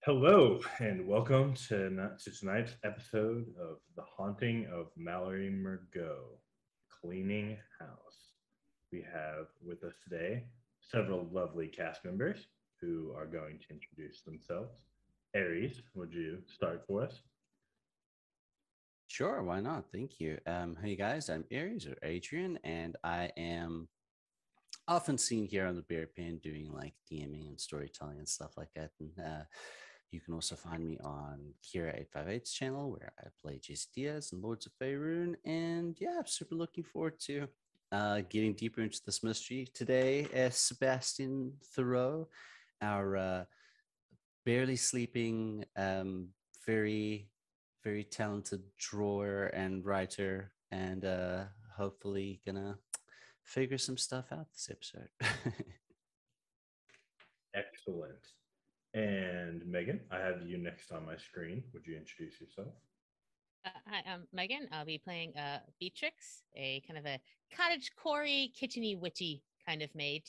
Hello, and welcome to tonight's episode of The Haunting of Mallory Mergaut, Cleaning House. We have with us today several lovely cast members who are going to introduce themselves. Aries, would you start for us? Sure, why not? Thank you. Hey guys, I'm Aries or Adrian, and I am often seen here on the Bear Pen doing like DMing and storytelling and stuff like that. And you can also find me on Kira858's channel where I play JC Diaz and Lords of Faerun. And yeah, I'm super looking forward to getting deeper into this mystery today. As Sebastian Thoreau, our barely sleeping, very, very talented drawer and writer, and hopefully gonna figure some stuff out this episode. Excellent. And Megan, I have you next on my screen. Would you introduce yourself? Hi, I'm Megan. I'll be playing Beatrix, a kind of a cottage corey, kitcheny, witchy kind of maid.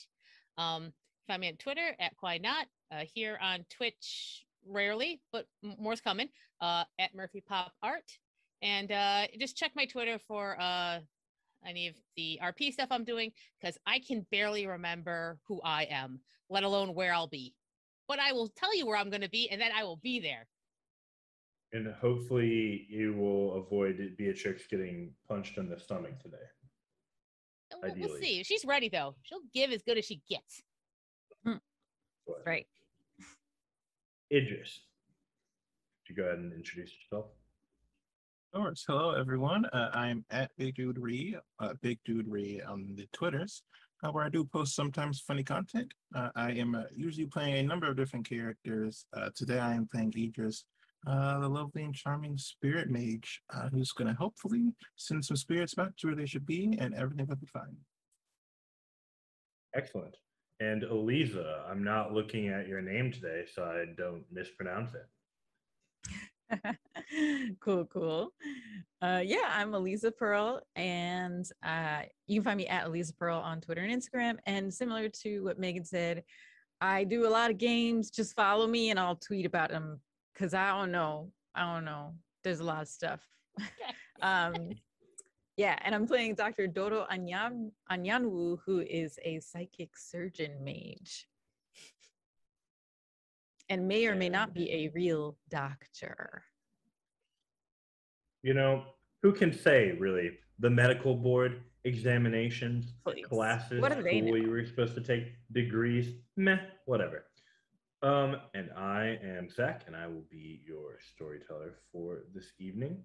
Find me on Twitter at Quai Not. Here on Twitch, rarely, but more's coming. At Murphy Pop Art, and just check my Twitter for any of the RP stuff I'm doing because I can barely remember who I am, let alone where I'll be. But I will tell you where I'm going to be, and then I will be there. And hopefully you will avoid Beatrix getting punched in the stomach today. We'll see. If she's ready, though, she'll give as good as she gets. Right. Idris, would you go ahead and introduce yourself? Of course. Hello, everyone. I'm at Big Dude Ree, Big Dude Ree on the Twitters, where I do post sometimes funny content. I am usually playing a number of different characters. Today, I am playing Idris, the lovely and charming spirit mage, who's going to hopefully send some spirits back to where they should be, and everything will be fine. Excellent. And Eliza, I'm not looking at your name today, so I don't mispronounce it. Cool. Yeah, I'm Eliza Pearl, and you can find me at Eliza Pearl on Twitter and Instagram. And similar to what Megan said, I do a lot of games. Just follow me, and I'll tweet about them because I don't know. There's a lot of stuff. Yeah, and I'm playing Dr. Anyanwu, who is a psychic surgeon mage. And may or may not be a real doctor. You know, who can say, really? The medical board, examinations, classes, what do they know? school you were supposed to take, degrees, meh, whatever. And I am Zach, and I will be your storyteller for this evening.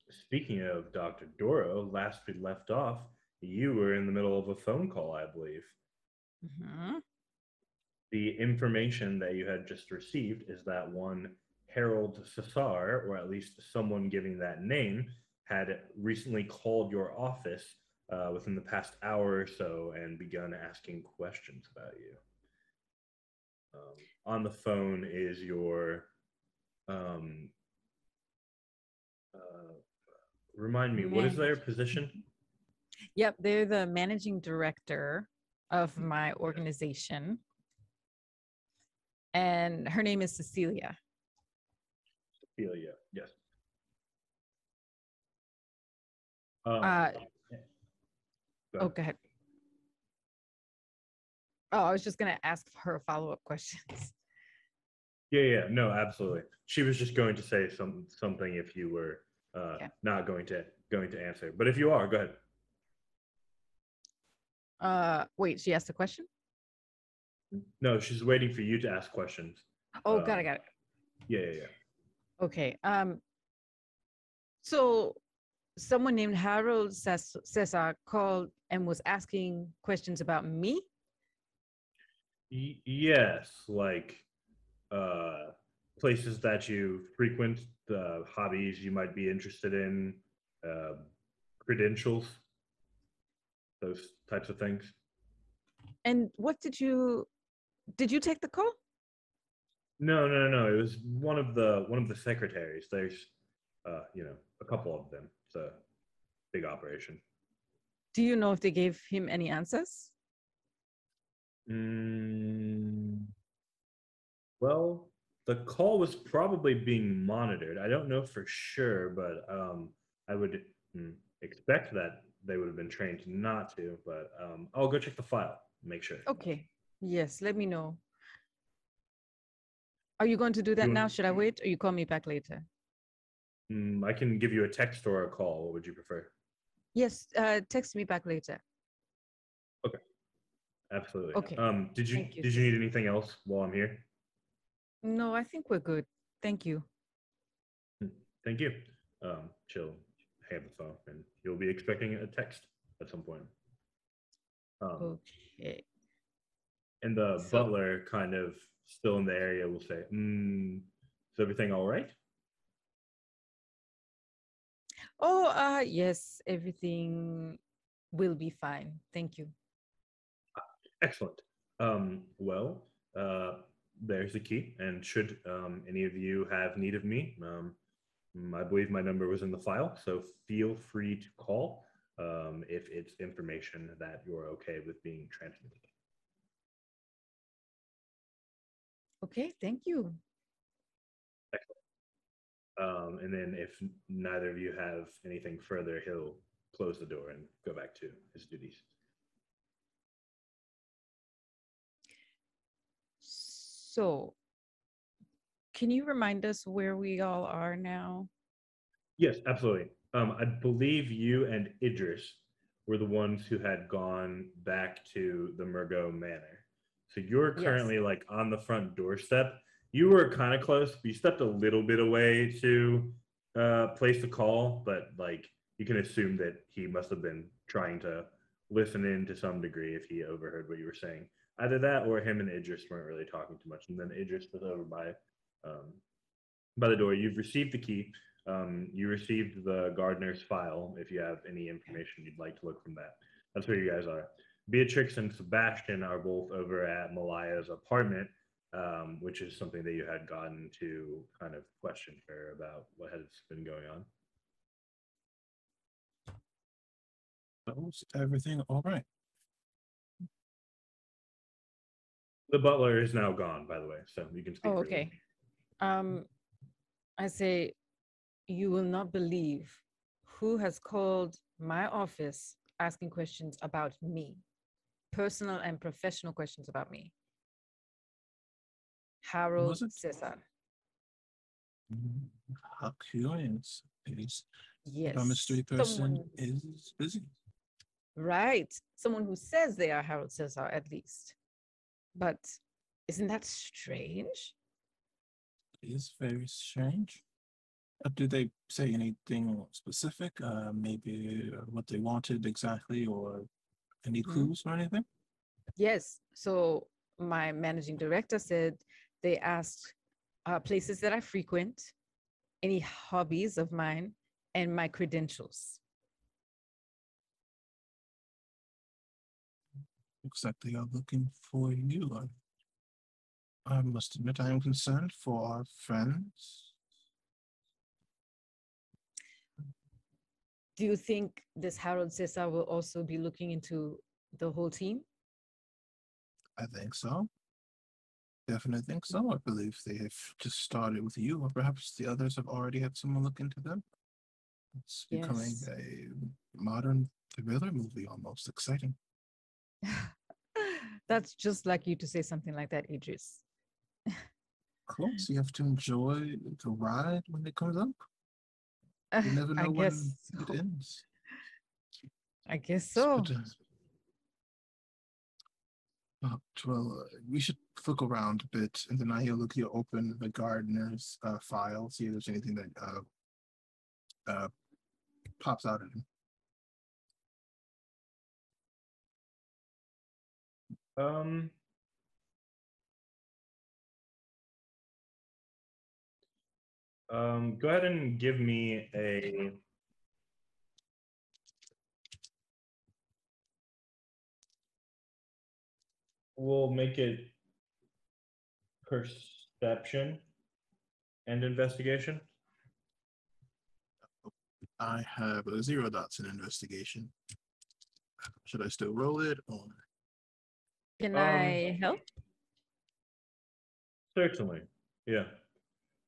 Speaking of Dr. Doro, last we left off, you were in the middle of a phone call, I believe. Mm-hmm. The information that you had just received is that one Harold Cesar, or at least someone giving that name, had recently called your office within the past hour or so and begun asking questions about you. On the phone is your remind me, what is their position? Yep, they're the managing director of my organization. And her name is Cecilia. Cecilia, yes. Go ahead. Oh, I was just going to ask her follow-up questions. Yeah, no, absolutely. She was just going to say something if you were not going to answer. But if you are, go ahead. Wait, she asked a question? No, she's waiting for you to ask questions. Oh, got it. Yeah. Okay. So someone named Harold Cesar called and was asking questions about me? Yes, like places that you frequent, the hobbies you might be interested in, credentials, those types of things. And what did you take the call? No. It was one of the secretaries. There's a couple of them. It's a big operation. Do you know if they gave him any answers? Well, the call was probably being monitored. I don't know for sure, but I would expect that they would have been trained not to. But I'll go check the file, make sure. Okay. Yes, let me know. Are you going to do that You now? want- Should I wait or you call me back later? I can give you a text or a call. What would you prefer? Yes, text me back later. Okay, absolutely. Okay. Did you Thank you, did you sis. need anything else while I'm here? No, I think we're good. Thank you. Thank you. She'll hang up the phone, and you'll be expecting a text at some point. Okay. And the So, butler, kind of still in the area, will say, "Is everything all right?" oh, yes, everything will be fine. Thank you. Excellent. Well, there's the key. And should any of you have need of me, I believe my number was in the file, so feel free to call if it's information that you're okay with being transmitted. Okay, thank you. And then if neither of you have anything further, he'll close the door and go back to his duties. So, can you remind us where we all are now? Yes, absolutely. I believe you and Idris were the ones who had gone back to the Mergaut Manor. So you're Yes. currently like on the front doorstep. You were kind of close. But you stepped a little bit away to place the call, but like you can assume that he must have been trying to listen in to some degree if he overheard what you were saying. Either that or him and Idris weren't really talking too much. And then Idris was over by the door. You've received the key. You received the gardener's file. If you have any information you'd like to look from that, that's where you guys are. Beatrix and Sebastian are both over at Malaya's apartment, which is something that you had gotten to kind of question her about what has been going on. Is everything all right? The butler is now gone, by the way, so you can speak. Oh, freely. okay. I say, you will not believe who has called my office asking questions about me, personal and professional questions about me. Harold Was it? Cesar. How curious. Is Yes. a mystery person is busy. Right. Someone who says they are Harold Cesar, at least. But isn't that strange? It is very strange. Did they say anything specific? Maybe what they wanted exactly, or any clues or anything? Yes. So my managing director said they asked places that I frequent, any hobbies of mine, and my credentials. Looks like they are looking for you. I must admit I am concerned for our friends. Do you think this Harold Cesar will also be looking into the whole team? I think so. Definitely think so. I believe they have just started with you, or perhaps the others have already had someone look into them. It's becoming Yes. a modern thriller movie almost. Exciting. That's just like you to say something like that, Idris. Of course, you have to enjoy the ride when it comes up. You never I know guess when so. it ends. I guess so. But, well, we should look around a bit, and then I'll look you open the gardener's file, see if there's anything that pops out at him. Go ahead and give me a. We'll make it perception and investigation. I have 0 dots in investigation. Should I still roll it, or Can I help? Certainly. Yeah.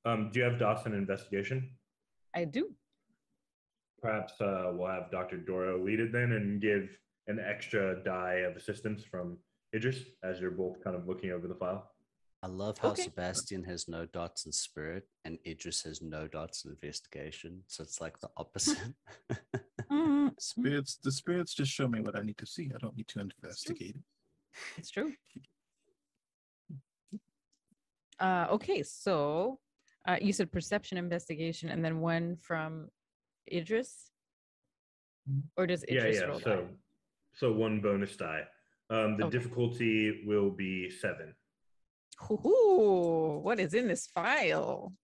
Do you have dots in investigation? I do. Perhaps we'll have Dr. Doro lead it then and give an extra die of assistance from Idris as you're both kind of looking over the file. I love how Okay. Sebastian has no dots in spirit and Idris has no dots in investigation. So it's like the opposite. Mhm. The spirits just show me what I need to see. I don't need to investigate it. It's true. Okay, so you said perception investigation and then one from Idris? Or does Idris roll that? So one bonus die. The Okay. difficulty will be 7. Ooh, what is in this file?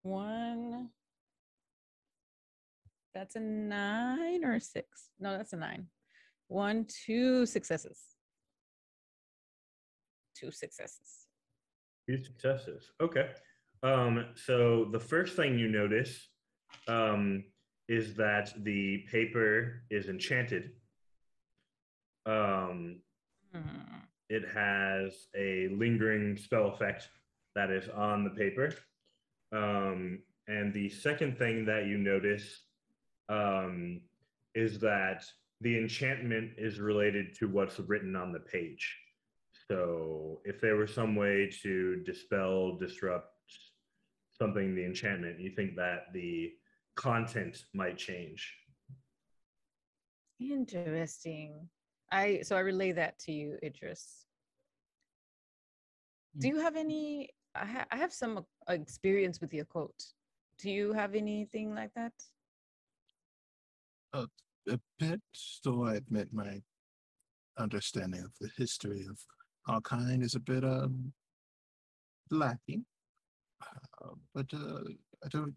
1. That's a 9 or a 6? No, that's a 9. 1, 2 successes. 2 successes. 2 successes. Okay. So the first thing you notice is that the paper is enchanted. It has a lingering spell effect that is on the paper. And the second thing that you notice is that the enchantment is related to what's written on the page. So if there were some way to dispel, disrupt something, the enchantment, you think that the content might change. Interesting. I relay that to you, Idris. Do you have any? I have some experience with the occult. Do you have anything like that? A bit, so I admit my understanding of the history of our kind is a bit lacking. But I don't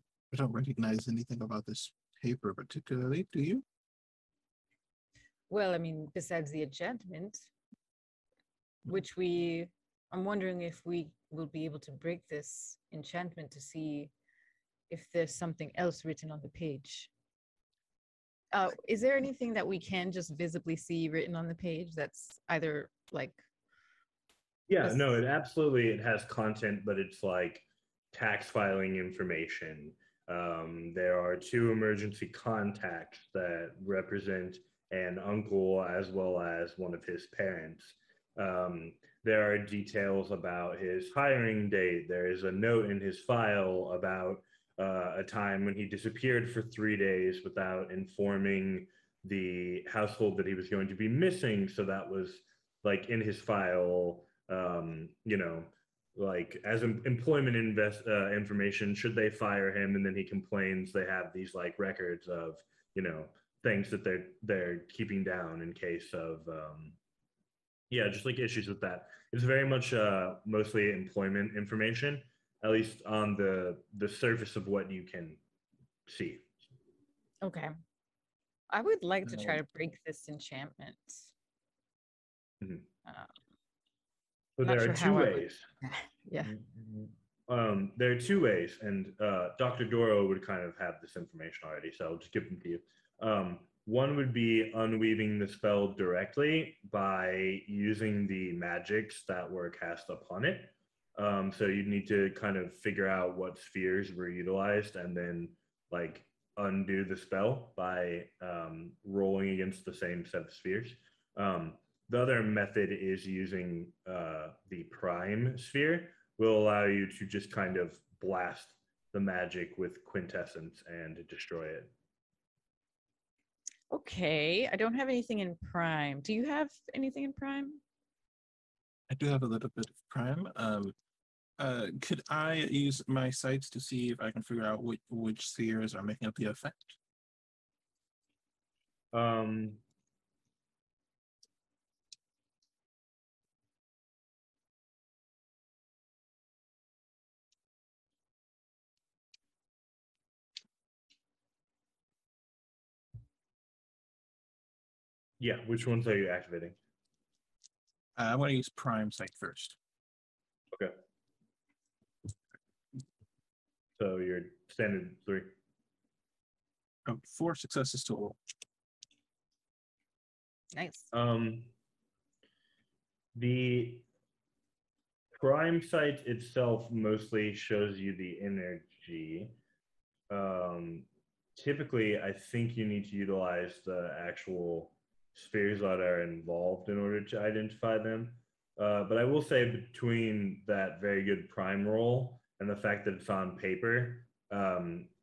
recognize anything about this paper particularly. Do you? Well, I mean, besides the enchantment, which I'm wondering if we will be able to break this enchantment to see if there's something else written on the page. Is there anything that we can just visibly see written on the page that's either like... Yeah, no, it has content, but it's like tax filing information. There are 2 emergency contacts that represent an uncle as well as one of his parents. There are details about his hiring date. There is a note in his file about a time when he disappeared for 3 days without informing the household that he was going to be missing. So that was like in his file. Like as employment information, should they fire him, and then he complains, they have these like records of things that they're keeping down in case of just like issues with that. It's very much mostly employment information, at least on the surface of what you can see. Okay. I would like to try to break this enchantment. Mm-hmm. So Not there sure are 2 how ways. Yeah. There are 2 ways, and Dr. Doro would kind of have this information already, so I'll just give them to you. One would be unweaving the spell directly by using the magics that were cast upon it. So you'd need to kind of figure out what spheres were utilized and then like undo the spell by rolling against the same set of spheres. The other method is using the prime sphere, will allow you to just kind of blast the magic with quintessence and destroy it. Okay, I don't have anything in Prime. Do you have anything in Prime? I do have a little bit of Prime. Could I use my sights to see if I can figure out which spheres are making up the effect? Yeah, which ones are you activating? I want to use Prime Sight first. Okay. So your standard 3. 4 successes total. Nice. The prime site itself mostly shows you the energy. Um, Typically, I think you need to utilize the actual spheres that are involved in order to identify them. But I will say, between that very good prime roll and the fact that it's on paper,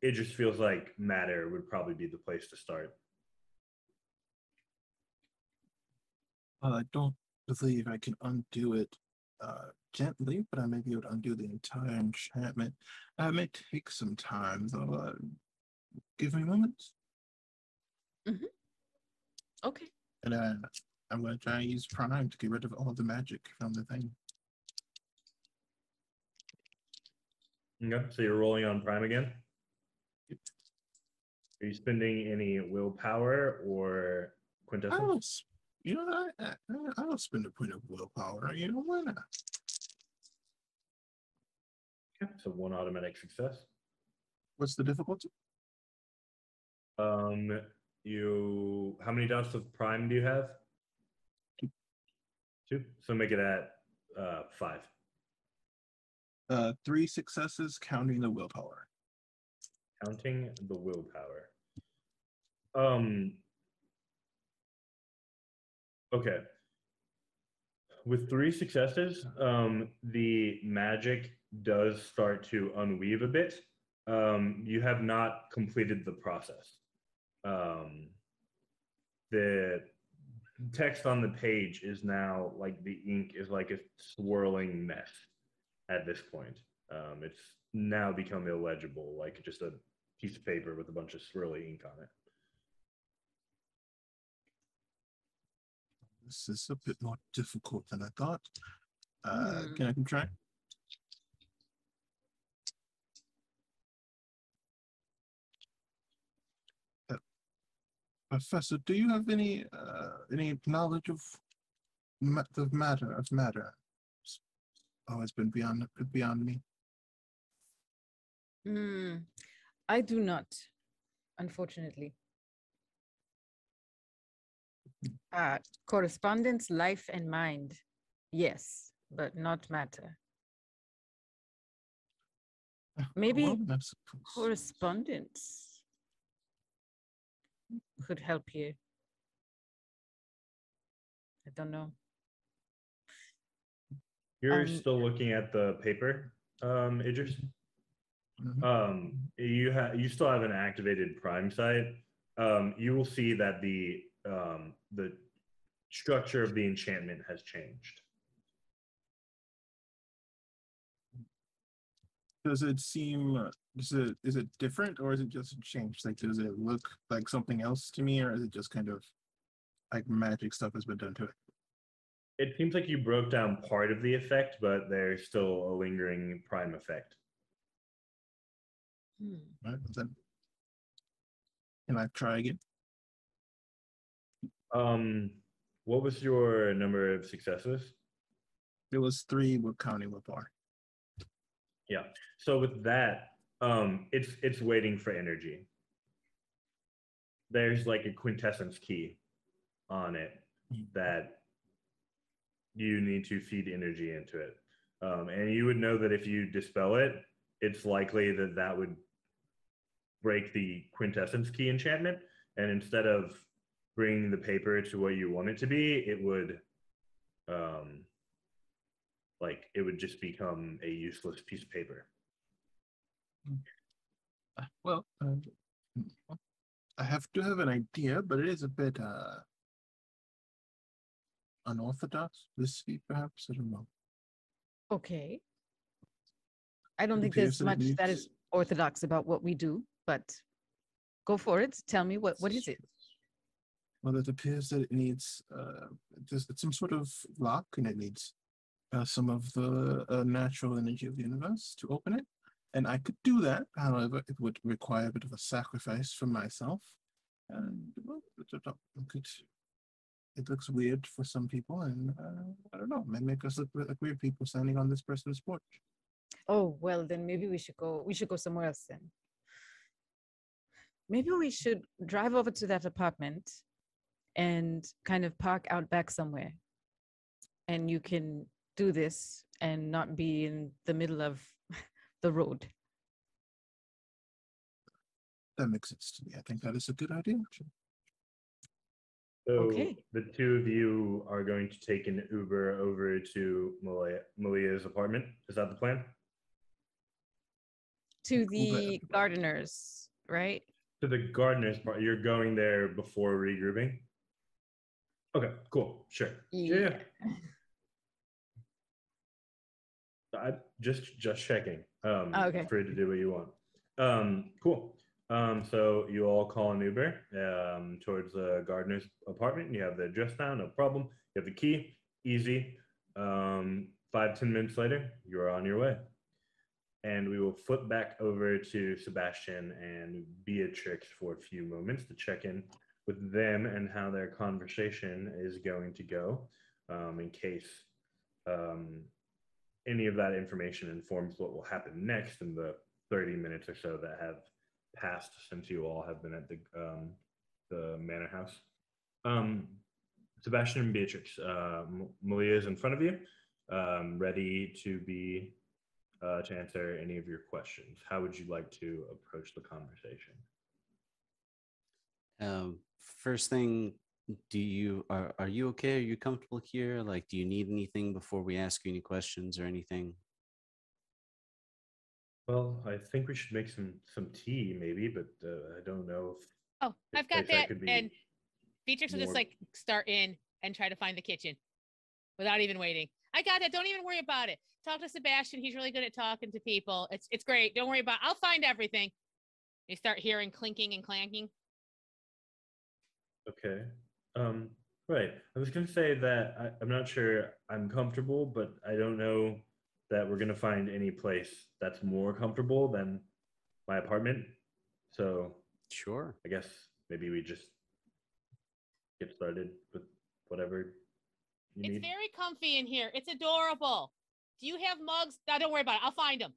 it just feels like matter would probably be the place to start. I don't believe I can undo it gently, but I may be able to undo the entire enchantment. It may take some time, though. Give me moments. Okay. And I'm going to try and use Prime to get rid of all the magic from the thing. Okay, so you're rolling on prime again? Are you spending any willpower or quintessence? I'll spend a point of willpower. Why not? Okay, so one automatic success. What's the difficulty? How many dots of prime do you have? 2. 2. So make it at 5. 3 successes, counting the willpower. Counting the willpower. Okay. With 3 successes, the magic does start to unweave a bit. You have not completed the process. The text on the page is now like the ink is like a swirling mess at this point. It's now become illegible, like just a piece of paper with a bunch of swirly ink on it. This is a bit more difficult than I thought. Can I try? Professor, do you have any knowledge of the matter of matter? It's always been beyond me. I do not, unfortunately. Correspondence, life, and mind. Yes, but not matter. Maybe Well, correspondence could help you. I don't know. You're still looking at the paper, Idris? You still have an activated prime site. You will see that the structure of the enchantment has changed. Does it seem? Is it different, or is it just changed? Like, does it look like something else to me, or is it just kind of like magic stuff has been done to it? It seems like you broke down part of the effect, but there's still a lingering prime effect. Right, then can I try again? What was your number of successes? It was 3 with counting with bar. Yeah. So with that, it's waiting for energy. There's like a quintessence key on it that you need to feed energy into it. And you would know that if you dispel it, it's likely that that would break the quintessence key enchantment. And instead of bringing the paper to what you want it to be, it would it would just become a useless piece of paper. Well, I have to have an idea, but it is a bit unorthodox, risky, perhaps. I don't know. Okay. I don't think there's much that is orthodox about what we do, but go for it. Tell me, what is it? Well, it appears that it needs some sort of lock, and it needs some of the natural energy of the universe to open it. And I could do that. However, it would require a bit of a sacrifice from myself. And well, it looks weird for some people, and I don't know, may make us look like weird people standing on this person's porch. Oh, well, then maybe we should go somewhere else then. Maybe we should drive over to that apartment and kind of park out back somewhere. And you can do this and not be in the middle of the road. That makes sense to me. I think that is a good idea. So Okay. the two of you are going to take an Uber over to Malia's apartment. Is that the plan? To the gardeners, right? To the gardener's part, you're going there before regrouping? Okay, cool. Sure. Yeah. I just checking. Okay. Free to do what you want. Cool. So you all call an Uber towards the gardener's apartment. You have the address down, no problem. You have the key, easy. 5-10 minutes later, you're on your way. And we will flip back over to Sebastian and Beatrix for a few moments to check in with them and how their conversation is going to go, in case any of that information informs what will happen next in the 30 minutes or so that have passed since you all have been at the manor house. Sebastian and Beatrix, Malia is in front of you, ready to answer any of your questions. How would you like to approach the conversation? First thing, are you okay? Are you comfortable here? Like, do you need anything before we ask you any questions or anything? Well, I think we should make some tea, maybe, but I don't know if Oh, I've got place that. could be And Beatrix will just more- like start in and try to find the kitchen without even waiting. I got that. Don't even worry about it. Talk to Sebastian. He's really good at talking to people. It's great. Don't worry about it. I'll find everything. You start hearing clinking and clanking. Okay. Right. I was going to say that I'm not sure I'm comfortable, but I don't know that we're going to find any place that's more comfortable than my apartment. So Sure. I guess maybe we just get started with whatever you It's need. very comfy in here. It's adorable. Do you have mugs? No, don't worry about it. I'll find them.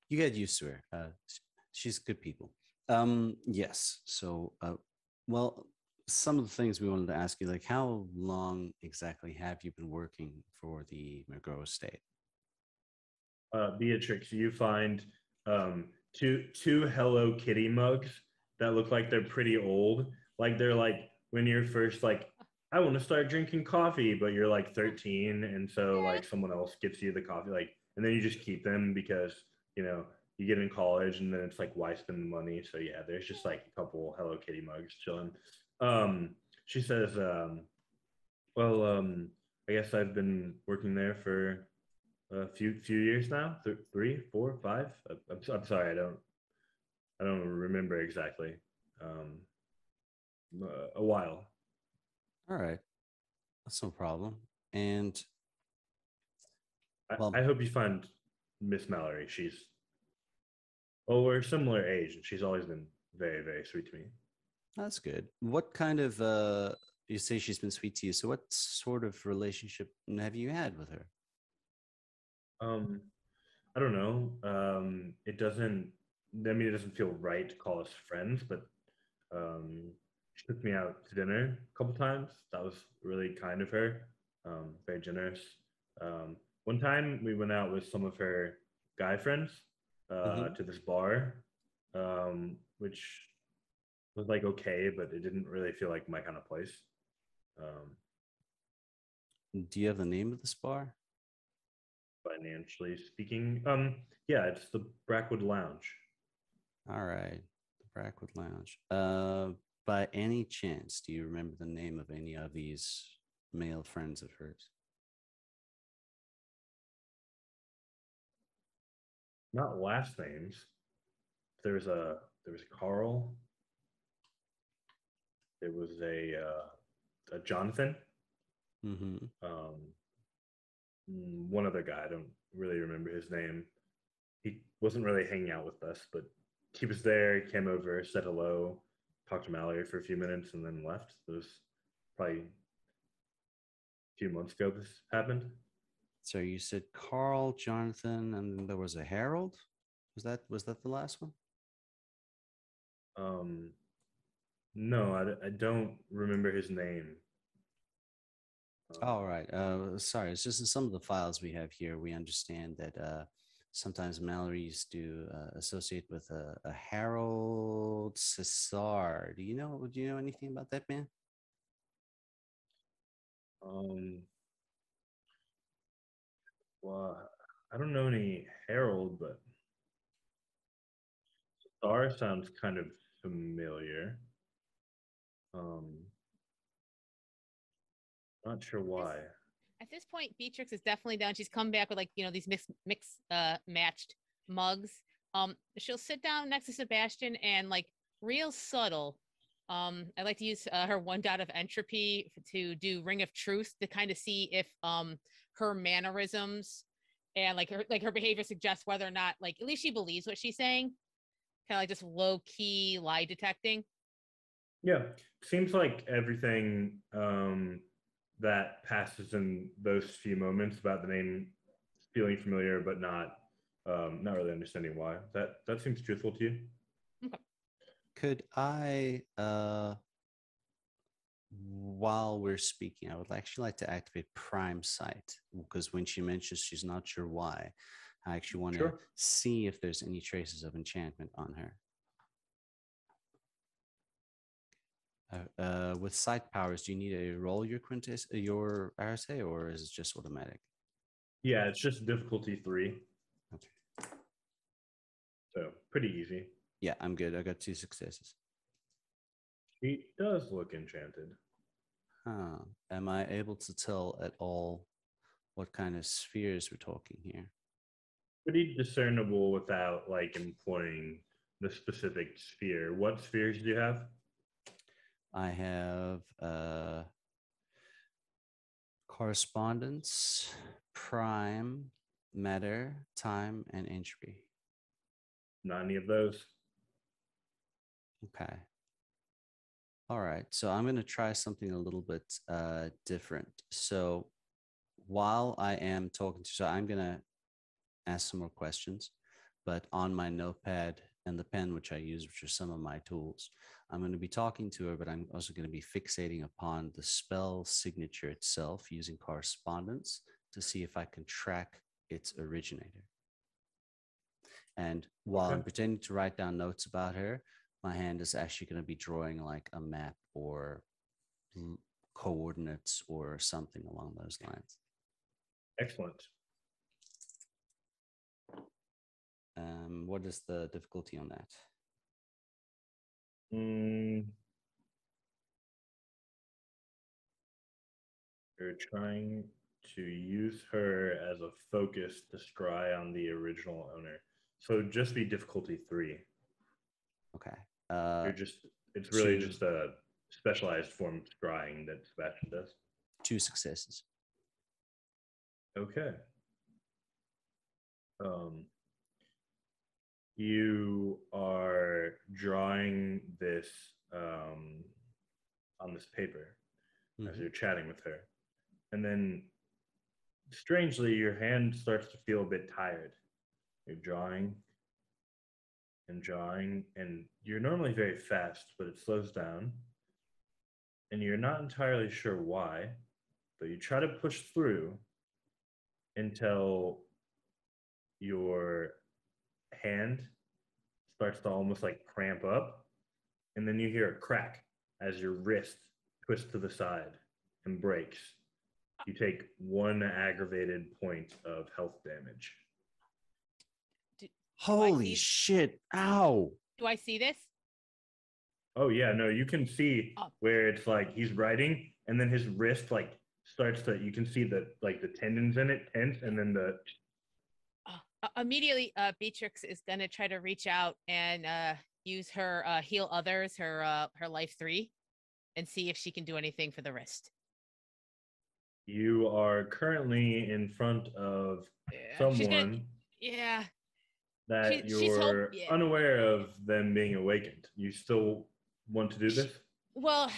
You get used to her. She's good people. Yes. So, well, some of the things we wanted to ask you, like, how long exactly have you been working for the Mergaut estate? Beatrix, you find two Hello Kitty mugs that look like they're pretty old. Like they're like when you're first like, I want to start drinking coffee, but you're like 13, and so like someone else gets you the coffee, like, and then you just keep them because you get in college, and then it's like, why spend the money? So yeah, there's just like a couple Hello Kitty mugs chilling. She says, well, I guess I've been working there for a few years now. 3, 4, 5. I'm sorry, I don't remember exactly. A while. All right. That's no problem. And well, I hope you find Miss Mallory. We're similar age, and she's always been very, very sweet to me. that's good. What kind of you say she's been sweet to you, so what sort of relationship have you had with her? I don't know. It doesn't. I mean, it doesn't feel right to call us friends, but she took me out to dinner a couple times. That was really kind of her. Very generous. One time we went out with some of her guy friends to this bar, which was like okay, but it didn't really feel like my kind of place. Do you have the name of this bar? Financially speaking, yeah, it's the Brackwood Lounge. All right, the Brackwood Lounge. By any chance, do you remember the name of any of these male friends of hers? Not last names. There was Carl. There was a Jonathan. Mm-hmm. One other guy. I don't really remember his name. He wasn't really hanging out with us, but he was there. He came over, said hello, talked to Mallory for a few minutes, and then left. It was probably a few months ago this happened. So you said Carl, Jonathan, and then there was a Harold. Was that the last one? Um, no, I don't remember his name. All right. Sorry, it's just in some of the files we have here, we understand that sometimes Mallory used to associate with a Harold Cesar. Do you know anything about that man? Um, well, I don't know any Harold, but Star sounds kind of familiar. Um, Not sure why. At this point, Beatrix is definitely down. She's come back with like, these mix matched mugs. She'll sit down next to Sebastian and like real subtle. I like to use her 1 dot of entropy to do Ring of Truth to kind of see if her mannerisms and like her behavior suggests whether or not like at least she believes what she's saying. Kind of like just low key lie detecting. Yeah, seems like everything that passes in those few moments about the name feeling familiar, but not really understanding why. That seems truthful to you. Okay. Could I, while we're speaking, I would actually like to activate Prime Sight because when she mentions she's not sure why, I actually want to Sure. see if there's any traces of enchantment on her. With sight powers, do you need to roll your your RSA, or is it just automatic? Yeah, it's just difficulty 3. Okay. So pretty easy. Yeah, I'm good. I got 2 successes. She does look enchanted. Huh. Am I able to tell at all what kind of spheres we're talking here? Pretty discernible without like employing the specific sphere. What spheres do you have? I have correspondence, prime, matter, time, and entropy. Not any of those. Okay. All right. So I'm going to try something a little bit different. So while I am talking so I'm going to ask some more questions, but on my notepad and the pen, which I use, which are some of my tools, I'm going to be talking to her, but I'm also going to be fixating upon the spell signature itself using correspondence to see if I can track its originator. And while I'm pretending to write down notes about her, my hand is actually going to be drawing like a map or coordinates or something along those lines. Excellent. What is the difficulty on that? You're trying to use her as a focus to scry on the original owner. So just be difficulty 3. Okay. It's really just a specialized form of scrying that Sebastian does. 2 successes. Okay. You are drawing this on this paper as you're chatting with her. And then strangely, your hand starts to feel a bit tired. You're drawing and drawing, and you're normally very fast, but it slows down. And you're not entirely sure why, but you try to push through until your hand starts to almost like cramp up, and then you hear a crack as your wrist twists to the side and breaks. You take 1 aggravated point of health damage. Holy shit. Ow. Do I see this? Oh yeah, no, you can see where it's like he's writing and then his wrist like starts to, you can see the like the tendons in it tense, and then the immediately Beatrix is gonna try to reach out and use her heal others, her life 3, and see if she can do anything for the wrist. You are currently in front of someone that you're unaware of them being awakened. You still want to do this? Well,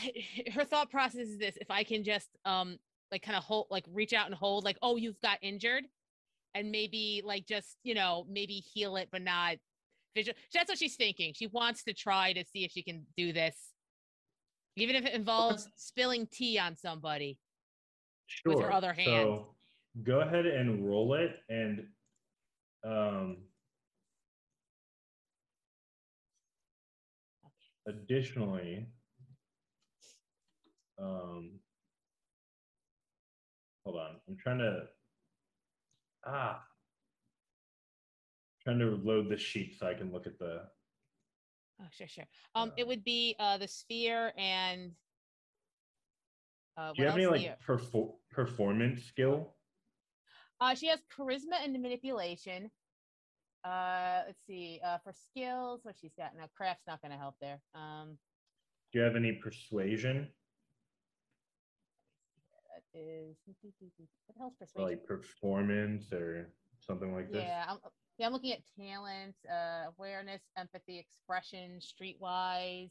her thought process is this: if I can just like kind of hold, like reach out and hold, like, oh, you've got injured, and maybe like just maybe heal it, but not visual. That's what she's thinking. She wants to try to see if she can do this, even if it involves spilling tea on somebody. Sure. with her other hand. So go ahead and roll it, and um, additionally, hold on. I'm trying to load the sheet so I can look at the. Oh, sure. It would be the sphere and. Do you have any like performance skill? She has charisma and manipulation. Let's see. For skills, what she's got now. Craft's not going to help there. Do you have any persuasion? That is. What the hell's Or persuasion? like performance or something like this? I'm looking at talent, awareness, empathy, expression, streetwise.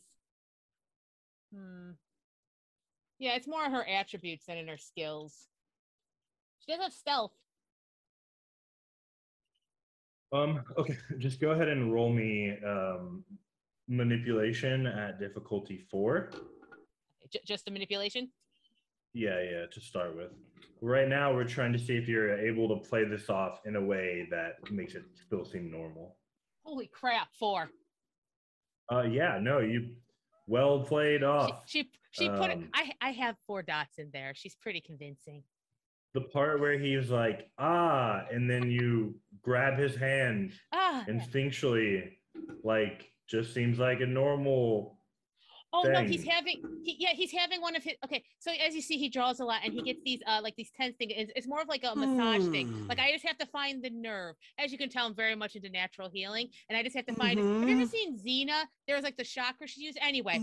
Yeah, it's more her attributes than in her skills. She does have stealth. Okay, just go ahead and roll me manipulation at difficulty 4. Just the manipulation? Yeah, to start with. Right now, we're trying to see if you're able to play this off in a way that makes it still seem normal. Holy crap, 4. Yeah, no, you well played off. She put it. I have 4 dots in there. She's pretty convincing. The part where he's like, and then you grab his hand instinctually, like, just seems like a normal thing. No, he's having one of his. Okay, so as you see, he draws a lot, and he gets these like these tense things. It's more of like a massage thing. Like I just have to find the nerve. As you can tell, I'm very much into natural healing, and I just have to find it. Have you ever seen Xena? There was like the chakra she used. Anyway,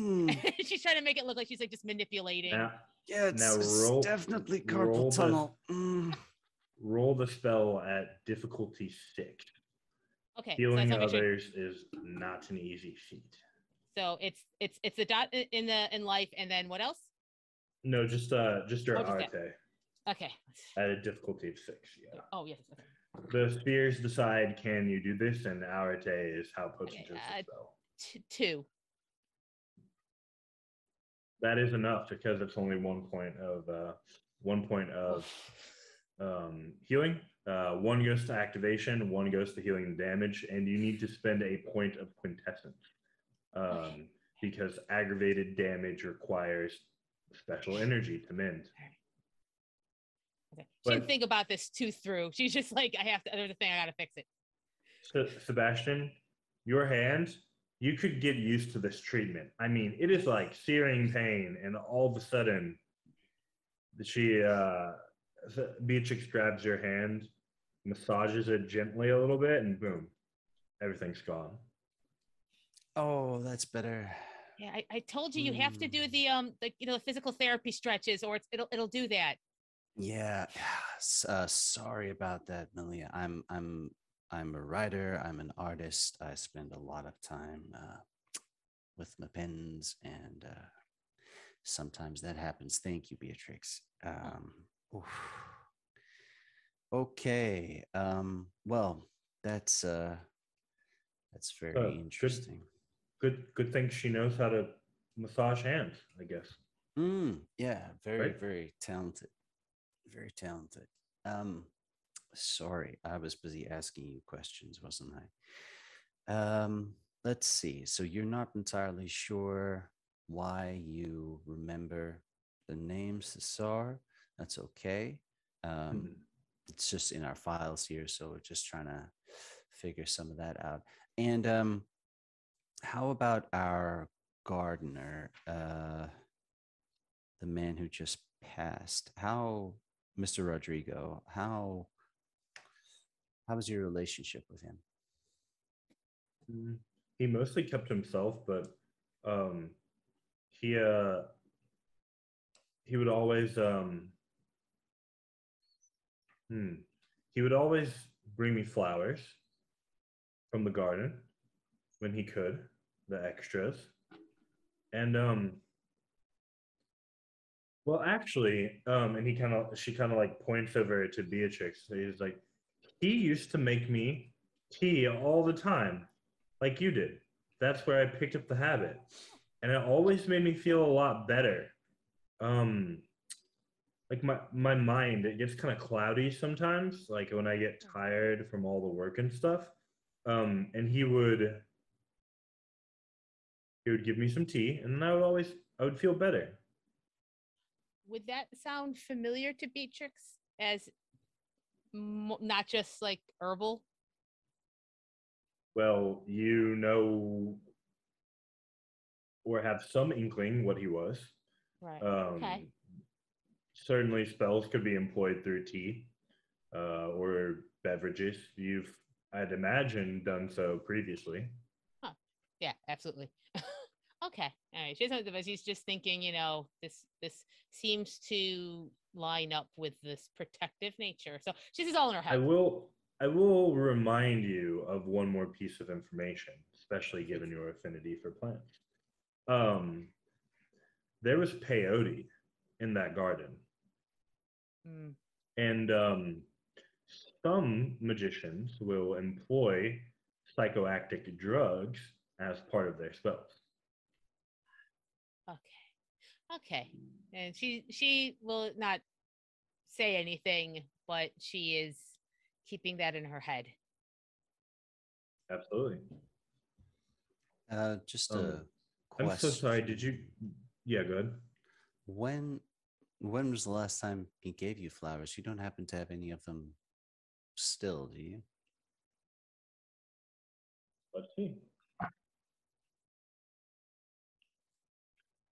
she's trying to make it look like she's like just manipulating. It's definitely carpal tunnel. Roll the spell at difficulty 6. Okay. Healing others is not an easy feat. So it's the dot in life, and then what else? No, just your arete. Okay. At a difficulty of 6. Yeah. Oh yes. Okay. The spheres decide can you do this, and arete is how potent is the spell. 2. That is enough because it's only 1 point of healing. 1 goes to activation, 1 goes to healing damage, and you need to spend a point of quintessence because aggravated damage requires special energy to mend. Okay. She didn't think about this through. She's just like, there's a thing, I gotta fix it. So, Sebastian, your hand, you could get used to this treatment. I mean, it is like searing pain, and all of a sudden, Beatrix grabs your hand, massages it gently a little bit, and boom, everything's gone. Oh, that's better. Yeah, I told you have to do the physical therapy stretches, or it'll do that. Yeah, sorry about that, Malia. I'm a writer. I'm an artist. I spend a lot of time with my pens, and sometimes that happens. Thank you, Beatrix. Okay. Well, that's very interesting. Good thing she knows how to massage hands, I guess. Yeah, very talented. Very talented. Sorry, I was busy asking you questions, wasn't I? Let's see. So you're not entirely sure why you remember the name Cesar. That's okay. It's just in our files here, so we're just trying to figure some of that out. And how about our gardener, the man who just passed? Mr. Rodrigo, how was your relationship with him? He mostly kept himself, but he would always bring me flowers from the garden when he could, the extras. And well, actually, and she kind of like points over to Beatrix. So he's like, he used to make me tea all the time, like you did. That's where I picked up the habit, and it always made me feel a lot better. like my mind, it gets kind of cloudy sometimes, like when I get tired from all the work and stuff. And he would give me some tea, and then I would feel better. Would that sound familiar to Beatrix as not just like herbal? Well, you know, or have some inkling what he was. Right. Okay. Um, Certainly, spells could be employed through tea or beverages. I'd imagine, done so previously. Huh. Yeah, absolutely. Okay. All right. She doesn't have the She's just thinking, this seems to line up with this protective nature. So she's just all in her I head. will. I will remind you of one more piece of information, especially given your affinity for plants. Um, there was peyote in that garden, Mm. and some magicians will employ psychoactive drugs as part of their spells. Okay. Okay. And she will not say anything, but she is keeping that in her head. Absolutely. Just Um, a I'm so sorry. question. Did you? Yeah, go ahead. When when was the last time he gave you flowers? You don't happen to have any of them still, do you? Let's see.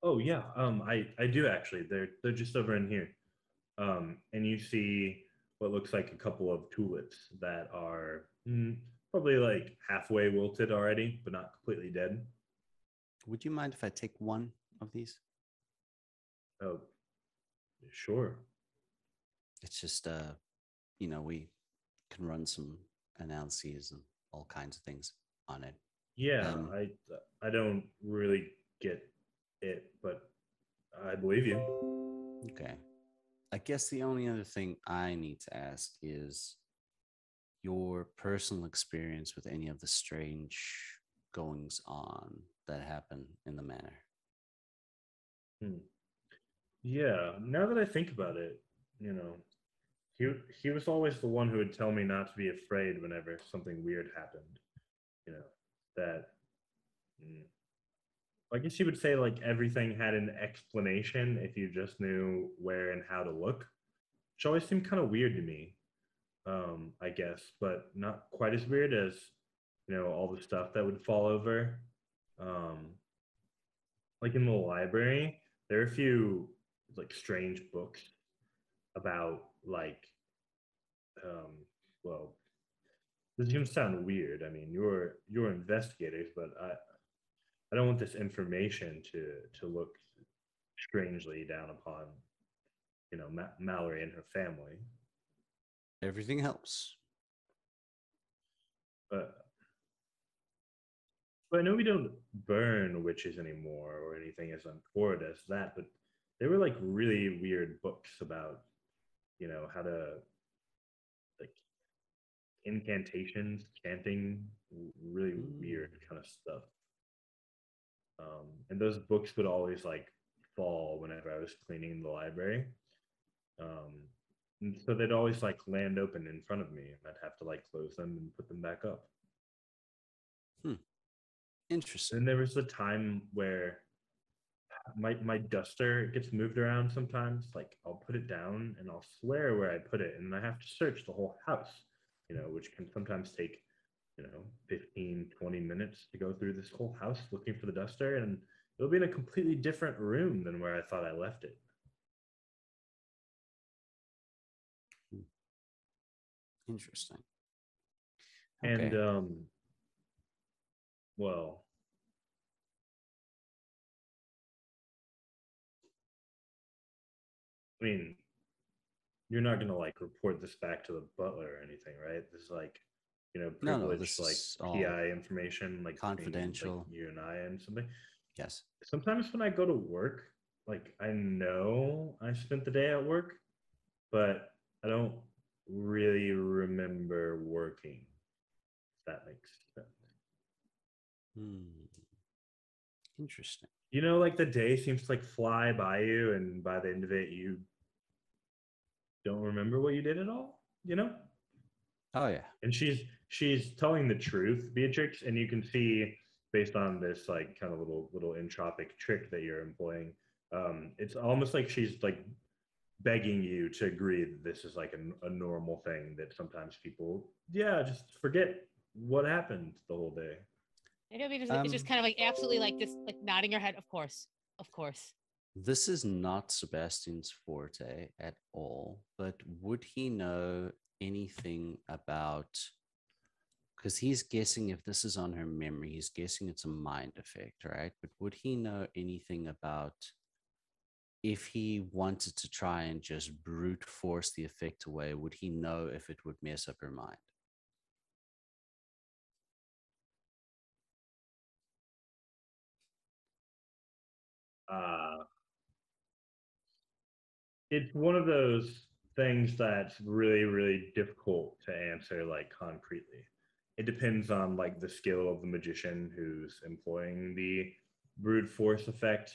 Oh yeah. I do actually. They're just over in here. And you see what looks like a couple of tulips that are probably like halfway wilted already, but not completely dead. Would you mind if I take one of these? Oh, sure. It's just we can run some analyses and all kinds of things on it. Yeah, Um, I don't really get it, but I believe you. okay. I guess the only other thing I need to ask is your personal experience with any of the strange goings on that happen in the manor. Hmm. Yeah, now that I think about it, you know, he he was always the one who would tell me not to be afraid whenever something weird happened. You know, that mm, I guess you would say like everything had an explanation if you just knew where and how to look, which always seemed kind of weird to me. I guess, but not quite as weird as all the stuff that would fall over. Um, like in the library, there are a few like strange books about like um, well, this is gonna sound weird. I mean, you're investigators, but I don't want this information to look strangely down upon Mallory and her family. Everything helps. But I know we don't burn witches anymore or anything as untoward as that. But they were like really weird books about how to like incantations, chanting, really Hmm. weird kind of stuff. And those books would always like fall whenever I was cleaning the library. Um, and so they'd always like land open in front of me, and I'd have to like close them and put them back up. Hmm. Interesting. And there was a time where my duster gets moved around sometimes. Like I'll put it down and I'll swear where I put it, and I have to search the whole house, which can sometimes take 15-20 minutes to go through this whole house looking for the duster, and it'll be in a completely different room than where I thought I left it. Hmm. Interesting. And Okay. well, I mean, you're not gonna like report this back to the butler or anything, right? This is like, No, privileged this like is all PI information, like between like confidential. you and I and something. Yes. Sometimes when I go to work, like I know I spent the day at work, but I don't really remember working. If that makes sense. Hmm. Interesting. Like the day seems to like fly by you, and by the end of it, you don't remember what you did at all, you know? Oh yeah. And she's telling the truth, Beatrix, and you can see based on this like kind of little entropic trick that you're employing, it's almost like she's like begging you to agree that this is like a normal thing that sometimes people, yeah, just forget what happened the whole day. Maybe it's just kind of like absolutely like this, like nodding her head. Of course, of course. This is not Sebastian's forte at all, but would he know anything about? Because he's guessing if this is on her memory, he's guessing it's a mind effect, right? But would he know anything about if he wanted to try and just brute force the effect away? Would he know if it would mess up her mind? Uh, it's one of those things that's really difficult to answer like concretely. It depends on like the skill of the magician who's employing the brute force effect,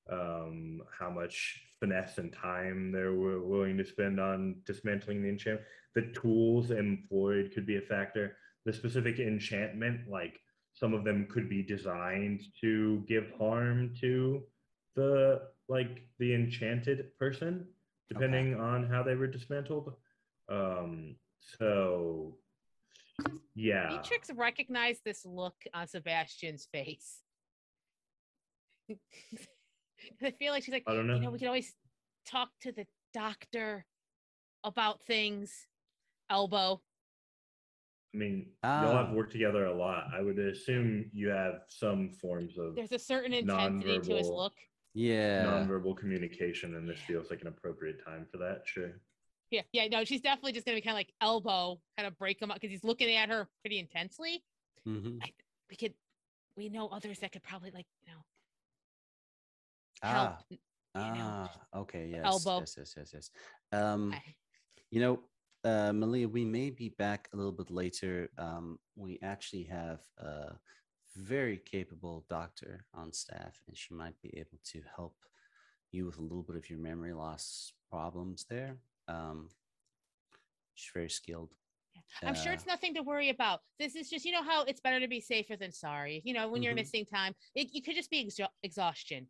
how much finesse and time they're willing to spend on dismantling the enchantment. The tools employed could be a factor. The specific enchantment, like some of them could be designed to give harm to the enchanted person, Okay. depending on how they were dismantled. So yeah, Beatrix recognized this look on Sebastian's face. I feel like she's like, I don't know. we can always talk to the doctor about things. Elbow. I mean, y'all have worked together a lot. I would assume you have some forms of There's a certain intensity to his look. Yeah. nonverbal communication, and this feels like an appropriate time for that. Sure. Yeah, no, she's definitely just gonna be kind of like elbow, kind of break him up because he's looking at her pretty intensely. Mm-hmm. We know others that could probably like, help. Okay. Yes. Elbow. Yes. Um, you know, Malia, we may be back a little bit later. We actually have a very capable doctor on staff, and she might be able to help you with a little bit of your memory loss problems there. She's very skilled. I'm sure it's nothing to worry about. This is just, how it's better to be safer than sorry. When you're missing time, you could just be exhaustion.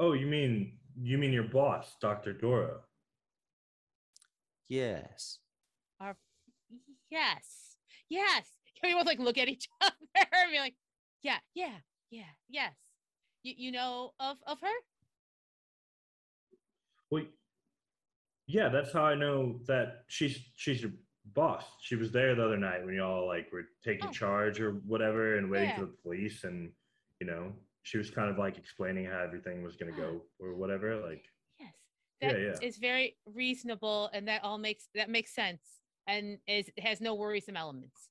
Oh, you mean your boss, Dr. Dora? Yes. Yes. We both like look at each other and be like, yeah, yes. You know of her? Well, yeah, that's how I know that she's your boss. She was there the other night when y'all like were taking charge or whatever and waiting for the police, and she was kind of like explaining how everything was gonna go or whatever. Like, yes, that is very reasonable, and that makes sense, and has no worrisome elements.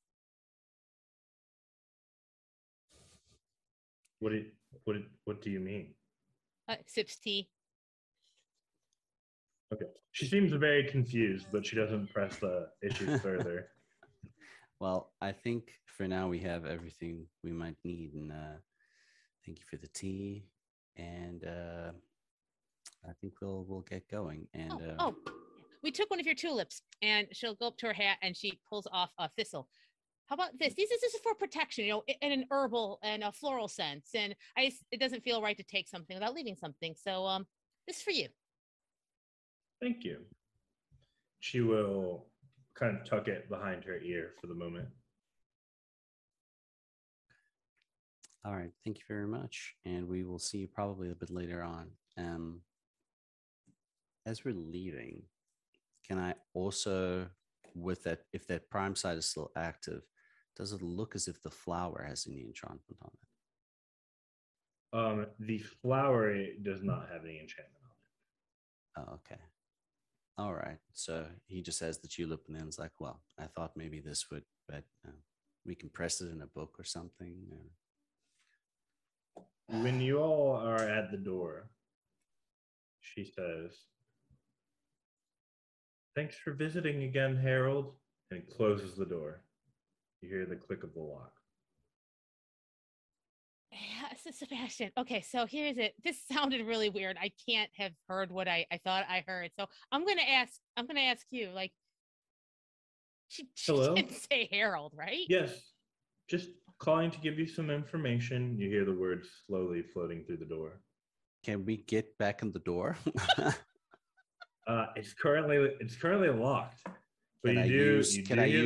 What do you mean? Sips tea. Okay. She seems very confused, but she doesn't press the issue further. Well, I think for now we have everything we might need, and thank you for the tea. And I think we'll get going. And we took one of your tulips, and she'll go up to her hat and she pulls off a thistle. How about this? This is for protection, in an herbal and a floral sense. And it doesn't feel right to take something without leaving something. So this is for you. Thank you. She will kind of tuck it behind her ear for the moment. All right. Thank you very much. And we will see you probably a bit later on. As we're leaving, can I also, with that, if that prime side is still active, does it look as if the flower has any enchantment on it? The flower does not have any enchantment on it. Oh, okay. All right. So he just has the tulip, and then it's like, well, I thought maybe this would, but we can press it in a book or something. When you all are at the door, she says, "Thanks for visiting again, Harold," and closes the door. You hear the click of the lock. Sebastian. Okay, so here's it. This sounded really weird. I can't have heard what I thought I heard. So I'm gonna ask you, like, she Hello? didn't say Harold, right? Yes. Just calling to give you some information. You hear the words slowly floating through the door. Can we get back in the door? It's currently locked. But Can I use can I hear the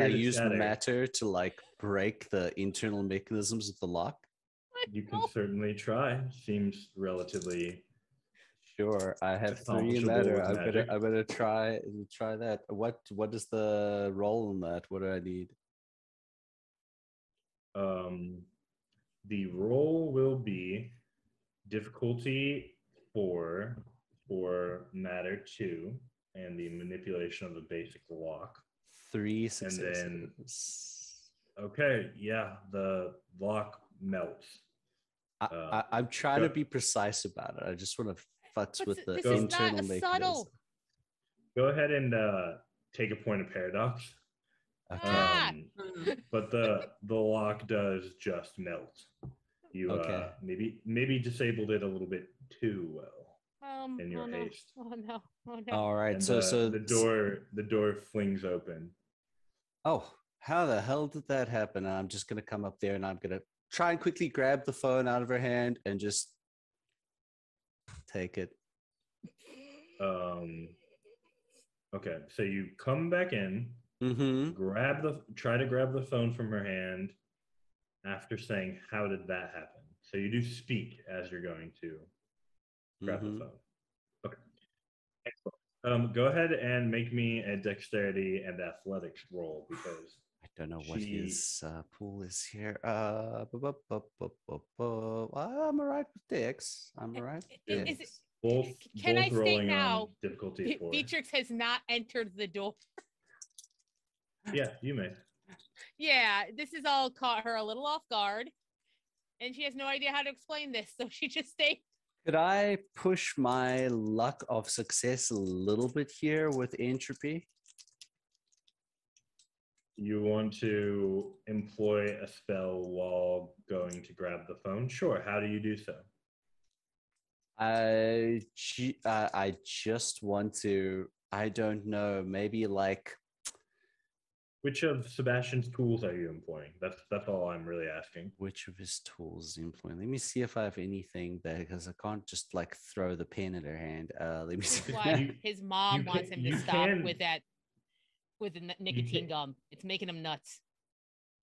use chatter. matter to like break the internal mechanisms of the lock? You can certainly try. Seems relatively Sure, I have 3 accomplishable matter. with magic. I'm gonna try that. What is the roll on that? What do I need? The roll will be difficulty 4 for matter 2 and the manipulation of the basic lock. 3 And successes. then, okay, yeah, the lock melts. I'm trying to be precise about it. I just want to futz with the this is internal not a mechanism. subtle. Go ahead and take a point of paradox. Okay. Ah! But the lock does just melt. You Okay. maybe disabled it a little bit too well in your Oh no. haste. Oh no. Oh no. All right. And So the door flings open. Oh, how the hell did that happen? I'm just gonna come up there and I'm gonna try and quickly grab the phone out of her hand and just take it. Okay, so you come back in, try to grab the phone from her hand after saying, "How did that happen?" So you do speak as you're going to grab the phone. Okay, excellent. Go ahead and make me a dexterity and athletics roll because I don't know what his pool is here. I'm alright with Dex. I'm alright with Dex. Can I state rolling now? on difficulty 4. Beatrix has not entered the door. Yeah, you may. Yeah, this has all caught her a little off guard, and she has no idea how to explain this, so she just stayed. Could I push my luck of success a little bit here with entropy? You want to employ a spell while going to grab the phone? Sure. How do you do so? I just want to, I don't know, maybe like. Which of Sebastian's tools are you employing? That's all I'm really asking. Which of his tools is he employing? Let me see if I have anything that, because I can't just like throw the pen at her hand. Let me see. Why his mom wants him to stop with the nicotine gum. It's making him nuts.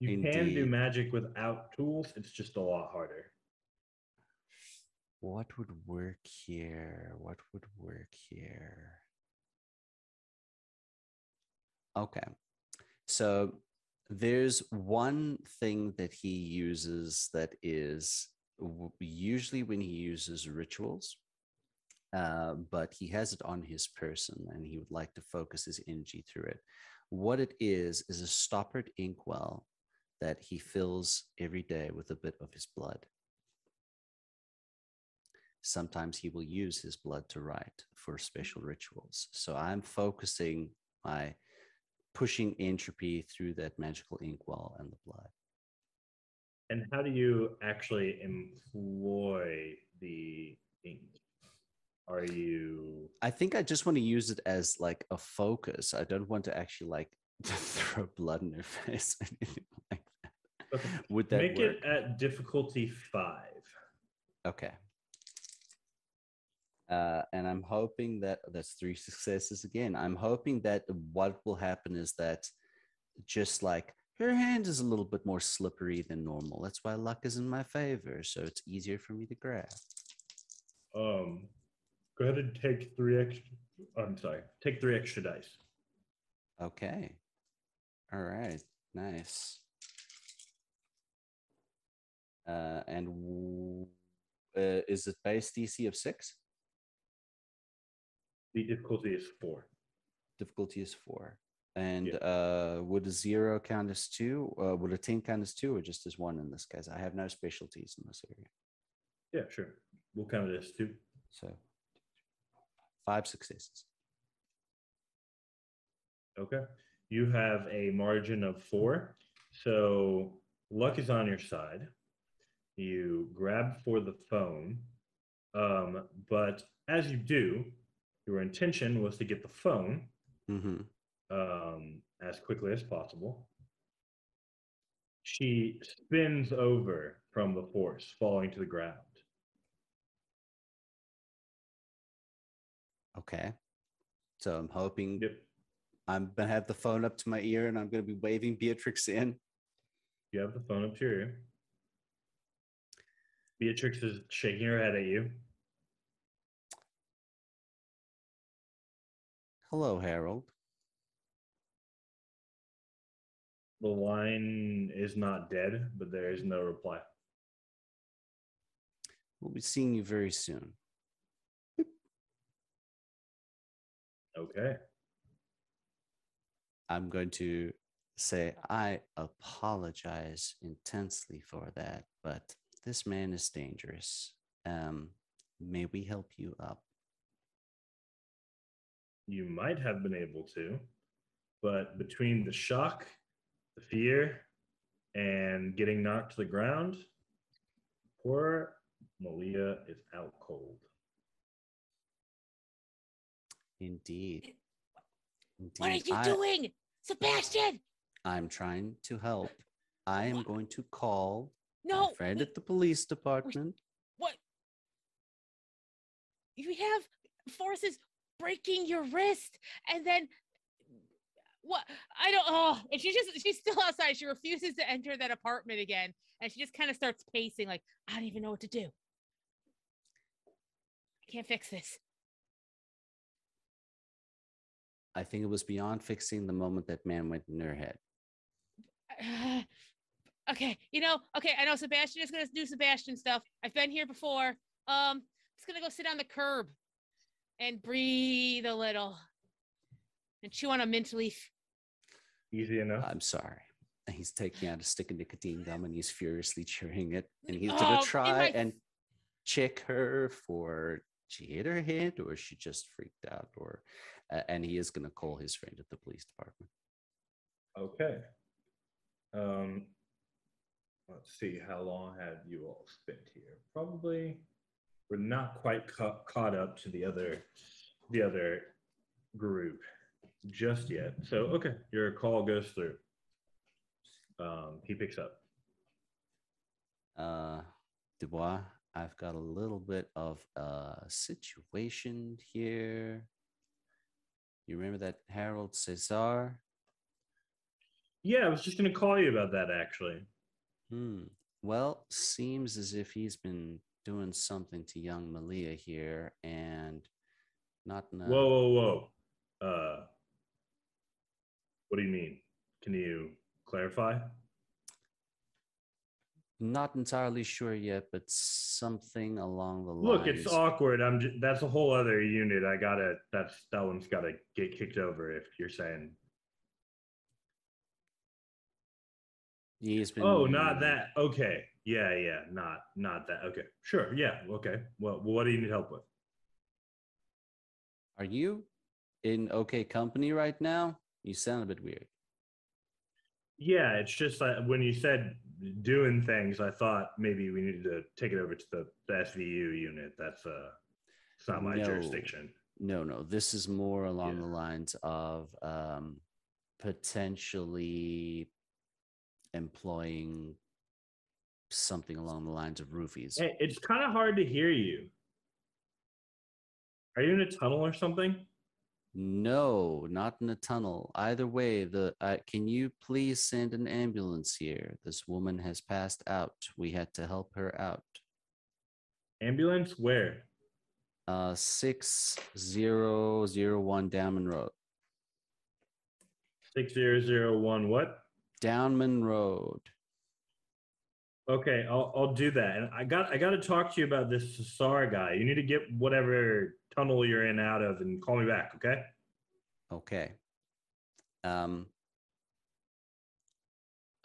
You can do magic without tools. It's just a lot harder. What would work here? What would work here? Okay. So there's one thing that he uses that is usually when he uses rituals, but he has it on his person and he would like to focus his energy through it. What it is a stoppered inkwell that he fills every day with a bit of his blood. Sometimes he will use his blood to write for special rituals. So I'm focusing my pushing entropy through that magical inkwell and the blood. And how do you actually employ the ink? Are you... I think I just want to use it as like a focus. I don't want to actually like throw blood in her face or anything like that. Okay. Would that make work? it at difficulty 5? Okay. And I'm hoping that that's 3 successes again. I'm hoping that what will happen is that just like her hand is a little bit more slippery than normal. That's why luck is in my favor. So it's easier for me to grab. Go ahead and take 3 extra. I'm sorry. Take 3 extra dice. Okay. All right. Nice. And is it base DC of 6? The difficulty is 4. Difficulty is 4. And would a 0 count as 2? Would a 10 count as 2 or just as 1 in this case? I have no specialties in this area. Yeah, sure. We'll count it as 2. So 5 successes. Okay. You have a margin of 4. So luck is on your side. You grab for the phone, but as you do, your intention was to get the phone Mm-hmm. as quickly as possible. She spins over from the force, falling to the ground. Okay. So I'm hoping Yep. I'm gonna have the phone up to my ear and I'm gonna be waving Beatrix in. You have the phone up to your ear. Beatrix is shaking her head at you. Hello, Harold. The line is not dead, but there is no reply. We'll be seeing you very soon. Okay. I'm going to say I apologize intensely for that, but this man is dangerous. May we help you up? You might have been able to, but between the shock, the fear, and getting knocked to the ground, poor Malia is out cold. Indeed. What are Indeed. you doing, Sebastian? I'm trying to help. I am going to call No, my friend at the police department. what? You have forces breaking your wrist, and then what? I don't. Oh, and she's still outside. She refuses to enter that apartment again, and she just kind of starts pacing, like I don't even know what to do. I can't fix this. I think it was beyond fixing the moment that man went in her head. Okay, okay, I know Sebastian is gonna do Sebastian stuff. I've been here before. Just gonna go sit on the curb and breathe a little and chew on a mint leaf. Easy enough. I'm sorry. He's taking out a stick of nicotine gum and he's furiously chewing it. And he's gonna try and check her for she hit her head or she just freaked out, or and he is gonna call his friend at the police department. Okay. Let's see. How long have you all spent here? Probably. We're not quite caught up to the other group just yet. So okay, your call goes through. He picks up. Dubois, I've got a little bit of a situation here. You remember that Harold Cesar? Yeah, I was just gonna call you about that actually. Well, seems as if he's been doing something to young Malia here, and not in a... Whoa. What do you mean? Can you clarify? Not entirely sure yet, but something along the lines. Look, it's awkward. That's a whole other unit. That one's gotta get kicked over if you're saying. He's been... Oh, not that. Okay. Yeah. Not that. Okay. Sure. Yeah. Okay. Well, what do you need help with? Are you in okay company right now? You sound a bit weird. Yeah, it's just when you said doing things, I thought maybe we needed to take it over to the SVU unit. It's not my jurisdiction. No. This is more along the lines of potentially employing something along the lines of roofies. Hey, it's kind of hard to hear you. Are you in a tunnel or something? No, not in a tunnel. Either way, can you please send an ambulance here? This woman has passed out. We had to help her out. Ambulance? Where? 6001 Downman Road. 6001 what? Downman Road. Okay, I'll do that. And I got to talk to you about this Cesar guy. You need to get whatever tunnel you're in out of and call me back, okay? Okay.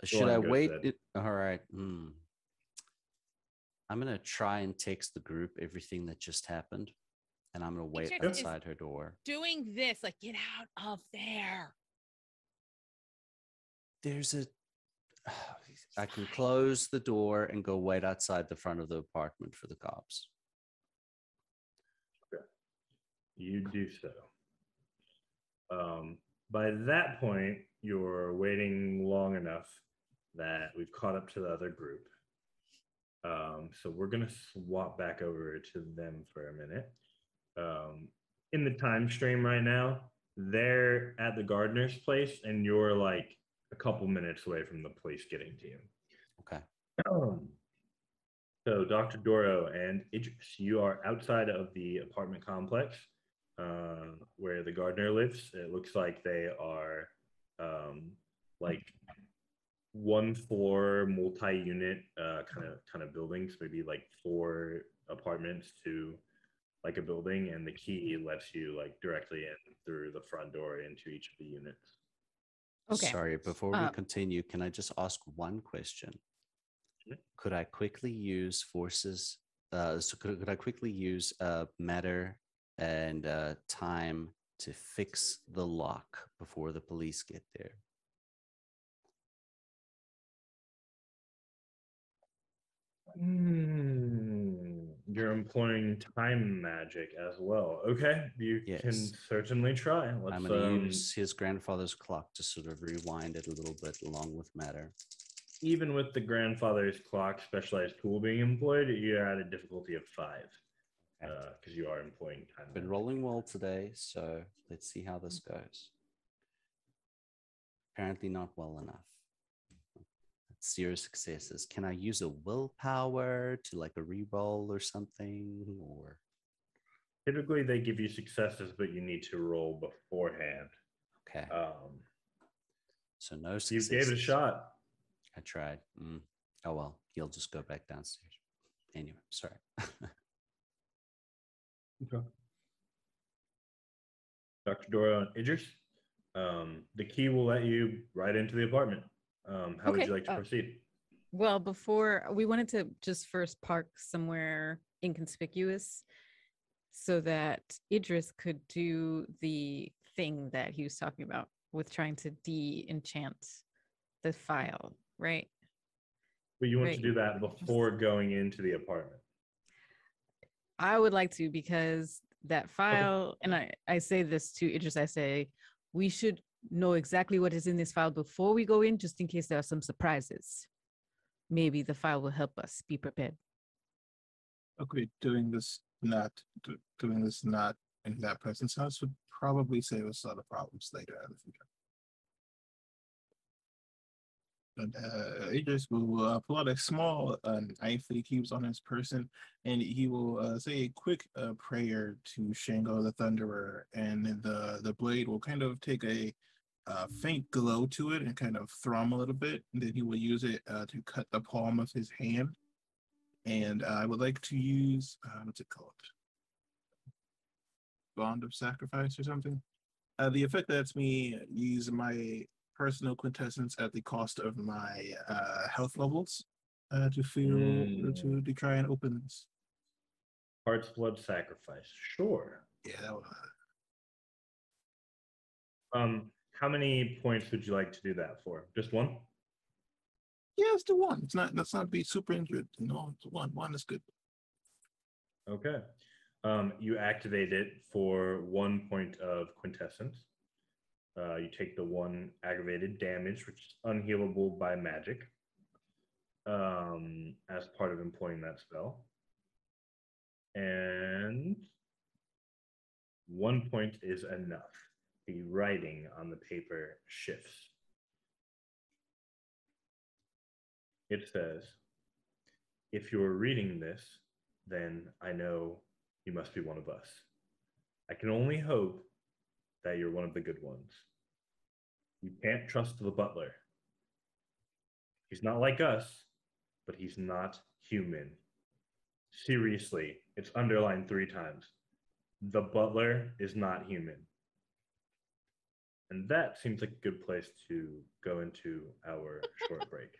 Should I wait? All right. I'm going to try and text the group everything that just happened. And I'm going to wait outside her door. Doing this, like, get out of there. There's I can close the door and go wait outside the front of the apartment for the cops. Okay. You do so. By that point, you're waiting long enough that we've caught up to the other group. So we're going to swap back over to them for a minute. In the time stream right now, they're at the gardener's place, and you're like a couple minutes away from the police getting to you. Okay. So, Dr. Doro and Idris, you are outside of the apartment complex where the gardener lives. It looks like they are like one floor multi-unit kind of buildings, maybe like 4 apartments to like a building, and the key lets you like directly in through the front door into each of the units. Okay. Sorry, before we continue, can I just ask one question? Could I quickly use forces? Could I quickly use matter and time to fix the lock before the police get there? You're employing time magic as well. Okay, you can certainly try. I'm going to use his grandfather's clock to sort of rewind it a little bit along with matter. Even with the grandfather's clock specialized tool being employed, you're at a difficulty of 5 because you are employing time. Been rolling well today, so let's see how this goes. Apparently not well enough. 0 successes. Can I use a willpower to like a reroll or something? Or typically they give you successes, but you need to roll beforehand. Okay. So no successes. You gave it a shot. I tried. Oh well, he'll just go back downstairs. Anyway, sorry. Okay. Dr. Dora and Idris, the key will let you right into the apartment. How would you like to proceed? Well, before we wanted to just first park somewhere inconspicuous so that Idris could do the thing that he was talking about with trying to de-enchant the file, right? But you want to do that before going into the apartment? I would like to, because that file, and I say this to Idris, I say, we should know exactly what is in this file before we go in, just in case there are some surprises. Maybe the file will help us be prepared. Okay, doing this not in that person's house would probably save us a lot of problems later in the future. But Idris will pull out a small knife that he keeps on his person, and he will say a quick prayer to Shango the Thunderer, and the blade will kind of take a faint glow to it and kind of thrum a little bit, and then he will use it to cut the palm of his hand. And I would like to use, what's it called? Bond of Sacrifice or something? The effect lets me use my personal quintessence at the cost of my health levels to try and open this. Heart's Blood Sacrifice, sure. Yeah, that was... How many points would you like to do that for? Just one? Yeah, it's the one. Let's not be super injured. No, it's one. One is good. Okay. You activate it for 1 point of quintessence. You take the 1 aggravated damage, which is unhealable by magic, as part of employing that spell. And 1 point is enough. The writing on the paper shifts. It says, if you're reading this, then I know you must be one of us. I can only hope that you're one of the good ones. You can't trust the butler. He's not like us, but he's not human. Seriously, it's underlined 3 times. The butler is not human. And that seems like a good place to go into our short break.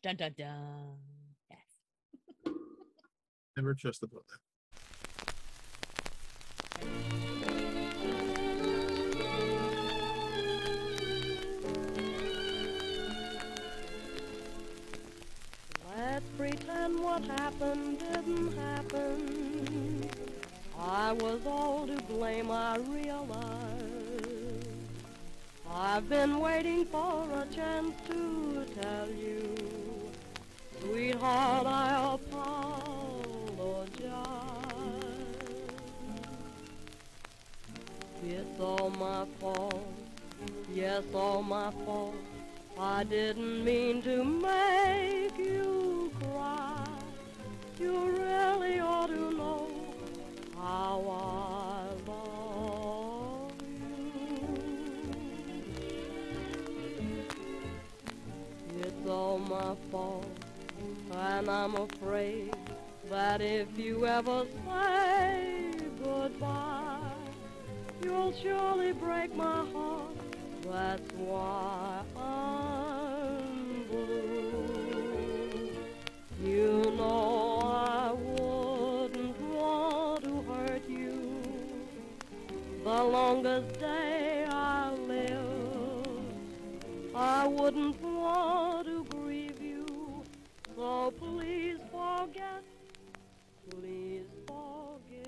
Dun dun dun. Yes. Never trust the butler. something didn't happen. I was all to blame, I realize. I've been waiting for a chance to tell you, sweetheart, I apologize. It's all my fault, yes, all my fault. I didn't mean to make you cry. You really ought to know how I love you. It's all my fault, and I'm afraid that if you ever say goodbye, you'll surely break my heart. That's why I'm blue. You know I wouldn't want to hurt you the longest day I live. I wouldn't want to grieve you, so please forget, please forgive.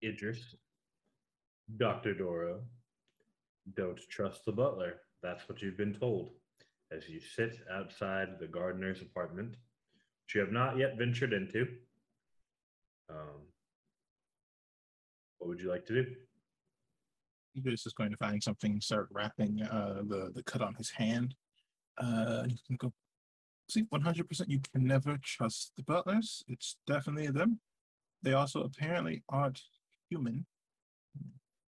Idris, Dr. Doro, don't trust the butler. That's what you've been told as you sit outside the gardener's apartment, which you have not yet ventured into. Um, what would you like to do? Idris is going to find something, start wrapping the cut on his hand. You can go see 100%. You can never trust the butlers. It's definitely them. They also apparently aren't human.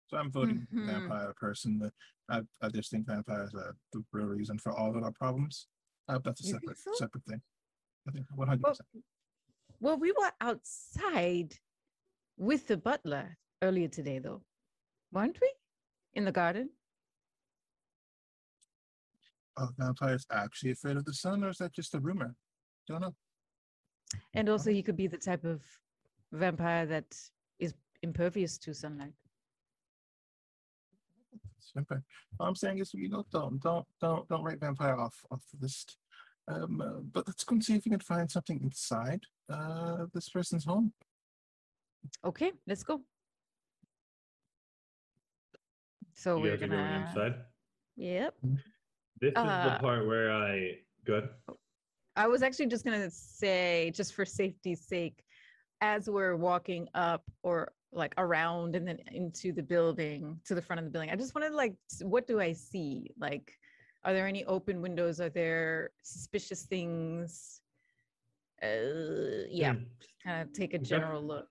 So I'm voting vampire person. I just think vampires are the real reason for all of our problems. That's a You think separate so? thing. I think 100%. Well, we were outside with the butler earlier today, though, weren't we? In the garden. Are vampires actually afraid of the sun, or is that just a rumor? Don't know. And also, he could be the type of vampire that is impervious to sunlight. Vampire. All I'm saying is, don't write vampire off the list. But let's go and see if we can find something inside this person's home. Okay, let's go. So You we're guys are going gonna. inside. Yep. This is the part where good. I was actually just gonna say, just for safety's sake, as we're walking up or like around and then into the building, to the front of the building, I just wanted like, what do I see? Like, are there any open windows? Are there suspicious things? Yeah, kind of take a general look.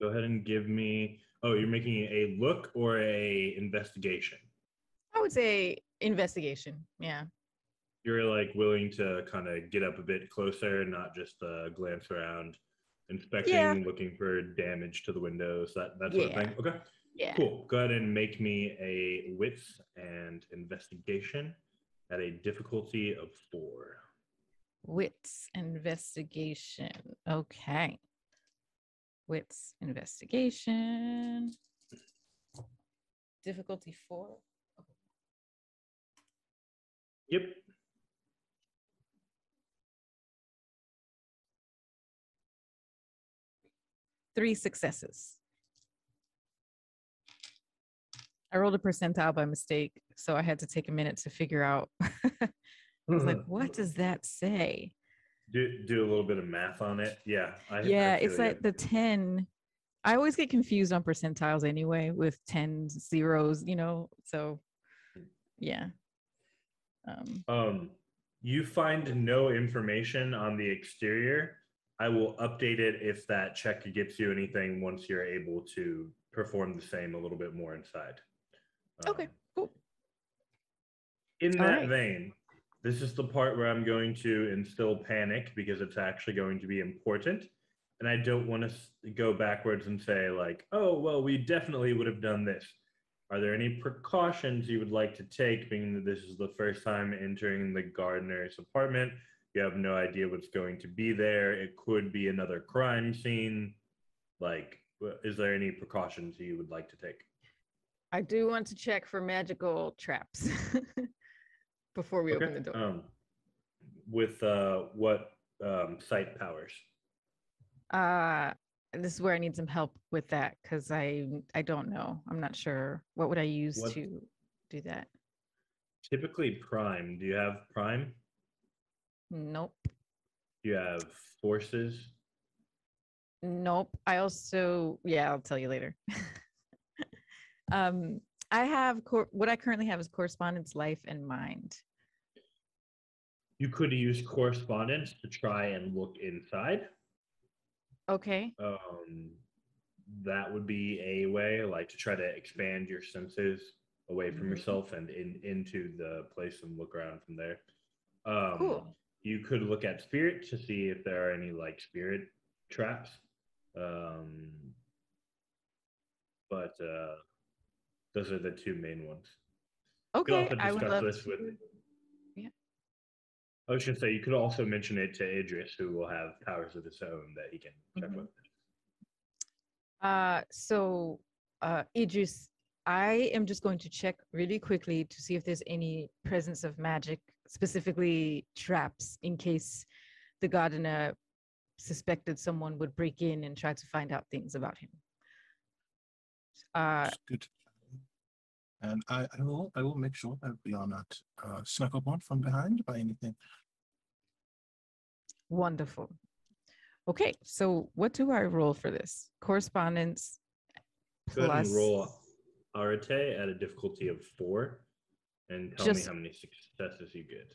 Go ahead and give me. Oh, you're making a look or a investigation? I would say investigation. Yeah. You're like willing to kind of get up a bit closer and not just glance around, inspecting, looking for damage to the windows, that sort of thing. Okay. Yeah. Cool. Go ahead and make me a wits and investigation at a difficulty of 4. Wits investigation. Okay. Wits investigation. Difficulty 4. Yep. Three successes. I rolled a percentile by mistake, so I had to take a minute to figure out. I was like, what does that say? Do a little bit of math on it. Yeah. It's like the 10. I always get confused on percentiles anyway with 10 zeros, so yeah. You find no information on the exterior. I will update it if that check gets you anything once you're able to perform the same a little bit more inside. Okay, cool. In that vein, this is the part where I'm going to instill panic because it's actually going to be important. And I don't want to go backwards and say like, oh, well, we definitely would have done this. Are there any precautions you would like to take, being that this is the first time entering the gardener's apartment? You have no idea what's going to be there. It could be another crime scene. Like, is there any precautions you would like to take? I do want to check for magical traps before we open the door. With what sight powers? This is where I need some help with that because I don't know. I'm not sure. What would I use to do that? Typically prime. Do you have prime? Nope. Do you have forces? Nope. I also, I'll tell you later. I have what I currently have is correspondence, life, and mind. You could use correspondence to try and look inside. Okay. That would be a way, like to try to expand your senses away from yourself and into the place and look around from there. Cool. You could look at spirit to see if there are any like spirit traps. But those are the two main ones. Okay, I would love this with. Yeah. I was going to say you could also mention it to Idris, who will have powers of his own that he can check with. Idris, I am just going to check really quickly to see if there's any presence of magic, specifically traps, in case the gardener suspected someone would break in and try to find out things about him. It's good. And I will make sure that we are not snuck up on from behind by anything. Wonderful. Okay, so what do I roll for this? Correspondence Go ahead and plus roll Arete at a difficulty of 4 and tell me how many successes you get.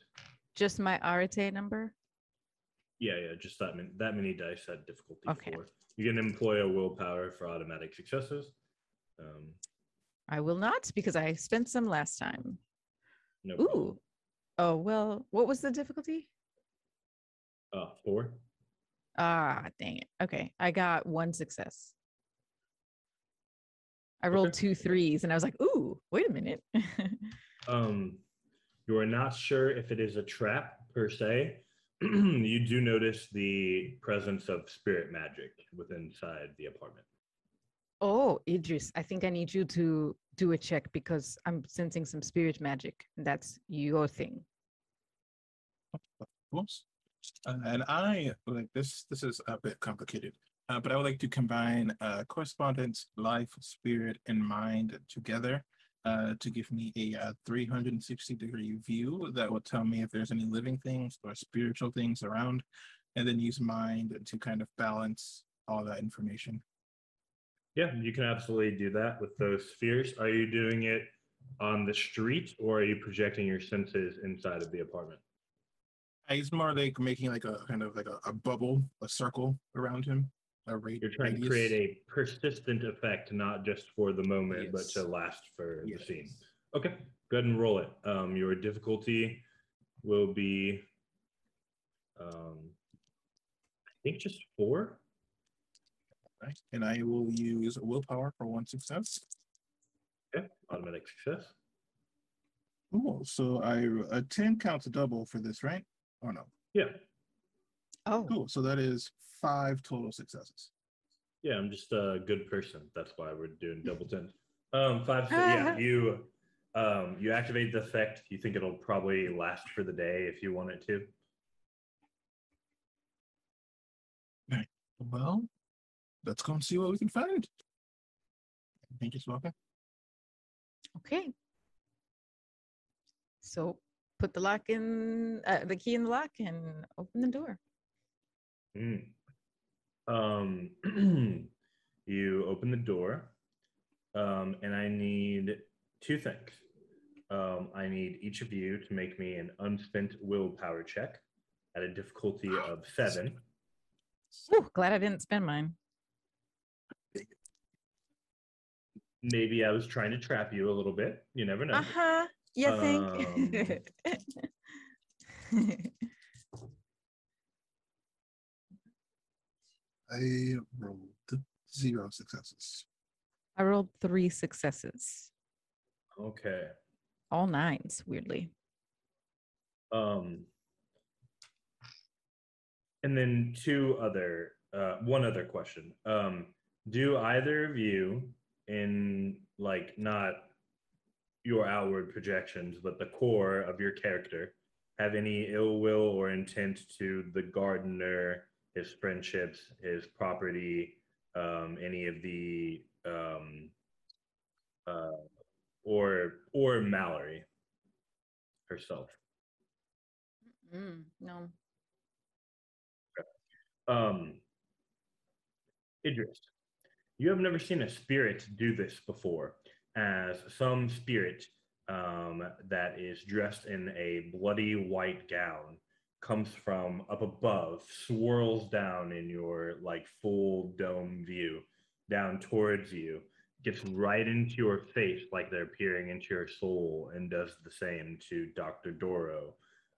just my Arete number? Yeah, just that many dice at difficulty Okay. 4. You can employ a willpower for automatic successes. I will not because I spent some last time. No Ooh. problem. Oh, well, what was the difficulty? 4. Ah, dang it. Okay, I got 1 success. I rolled 2 3s and I was like, ooh, wait a minute. You are not sure if it is a trap per se. You do notice the presence of spirit magic within inside the apartment. Oh, Idris, I think I need you to do a check because I'm sensing some spirit magic. And that's your thing. Of course. And I like this. This is a bit complicated, but I would like to combine correspondence, life, spirit, and mind together to give me a 360-degree view that will tell me if there's any living things or spiritual things around, and then use mind to kind of balance all that information. Yeah, you can absolutely do that with those spheres. Are you doing it on the street or are you projecting your senses inside of the apartment? It's more like making like a kind of like a bubble, a circle around him. You're trying to create a persistent effect, not just for the moment, but to last for the scene. Okay, go ahead and roll it. Your difficulty will be, I think, just 4. Right. And I will use willpower for 1 success. Okay, automatic success. Cool. So a 10 counts double for this, right? Or no? Yeah. Oh, Cool. So that is 5 total successes. Yeah, I'm just a good person. That's why we're doing double 10. 5. So yeah, you activate the effect. You think it'll probably last for the day if you want it to. Right. Well, let's go and see what we can find. Thank you, Swaka. okay. So put the lock in, the key in the lock and open the door. You open the door, and I need 2 things. I need each of you to make me an unspent willpower check at a difficulty of 7. Ooh, glad I didn't spend mine. Maybe I was trying to trap you a little bit. You never know. You think? I rolled 0 successes. I rolled 3 successes. Okay. All 9s, weirdly. And then one other question. Do either of you, in like not your outward projections, but the core of your character, have any ill will or intent to the gardener, his friendships, his property, any of the or Mallory herself? No. Idris, you have never seen a spirit do this before, as some spirit that is dressed in a bloody white gown comes from up above, swirls down in your like full dome view, down towards you, gets right into your face like they're peering into your soul, and does the same to Dr. Doro.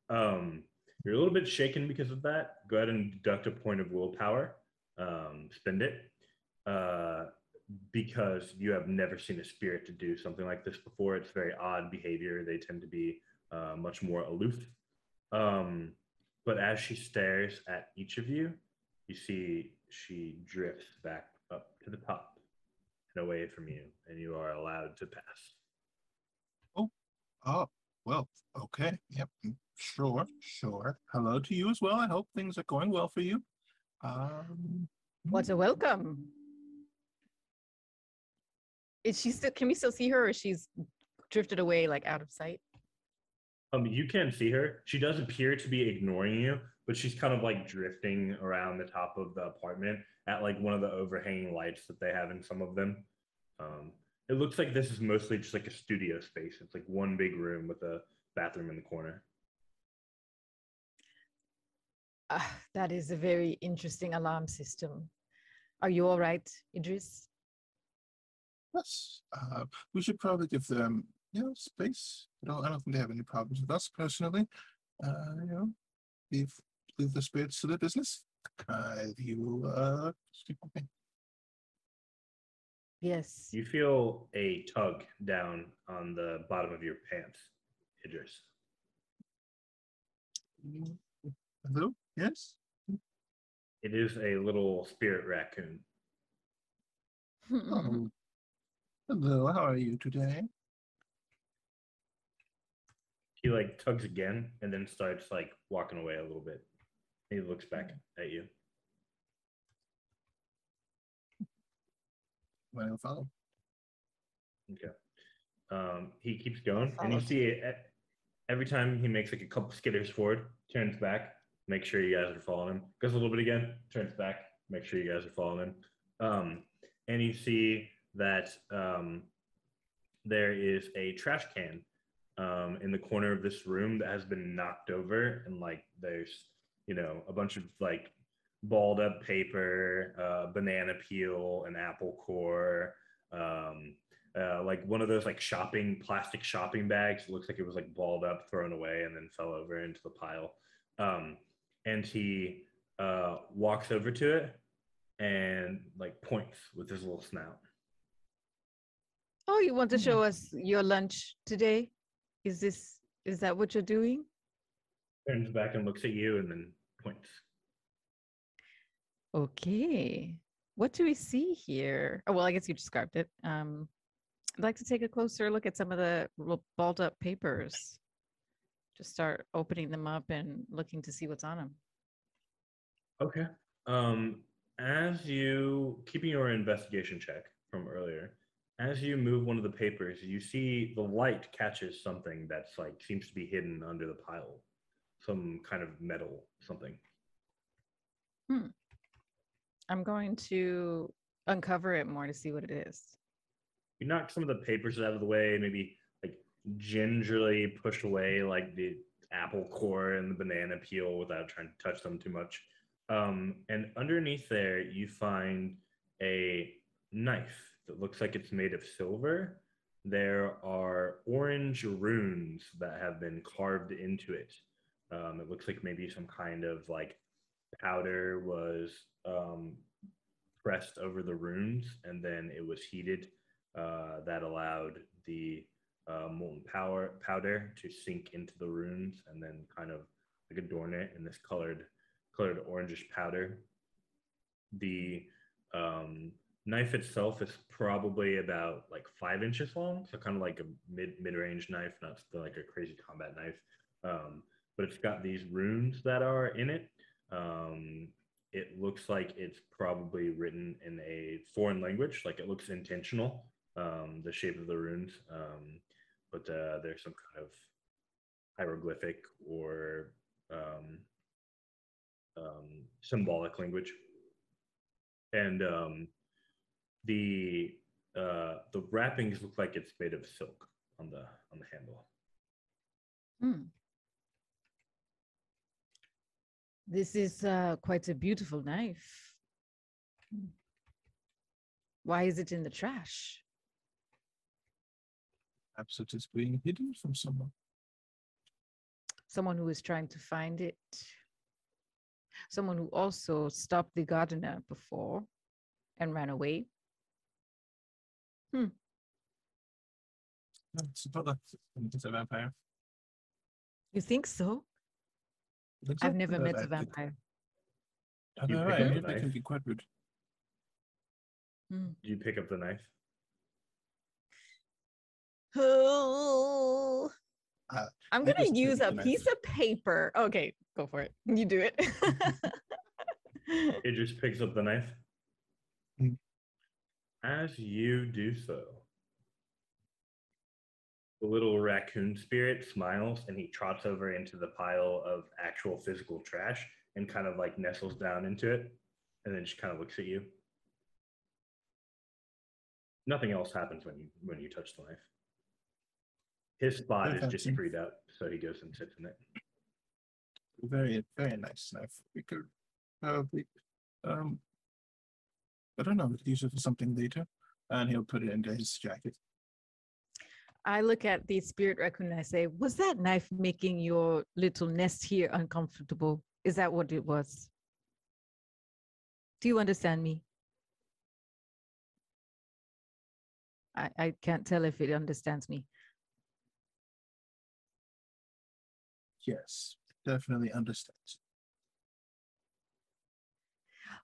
You're a little bit shaken because of that. Go ahead and deduct a point of willpower. Spend it. Because you have never seen a spirit to do something like this before. It's very odd behavior. They tend to be much more aloof. But as she stares at each of you, you see she drifts back up to the top and away from you, and you are allowed to pass. Oh, well, okay. Yep, sure. Hello to you as well. I hope things are going well for you. What a welcome. Is she still? Can we still see her, or she's drifted away, like out of sight? You can see her. She does appear to be ignoring you, but she's kind of like drifting around the top of the apartment at like one of the overhanging lights that they have in some of them. It looks like this is mostly just like a studio space. It's like one big room with a bathroom in the corner. That is a very interesting alarm system. Are you all right, Idris? Yes. We should probably give them, space. I don't think they have any problems with us personally. Leave the spirits to the business. Keep moving. Yes. You feel a tug down on the bottom of your pants, Idris. Hello? Yes? It is a little spirit raccoon. Oh, hello. How are you today? He like tugs again and then starts like walking away a little bit. He looks back at you. Well, follow. Okay. He keeps going, and you Followed. see it every time he makes like a couple skitters forward, turns back, make sure you guys are following him. Goes a little bit again, turns back, make sure you guys are following him. And you see that there is a trash can in the corner of this room that has been knocked over, and like there's a bunch of like balled up paper, banana peel, an apple core, like one of those like plastic shopping bags. It looks like it was like balled up, thrown away, and then fell over into the pile. And he walks over to it and like points with his little snout. Oh, you want to show us your lunch today? Is that what you're doing? Turns back and looks at you and then points. Okay. What do we see here? Oh, well, I guess you described it. I'd like to take a closer look at some of the balled up papers. Just start opening them up and looking to see what's on them. Okay. As you keeping your investigation check from earlier, as you move one of the papers, you see the light catches something that's like seems to be hidden under the pile, some kind of metal, something. I'm going to uncover it more to see what it is. You knock some of the papers out of the way, maybe like gingerly push away like the apple core and the banana peel without trying to touch them too much. And underneath there, you find a knife that looks like it's made of silver. There are orange runes that have been carved into it. It looks like maybe some kind of like powder was pressed over the runes, and then it was heated. That allowed the molten powder to sink into the runes and then kind of like adorn it in this colored orangish powder. The knife itself is probably about like 5 inches long, so kind of like a mid-range knife, not like a crazy combat knife. But it's got these runes that are in it. It looks like it's probably written in a foreign language, like it looks intentional, the shape of the runes. But there's some kind of hieroglyphic or symbolic language. And the wrappings look like it's made of silk on the handle. This is quite a beautiful knife. Why is it in the trash? Perhaps it is being hidden from someone. Someone who is trying to find it. Someone who also stopped the gardener before and ran away. It's not that it's a vampire. You think so? I've never met a vampire. You pick I up the hear they knife? can be quite rude. Do you pick up the knife? Oh, I'm I gonna just use pick a up the piece knife. of paper. Okay, go for it. You do it. It just picks up the knife. Mm. As you do so, The little raccoon spirit smiles and he trots over into the pile of actual physical trash and kind of like nestles down into it and then just kind of looks at you. Nothing else happens when you touch the knife. His spot is just freed up, so he goes and sits in it. Very, very nice knife. We could probably, I don't know, we could use it for something later. And he'll put it into his jacket. I look at the spirit raccoon and I say, was that knife making your little nest here uncomfortable? Is that what it was? Do you understand me? I can't tell if it understands me. Yes, definitely understands.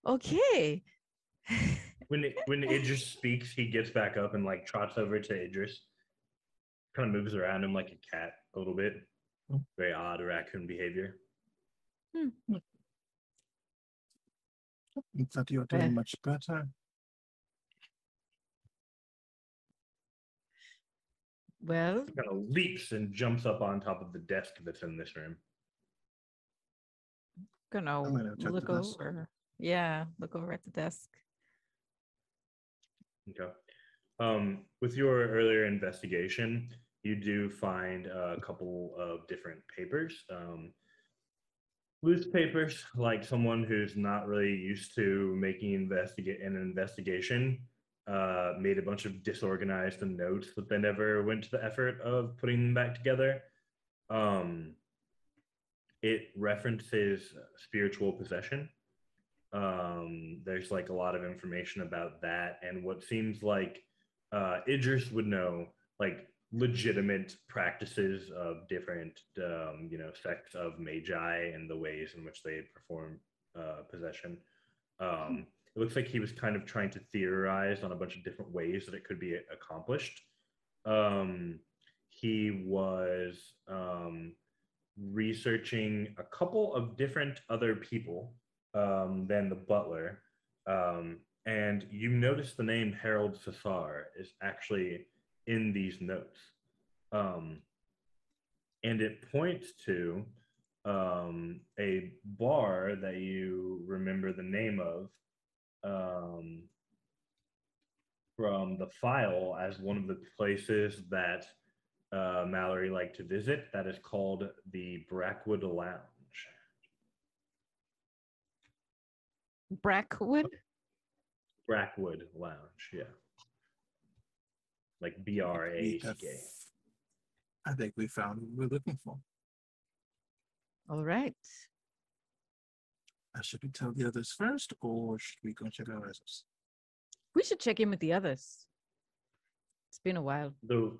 Okay. When Idris speaks, he gets back up and like trots over to Idris. Kind of moves around him like a cat a little bit. Very odd raccoon behavior. I thought you were doing much better. Well, He kind of leaps and jumps up on top of the desk that's in this room. gonna look over. Yeah, look over at the desk. Okay. With your earlier investigation, you do find a couple of different papers. Loose papers, like someone who's not really used to making an investigation, made a bunch of disorganized notes that they never went to the effort of putting them back together. It references spiritual possession. There's like a lot of information about that, and what seems like Idris would know, like legitimate practices of different, sects of magi and the ways in which they perform possession. It looks like he was kind of trying to theorize on a bunch of different ways that it could be accomplished. He was researching a couple of different other people than the butler. And you notice the name Harold Sassar is actually in these notes. And it points to a bar that you remember the name of from the file as one of the places that Mallory liked to visit. That is called the Brackwood Lounge. Brackwood? Brackwood Lounge, yeah. Like B-R-A-C-K. I think we found what we're looking for. All right. Should we tell the others first, or should we go check out others? We should check in with the others. It's been a while. The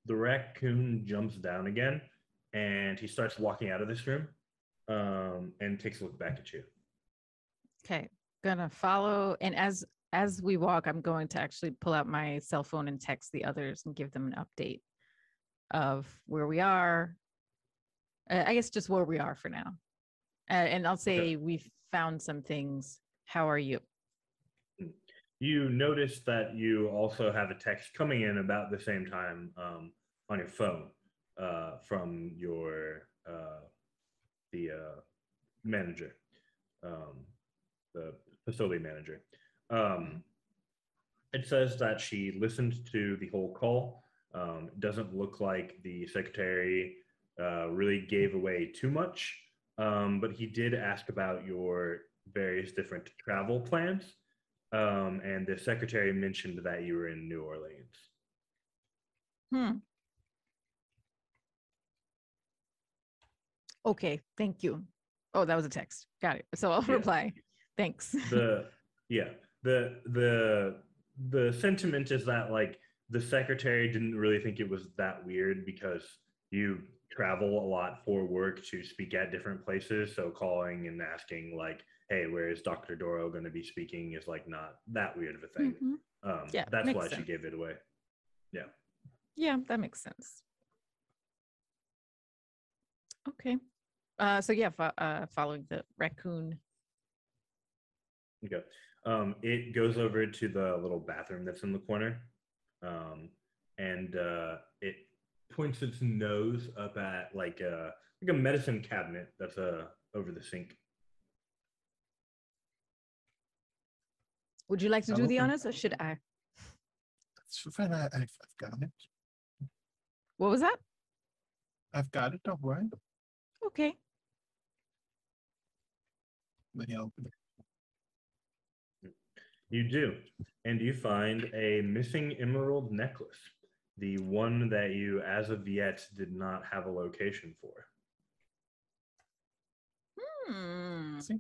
raccoon jumps down again, and he starts walking out of this room, and takes a look back at you. Okay, gonna follow, and as we walk, I'm going to actually pull out my cell phone and text the others and give them an update of where we are. I guess just where we are for now. And I'll say we've found some things. How are you? You notice that you also have a text coming in about the same time on your phone from the manager, the facility manager. It says that she listened to the whole call. It doesn't look like the secretary really gave away too much, but he did ask about your various different travel plans. And the secretary mentioned that you were in New Orleans. Okay, thank you. Oh, that was a text. Got it. So I'll reply. Thanks. The sentiment is that like the secretary didn't really think it was that weird because you travel a lot for work to speak at different places. So calling and asking like, hey, where is Dr. Doro going to be speaking is like not that weird of a thing. That's why she gave it away. Yeah. Yeah, that makes sense. Okay. So yeah, following the raccoon. Okay. It goes over to the little bathroom that's in the corner. And it points its nose up at like a medicine cabinet that's over the sink. Would you like to I'll do the open- honors or should I? That's fine. I've got it. What was that? I've got it. Don't worry. Okay. Let me open it. You do, and you find a missing emerald necklace, the one that you, as of yet, did not have a location for. See,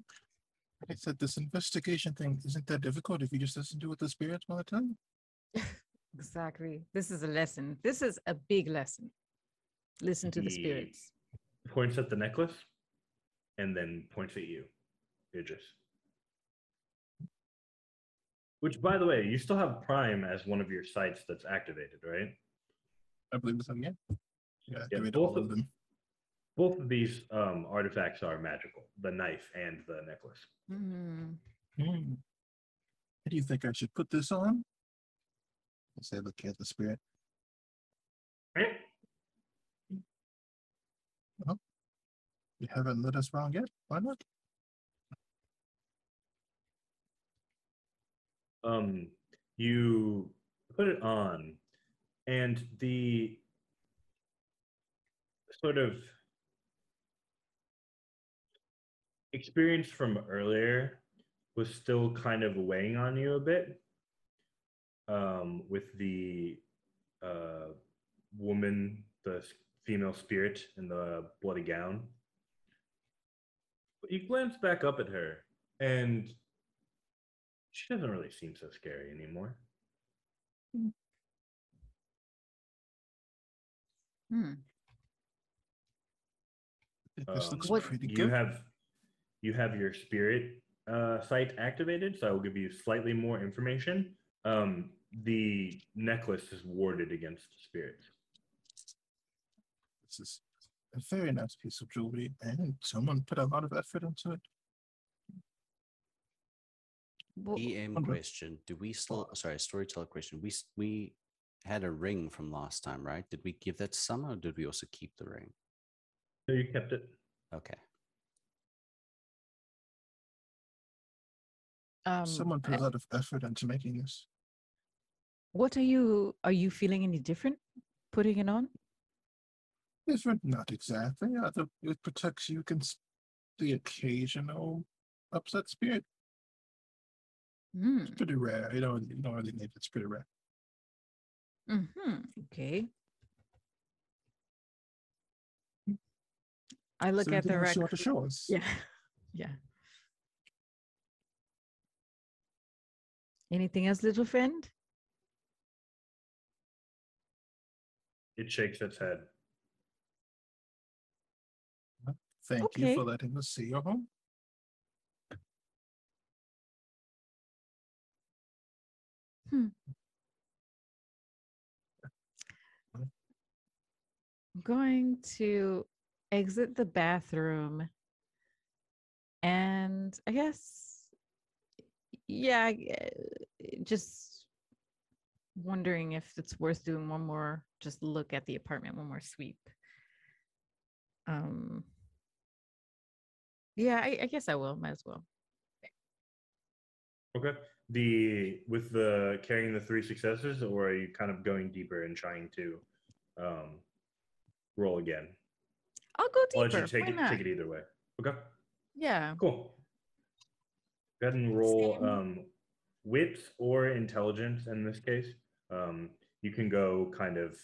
like I said, this investigation thing isn't that difficult if you just listen to what the spirits want to tell you. Exactly. This is a lesson. This is a big lesson. Listen to the He spirits. points at the necklace, and then points at you, Idris. Which, by the way, you still have Prime as one of your sites that's activated, right? I believe so. Yeah. Yeah. Yeah, Activate both all of them. Both of these artifacts are magical, the knife and the necklace. Mm. How do you think I should put this on? I say, look at the spirit. Well, you haven't led us wrong yet. Why not? You put it on, and the sort of experience from earlier was still kind of weighing on you a bit, with the woman, the female spirit in the bloody gown. But you glance back up at her, and she doesn't really seem so scary anymore. This looks What- pretty You good. have your spirit site activated, so I will give you slightly more information. The necklace is warded against spirits. This is a very nice piece of jewelry, and someone put a lot of effort into it. Well, EM Okay. question. Do we still, sorry, storyteller question. We had a ring from last time, right? Did we give that to someone or did we also keep the ring? So you kept it. Okay. Someone put a lot of effort into making this. what are you feeling any different putting it on? Different, not exactly. It protects you against the occasional upset spirit. It's pretty rare. You don't really need it. It's pretty rare. Okay. I look Is there at the anything else you raccoon. want to show us? Yeah. Yeah. Anything else, little friend? It shakes its head. Thank you Okay. for letting us see your home. I'm going to exit the bathroom and I guess, yeah, just wondering if it's worth doing one more, just look at the apartment, one more sweep. Yeah, I guess I will, might as well. Okay. With carrying the 3 successes, or are you kind of going deeper and trying to roll again? I'll go I'll let deeper. you take Why it not? either way. Okay. Yeah. Cool. Go ahead and roll wit or intelligence in this case. You can go kind of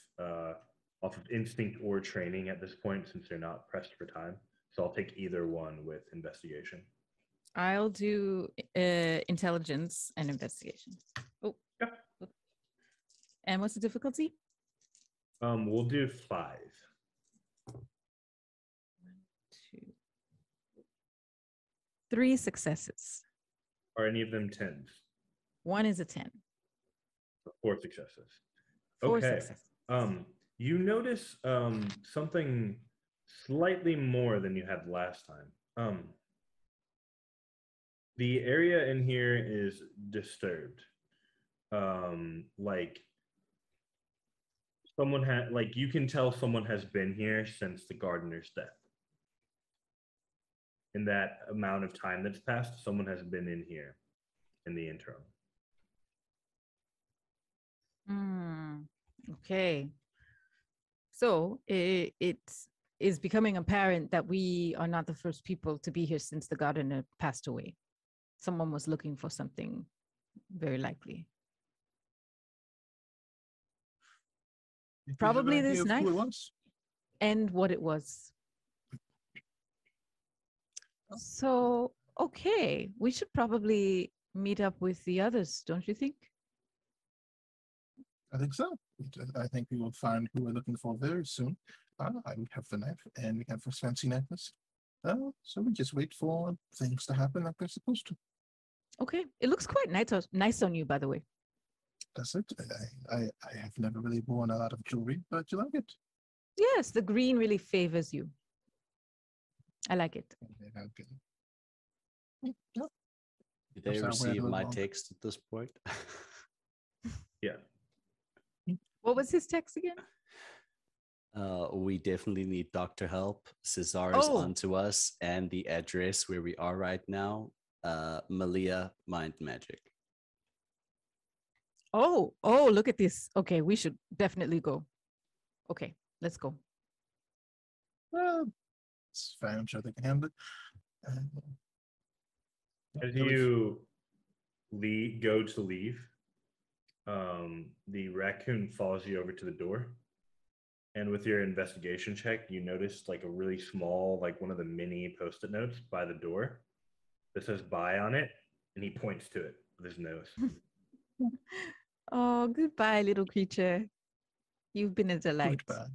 off of instinct or training at this point since you're not pressed for time. So I'll take either one with investigation. I'll do intelligence and investigation. Oh. Yeah. And what's the difficulty? We'll do 5. 1, 2, 3 successes. Are any of them 10s? 1 is a 10. 4 successes. 4 Okay. successes. You notice something slightly more than you had last time. The area in here is disturbed. Like Someone had like you can tell someone has been here since the gardener's death. In that amount of time that's passed, someone has been in here in the interim. Okay. So it is becoming apparent that we are not the first people to be here since the gardener passed away. Someone was looking for something, very likely. Do you have Probably an idea this of knife who it was? and what it was. So, okay, we should probably meet up with the others, don't you think? I think so. I think we will find who we're looking for very soon. I have the knife, and we have this fancy necklace. So we just wait for things to happen like they're supposed to. Okay, it looks quite nice on you, by the way. That's it. I have never really worn a lot of jewelry, but you like it. Yes, the green really favors you. I like it. Okay. Yeah. Did they Perhaps I'll wear it a receive little my longer. text at this point? Yeah. What was his text again? We definitely need doctor help. Cesar is Oh. onto us, and the address where we are right now, Malia Mind Magic. Oh, look at this. Okay, we should definitely go. Okay, let's go. It's fine. I'm sure they can handle it. As you go to leave, the raccoon follows you over to the door. And with your investigation check, you notice like a really small, like one of the mini post-it notes by the door that says "bye" on it, and he points to it with his nose. Oh, goodbye, little creature. You've been a delight. Goodbye.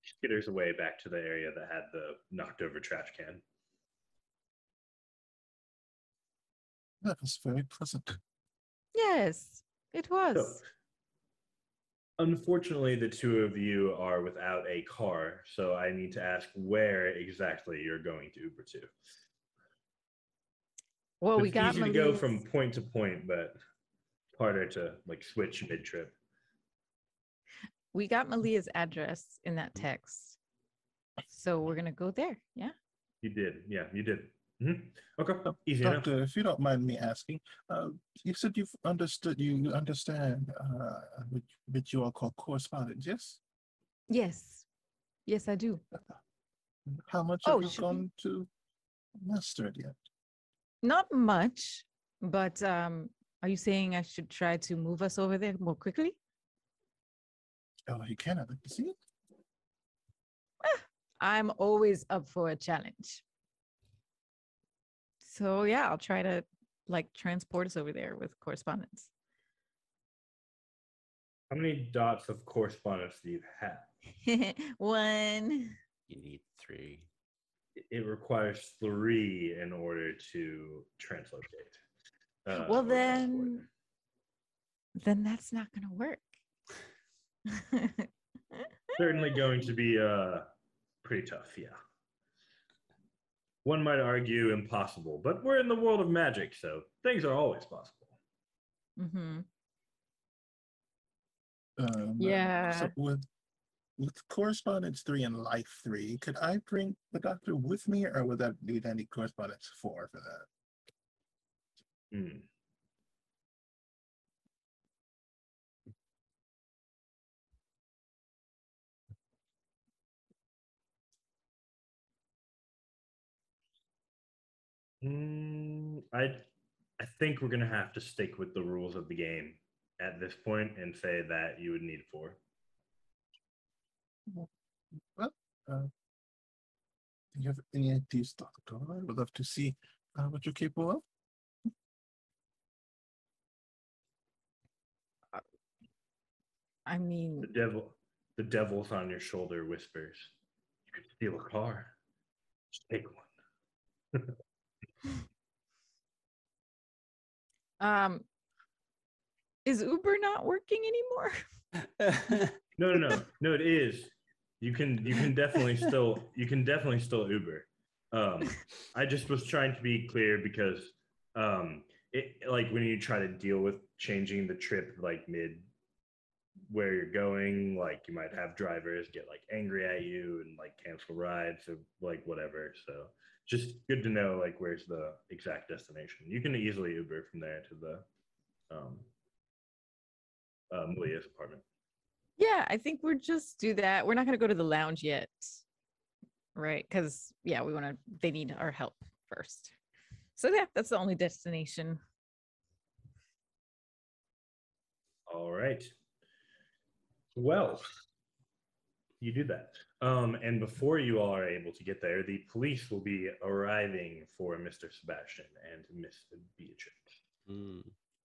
Skitters away back to the area that had the knocked over trash can. That was very pleasant. Yes, it was. So, unfortunately, the two of you are without a car, so I need to ask where exactly you're going to Uber to. Well, we It's got easy to go Malia's- from point to point, but harder to like switch mid-trip. we got Malia's address in that text. So we're gonna go there. Yeah. You did, yeah, you did. Okay, easy Doctor, enough. if you don't mind me asking, you said you understand which you all call correspondence, yes? Yes, I do. How much Oh, have you should we- gone to master it yet? Not much, but are you saying I should try to move us over there more quickly? Oh, you can. I'd like to see it. I'm always up for a challenge. So yeah, I'll try to like transport us over there with correspondence. How many dots of correspondence do you have? 1. You need 3. It requires 3 in order to translocate. Well, or then transport. that's not gonna work. Certainly going to be pretty tough, yeah. One might argue impossible, but we're in the world of magic, so things are always possible. Mm-hmm. Yeah. So with correspondence 3 and life 3, could I bring the doctor with me, or would that need any correspondence 4 for that? I think we're gonna have to stick with the rules of the game at this point and say that you would need 4. Well, do you have any ideas, Doctor? I would love to see what you're capable of. I mean, The devil's on your shoulder whispers, "You could steal a car. Just take one." is Uber not working anymore? No, it is. You can definitely still Uber. I just was trying to be clear because it like when you try to deal with changing the trip like mid where you're going. Like you might have drivers get like angry at you and like cancel rides or like whatever. So just good to know like where's the exact destination. You can easily Uber from there to the Malia's apartment. Yeah, I think we're just do that. We're not going to go to the lounge yet, right? Because yeah, they need our help first. So yeah, that's the only destination. All right. Well, you do that. And before you all are able to get there, the police will be arriving for Mr. Sebastian and Miss Beatrix.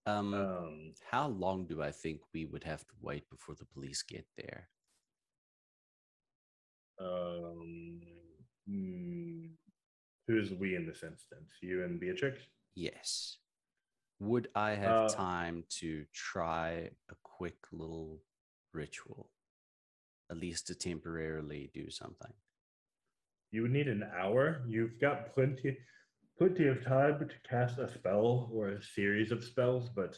How long do I think we would have to wait before the police get there? Who's we in this instance? You and Beatrix? Yes. Would I have time to try a quick little ritual, at least to temporarily do something? You would need an hour. You've got plenty of time to cast a spell or a series of spells, but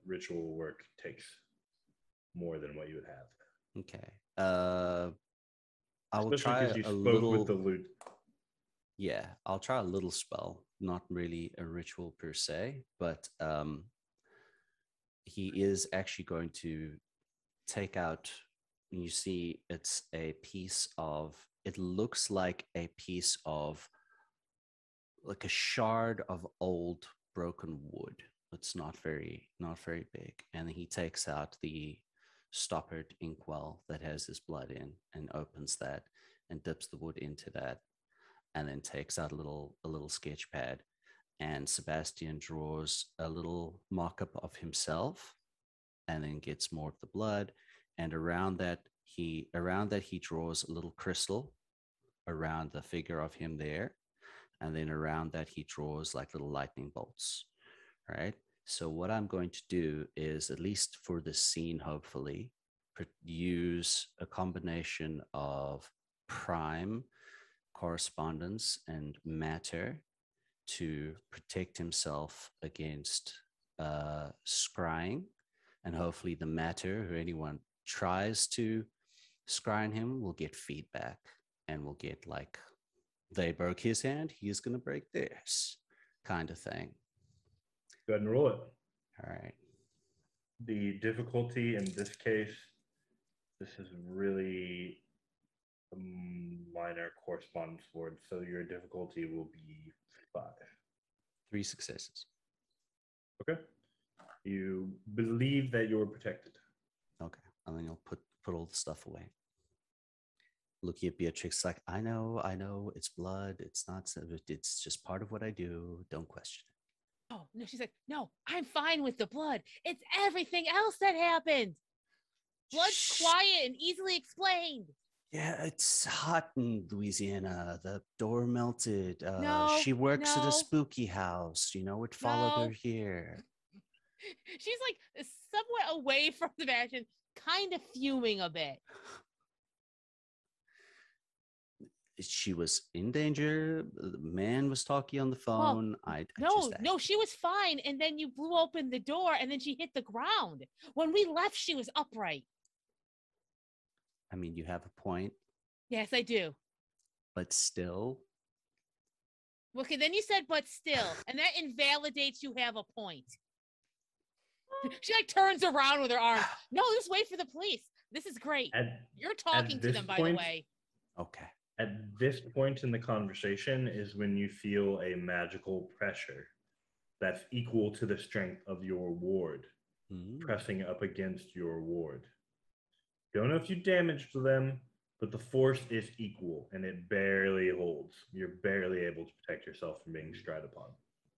ritual work takes more than what you would have. Okay. I will Especially try you a spoke little with the lute. Yeah, I'll try a little spell, not really a ritual per se, but he is actually going to take out, you see, it looks like a piece of, like a shard of old broken wood. It's not very big. And he takes out the stoppered inkwell that has his blood in and opens that and dips the wood into that, and then takes out a little sketch pad, and Sebastian draws a little mock-up of himself and then gets more of the blood, and around that he draws a little crystal around the figure of him there, and then around that he draws like little lightning bolts, right? So what I'm going to do is, at least for this scene, hopefully use a combination of prime, correspondence, and matter to protect himself against scrying. And hopefully the matter, or anyone tries to scry on him, will get feedback and will get like, they broke his hand, he's going to break theirs, kind of thing. Go ahead and roll it. All right. The difficulty in this case, this is really a minor correspondence word, so your difficulty will be 5. 3 successes. Okay. You believe that you're protected. Okay. And then you'll put all the stuff away. Looking at Beatrix like, I know, it's blood. It's not, it's just part of what I do. Don't question it. Oh, no, she's like, no, I'm fine with the blood. It's everything else that happened. Blood's quiet and easily explained. Yeah, it's hot in Louisiana. The door melted. No, she works at no. a spooky house. It followed her here. She's like somewhat away from the mansion, kind of fuming a bit. She was in danger. The man was talking on the phone. Well, no, she was fine. And then you blew open the door and then she hit the ground. When we left, she was upright. I mean, you have a point. Yes, I do. But still. Okay, then you said, but still. And that invalidates you have a point. She like turns around with her arms. No, just wait for the police. This is great. You're talking to them, by the way. Okay. At this point in the conversation is when you feel a magical pressure that's equal to the strength of your ward pressing up against your ward. Don't know if you damaged them, but the force is equal and it barely holds. You're barely able to protect yourself from being stride upon.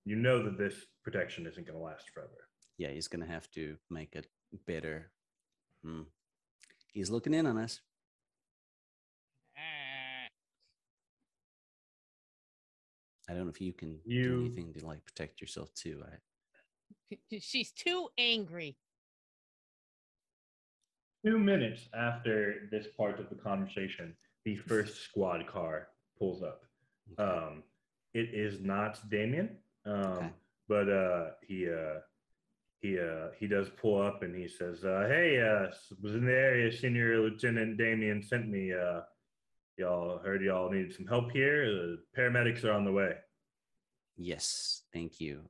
You know that this protection isn't going to last forever. Yeah, he's going to have to make it better. He's looking in on us. I don't know if you can do anything to like protect yourself too. She's too angry. 2 minutes after this part of the conversation, the first squad car pulls up. Okay. It is not Damien, but he he does pull up and he says, "Hey, was in the area. Senior Lieutenant Damien sent me. Y'all heard y'all needed some help here. The paramedics are on the way." Yes, thank you.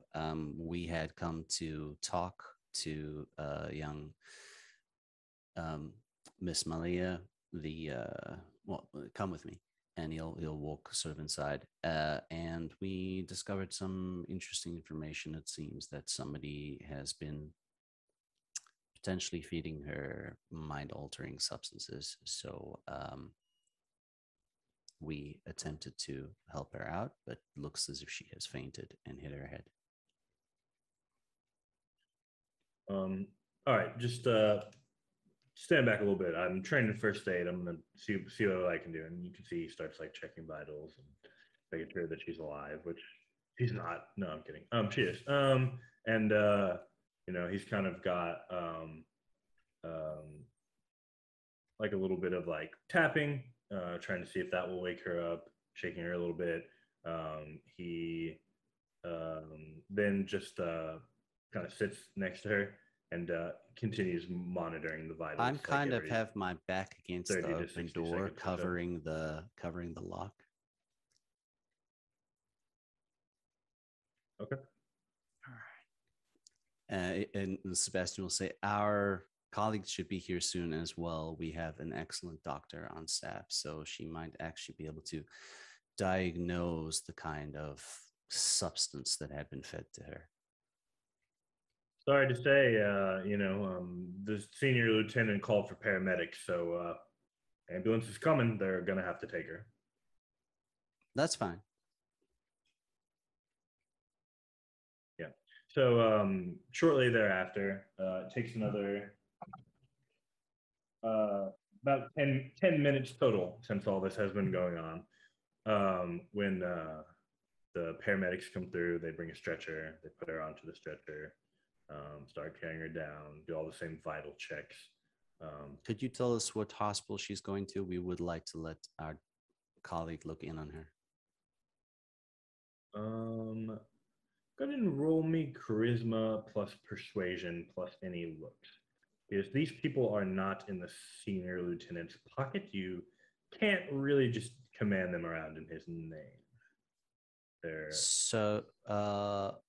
We had come to talk to young Miss Malia. Well, come with me, and he'll walk sort of inside. And we discovered some interesting information. It seems that somebody has been potentially feeding her mind-altering substances. So we attempted to help her out, but looks as if she has fainted and hit her head. All right, just stand back a little bit. I'm trained in first aid. I'm gonna see what I can do. And you can see he starts like checking vitals and making sure that she's alive, which she's not. No, I'm kidding. She is. And he's kind of got like a little bit of like tapping, trying to see if that will wake her up, shaking her a little bit. He then just kind of sits next to her and continues monitoring the vitals. I'm like kind of every have my back against 30 the to open 60 door, seconds or so. covering the lock. Okay. All right. And Sebastian will say, our colleagues should be here soon as well. We have an excellent doctor on staff, so she might actually be able to diagnose the kind of substance that had been fed to her. Sorry to say, the senior lieutenant called for paramedics, so ambulance is coming. They're gonna have to take her. That's fine. Yeah. So shortly thereafter, it takes another about 10 minutes total since all this has been going on. When the paramedics come through, they bring a stretcher, they put her onto the stretcher, start carrying her down, do all the same vital checks. Could you tell us what hospital she's going to? We would like to let our colleague look in on her. Go ahead and roll me charisma plus persuasion plus any looks. Because these people are not in the senior lieutenant's pocket. You can't really just command them around in his name. So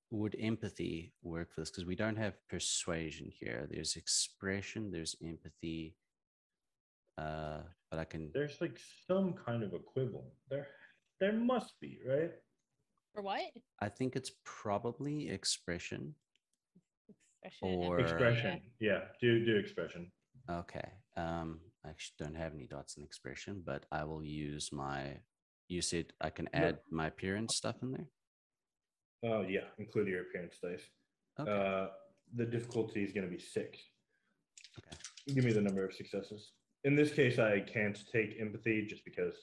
would empathy work for this? Because we don't have persuasion here. There's expression, there's empathy. But I can... There's like some kind of equivalent. There must be, right? For what? I think it's probably expression. Expression. Or... Expression. Yeah, do expression. Okay. I actually don't have any dots in expression, but I will use my... You said I can add my appearance stuff in there? Oh, yeah, include your appearance dice. Okay. The difficulty is going to be 6. Okay. Give me the number of successes. In this case, I can't take empathy just because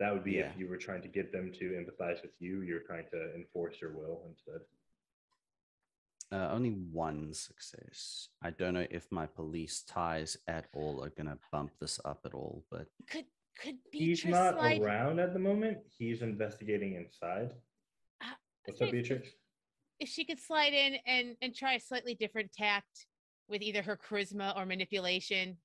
that would be if you were trying to get them to empathize with you. You're trying to enforce your will instead. Only 1 success. I don't know if my police ties at all are going to bump this up at all, but... Could Beatrice He's not slide around at the moment. He's investigating inside. What's up, Beatrix? If she could slide in and try a slightly different tact with either her charisma or manipulation.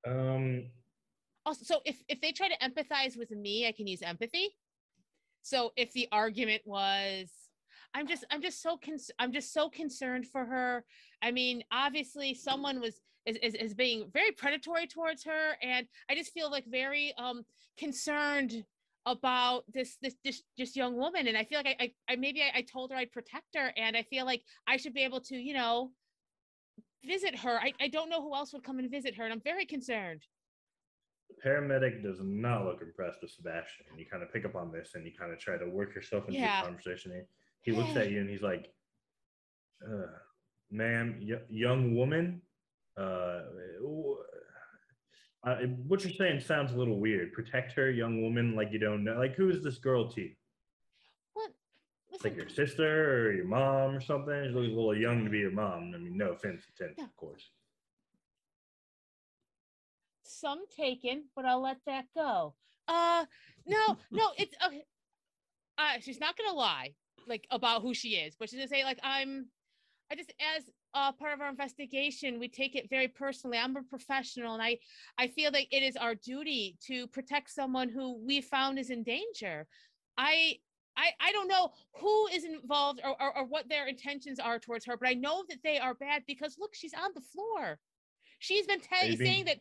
Also, so if they try to empathize with me, I can use empathy. So if the argument was, I'm just so concerned for her. I mean, obviously someone is being very predatory towards her, and I just feel like very concerned about this young woman, and I feel like I told her I'd protect her, and I feel like I should be able to visit her. I don't know who else would come and visit her, and I'm very concerned. The paramedic does not look impressed with Sebastian. You kind of pick up on this and you kind of try to work yourself into the conversation. He looks at you and he's like, ma'am, young woman, what you're saying sounds a little weird. Protect her, young woman, like you don't know. Like, who is this girl to you? What? Listen, like your sister or your mom or something? She looks a little young to be your mom. I mean, no offense intended, of course. Some taken, but I'll let that go. No, it's okay. She's not gonna lie. like about who she is, but she's gonna say like I just, as part of our investigation, we take it very personally. I'm a professional, and I feel like it is our duty to protect someone who we found is in danger. I I don't know who is involved or what their intentions are towards her, but I know that they are bad because look, she's on the floor. She's been saying that.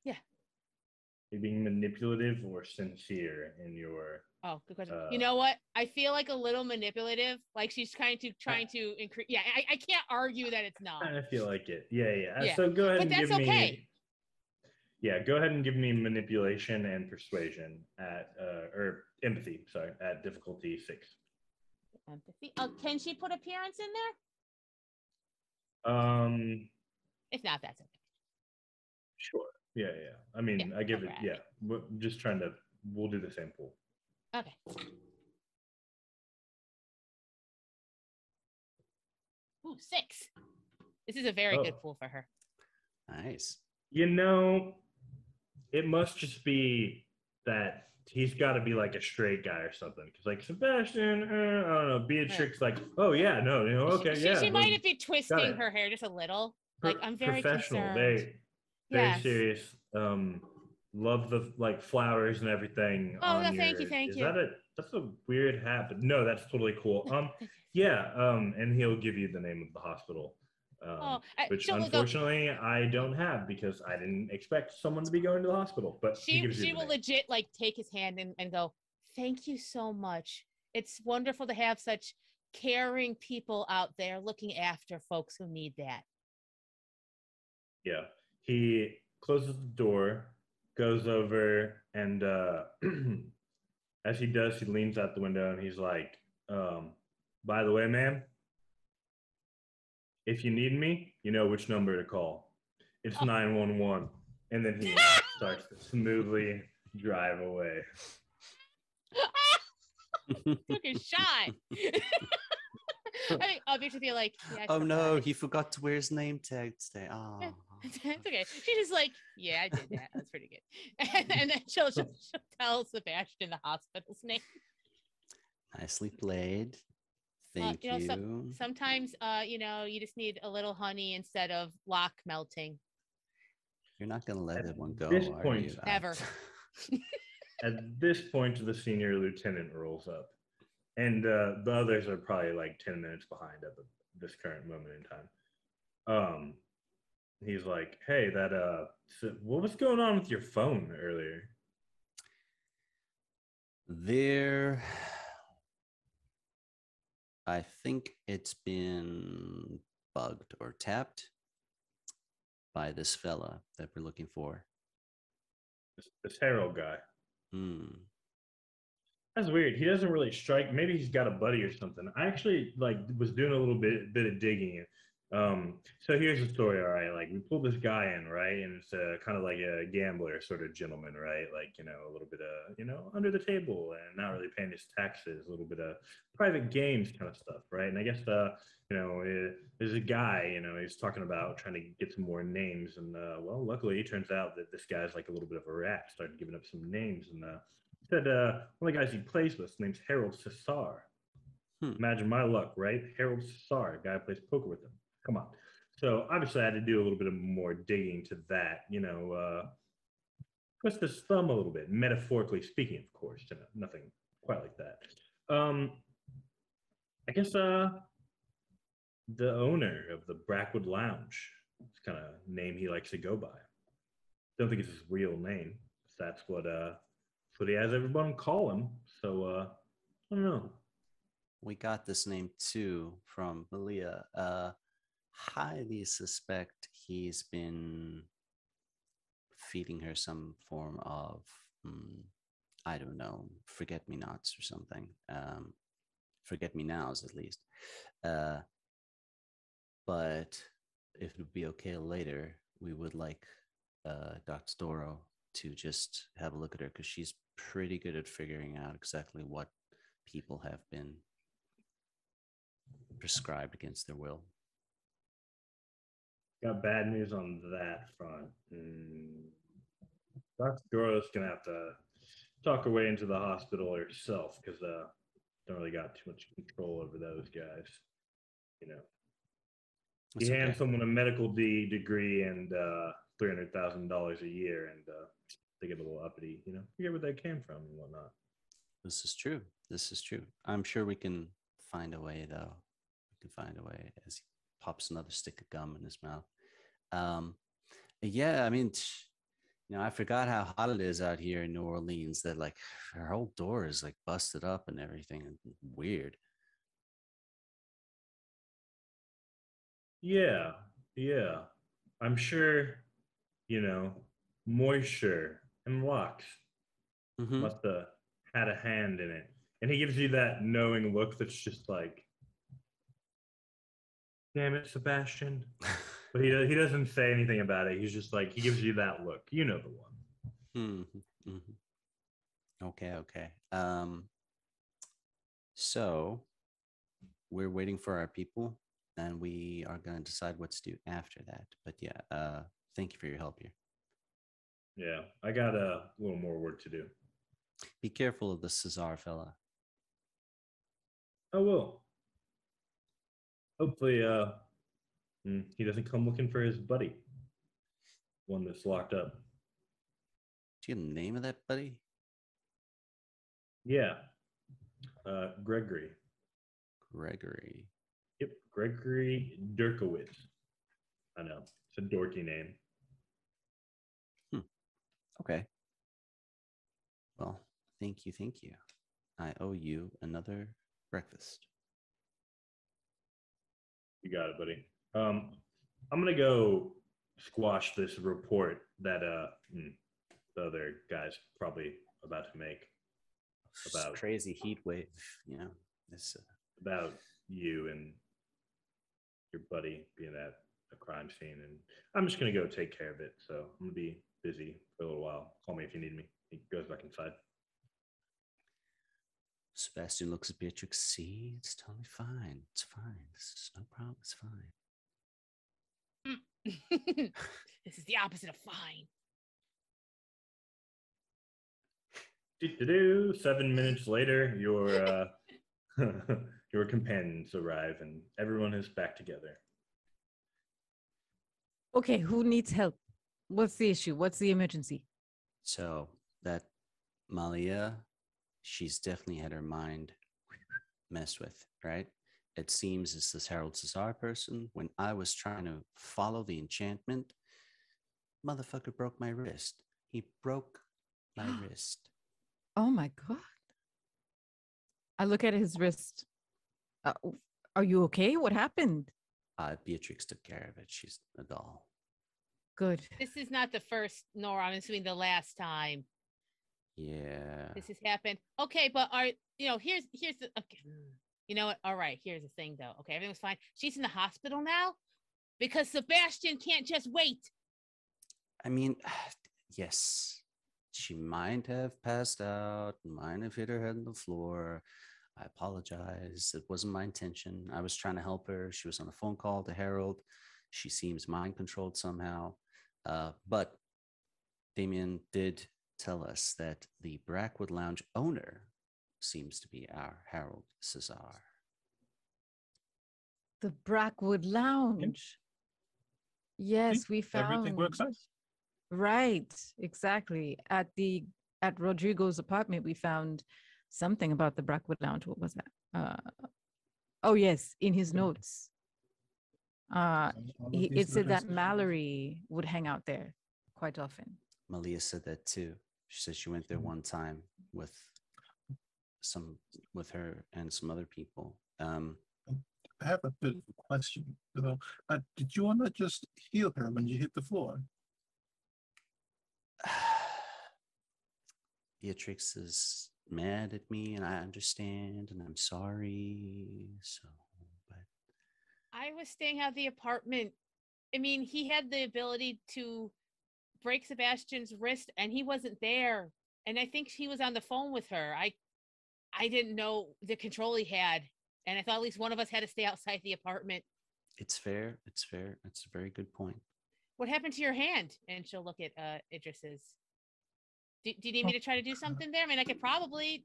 Yeah. Are you being manipulative or sincere in your? Oh, good question. You know what? I feel like a little manipulative. Like she's trying to increase. Yeah, I can't argue that it's not. I feel like it. Yeah. Yeah. So go ahead But and that's give okay. me. Yeah, go ahead and give me manipulation and persuasion at or empathy. Sorry, at difficulty 6. Empathy. Can she put appearance in there? If not, that's okay. Sure. Yeah. I mean, I give it. Yeah, we're just trying to. We'll do the same pool. Okay. Ooh, 6. This is a very good pool for her. Nice. You know, it must just be that he's got to be like a straight guy or something. Because like Sebastian, I don't know. Beatrix, like, oh yeah, no, okay, She might be twisting her hair just a little. Like I'm very professional. concerned. Very serious. Love the like flowers and everything. Oh no, thank you. That's a weird hat, but no, that's totally cool. Yeah. And he'll give you the name of the hospital. Which unfortunately I don't have because I didn't expect someone to be going to the hospital. But she will legit like take his hand and go, "Thank you so much. It's wonderful to have such caring people out there looking after folks who need that." Yeah. He closes the door, goes over, and as he does, he leans out the window and he's like, by the way, ma'am, if you need me, you know which number to call. It's 911. And then he starts to smoothly drive away. Took a shot. I think obviously feel like, yeah, oh no, he forgot to wear his name tag today. Oh, it's okay. She's just like, yeah, I did that. That's pretty good. And then she'll tell Sebastian the hospital's name. Nicely played. Thank you. Sometimes, you just need a little honey instead of lock melting. You're not gonna let that one go, are you? Never. At this point, the senior lieutenant rolls up. And the others are probably like 10 minutes behind at this current moment in time. He's like, hey, what was going on with your phone earlier? I think it's been bugged or tapped by this fella that we're looking for. This Harold guy. That's weird. He doesn't really strike. Maybe he's got a buddy or something. I actually was doing a little bit of digging. So here's the story. All right, like we pulled this guy in, right, and it's kind of like a gambler sort of gentleman, right? Like a little bit of under the table and not really paying his taxes, a little bit of private games kind of stuff, right? And I guess there's a guy, he's talking about trying to get some more names, and well, luckily it turns out that this guy's like a little bit of a rat. Started giving up some names, and said one of the guys he plays with, name's Harold Cesar. Imagine my luck, right? Harold Cesar, guy plays poker with him. Come on. So obviously I had to do a little bit of more digging to that, twist his thumb a little bit, metaphorically speaking, of course, nothing quite like that. I guess the owner of the Brackwood Lounge, it's kind of name he likes to go by. Don't think it's his real name. That's what he has everyone call him. So I don't know. We got this name too from Malia. Highly suspect he's been feeding her some form of I don't know, forget-me-nots or something. Forget-me-nows at least. But if it would be okay later, we would like Dr. Doro to just have a look at her because she's pretty good at figuring out exactly what people have been prescribed against their will. Got bad news on that front. Dr. Doro's going to have to talk her way into the hospital herself because don't really got too much control over those guys. You know, That's you okay. hand someone a medical degree and $300,000 a year, and they get a little uppity. You know, forget where they came from and whatnot. This is true. This is true. I'm sure we can find a way, though. We can find a way as he pops another stick of gum in his mouth. Yeah, I mean, I forgot how hot it is out here in New Orleans. That like our whole door is like busted up and everything. Weird. Yeah, yeah. I'm sure, you know, moisture and lux Mm-hmm. must have had a hand in it. And he gives you that knowing look that's just like, damn it, Sebastian. But he doesn't say anything about it. He's just like, he gives you that look. You know the one. Mm-hmm. Okay, okay. So we're waiting for our people, and we are going to decide what to do after that. But yeah, thank you for your help here. Yeah, I got a little more work to do. Be careful of the Cesar fella. I will. Hopefully, he doesn't come looking for his buddy, one that's locked up. Do you have the name of that buddy? Yeah, Gregory. Gregory. Yep, Gregory Dirkowitz. I know, it's a dorky name. Okay. Well, thank you. I owe you another breakfast. You got it, buddy. I'm gonna go squash this report that the other guy's probably about to make about Crazy heat wave, this about you and your buddy being at a crime scene, and I'm just gonna go take care of it. So I'm gonna be busy for a little while. Call me if you need me. He goes back inside. Sebastian looks at Beatrix. See, it's totally fine. It's fine. This is no problem. It's fine. This is the opposite of fine. 7 minutes later, your your companions arrive, and everyone is back together. Okay, who needs help? What's the issue? What's the emergency? So that Malia, she's definitely had her mind messed with, right? It seems it's this Harold Cesar person. When I was trying to follow the enchantment, motherfucker broke my wrist. He broke my wrist. Oh my God. I look at his wrist. Are you okay? What happened? Beatrix took care of it. She's a doll. Good. This is not the first, nor I'm assuming the last time Yeah. this has happened. Okay, but here's the okay. You know what? All right, here's the thing though. Okay, everything's fine. She's in the hospital now because Sebastian can't just wait. I mean, yes, she might have passed out, might have hit her head on the floor. I apologize. It wasn't my intention. I was trying to help her. She was on a phone call to Harold. She seems mind controlled somehow. But Damien did tell us that the Brackwood Lounge owner seems to be our Harold Cesar. The Brackwood Lounge. Yes, we found everything works out. Right, exactly. At Rodrigo's apartment, we found something about the Brackwood Lounge. What was that? Oh yes, in his notes. It said that Mallory would hang out there quite often. Malia said that too. She said she went there one time with her and some other people. I have a bit of a question. Did you want to just heal her when you hit the floor? Beatrix is mad at me, and I understand, and I'm sorry. So, but I was staying at the apartment. I mean, he had the ability to break Sebastian's wrist, and he wasn't there. And I think he was on the phone with her. I didn't know the control he had, and I thought at least one of us had to stay outside the apartment. it's fair. It's fair. It's a very good point. What happened to your hand? And she'll look at Idris's. Do you need me to try to do something there? I mean, I could probably.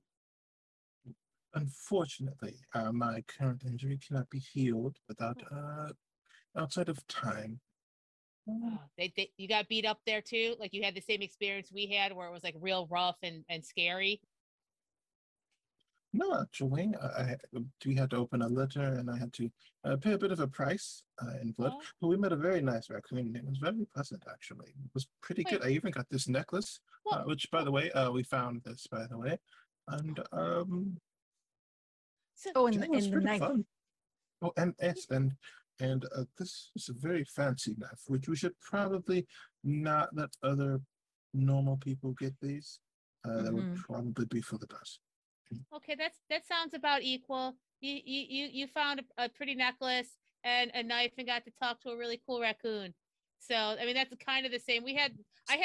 Unfortunately, my current injury cannot be healed without outside of time. Oh, you got beat up there too? Like you had the same experience we had where it was like real rough and scary? No, actually, we had to open a letter, and I had to pay a bit of a price in blood. Oh, But we met a very nice raccoon. It was very pleasant, actually. It was pretty wait, good. I even got this necklace, what? which, by the way, we found this, by the way, and So, Oh, yeah, it was in the pretty knife. fun. Oh, and yes, and this is a very fancy knife, which we should probably not let other normal people get these. That would Mhm. probably be for the best. okay, that sounds about equal. You found a pretty necklace and a knife and got to talk to a really cool raccoon. So I mean that's kind of the same. I had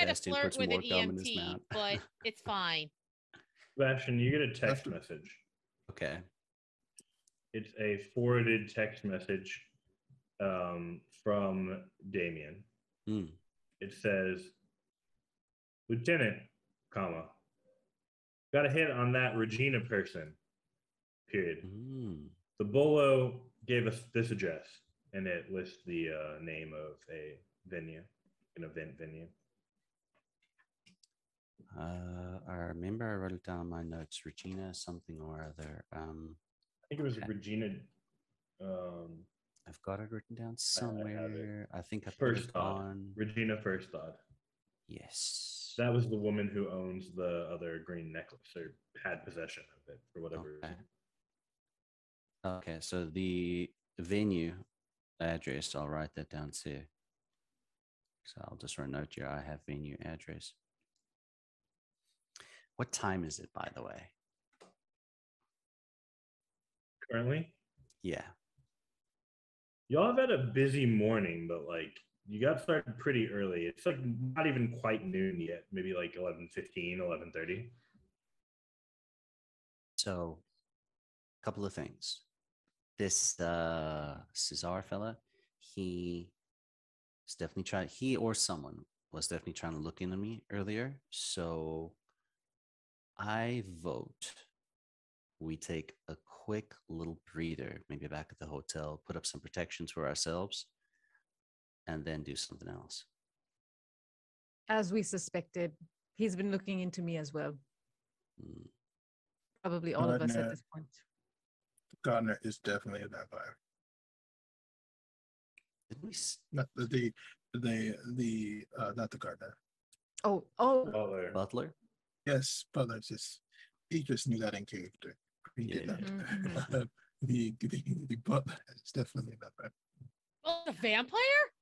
a Sebastian flirt puts with more an gum in his EMT, mouth. but it's fine. Sebastian, you get a text After- message. Okay. It's a forwarded text message from Damien. Hmm. It says, Lieutenant, comma, got a hit on that Regina person, period. Hmm. The Bolo gave us this address, and it lists the name of a venue, an event venue. I remember I wrote it down in my notes. Regina something or other. I think it was Okay. Regina. I've got it written down I have it. somewhere. I think I put First it thought. on. Regina First Thought. Yes. That was the woman who owns the other green necklace or had possession of it for whatever Okay. reason. Okay, so the venue address, I'll write that down too. So I'll just write a note here. I have venue address. What time is it, by the way? Currently, Yeah. y'all have had a busy morning, but like you got started pretty early. It's like not even quite noon yet. Maybe like 11:15, 11:30. So, a couple of things. This Cesar fella, he or someone was definitely trying to look into me earlier. So I vote we take a quick little breather, maybe back at the hotel, put up some protections for ourselves, and then do something else. As we suspected, he's been looking into me as well. Hmm. Probably all of us at Gardner. this point. Gardner is definitely a vampire. Didn't we? Not not the Gardner. Oh, Butler. Butler? Yes, Butler he just knew that in character. He did Yeah. not. Mhm, The Butler is definitely a vampire. Oh, a vampire?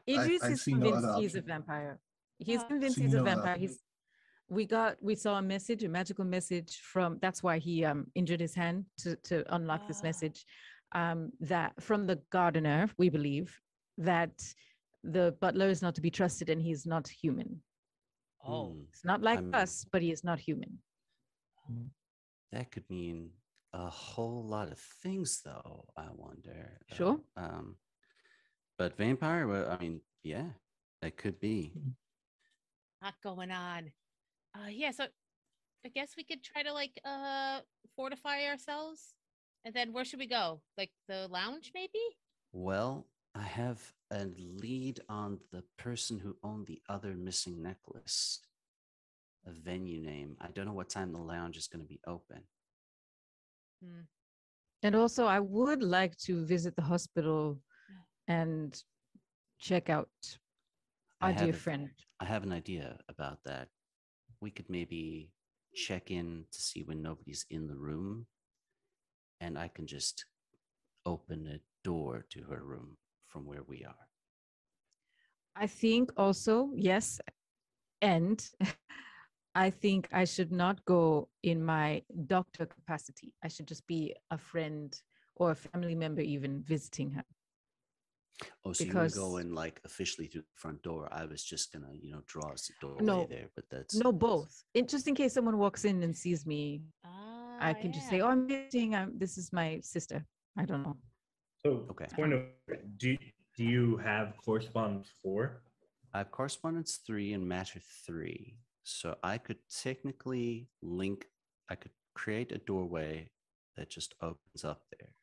Idris I is see no other convinced he's a option. vampire. He's Oh. convinced See he's a no other vampire. option. We saw a message, a magical message from. That's why he injured his hand to unlock this Ah. message. That from the gardener, we believe that the butler is not to be trusted and he's not human. Oh. Hmm. It's not like I'm- us, but he is not human. That could mean a whole lot of things, though. I wonder. Sure. But vampire. Well, I mean, yeah, that could be. Lot going on. Yeah, so I guess we could try to like fortify ourselves. And then where should we go? Like the lounge maybe? Well, I have a lead on the person who owned the other missing necklace. A venue name. I don't know what time the lounge is going to be open. Hmm. And also, I would like to visit the hospital and check out I our dear have a- friend. I have an idea about that. We could maybe check in to see when nobody's in the room, and I can just open a door to her room from where we are. I think also, yes, and I think I should not go in my doctor capacity. I should just be a friend or a family member, even visiting her. Oh, so you want to go Because- in like officially through the front door? I was just gonna, draw us a doorway No. there, but that's No, both. Just in case someone walks in and sees me, I can just say, yeah. "Oh, I'm visiting. This is my sister." I don't know. So, Okay. point of do you have correspondence 4? I have correspondence 3 and matter 3. So I could technically link, I could create a doorway that just opens up there.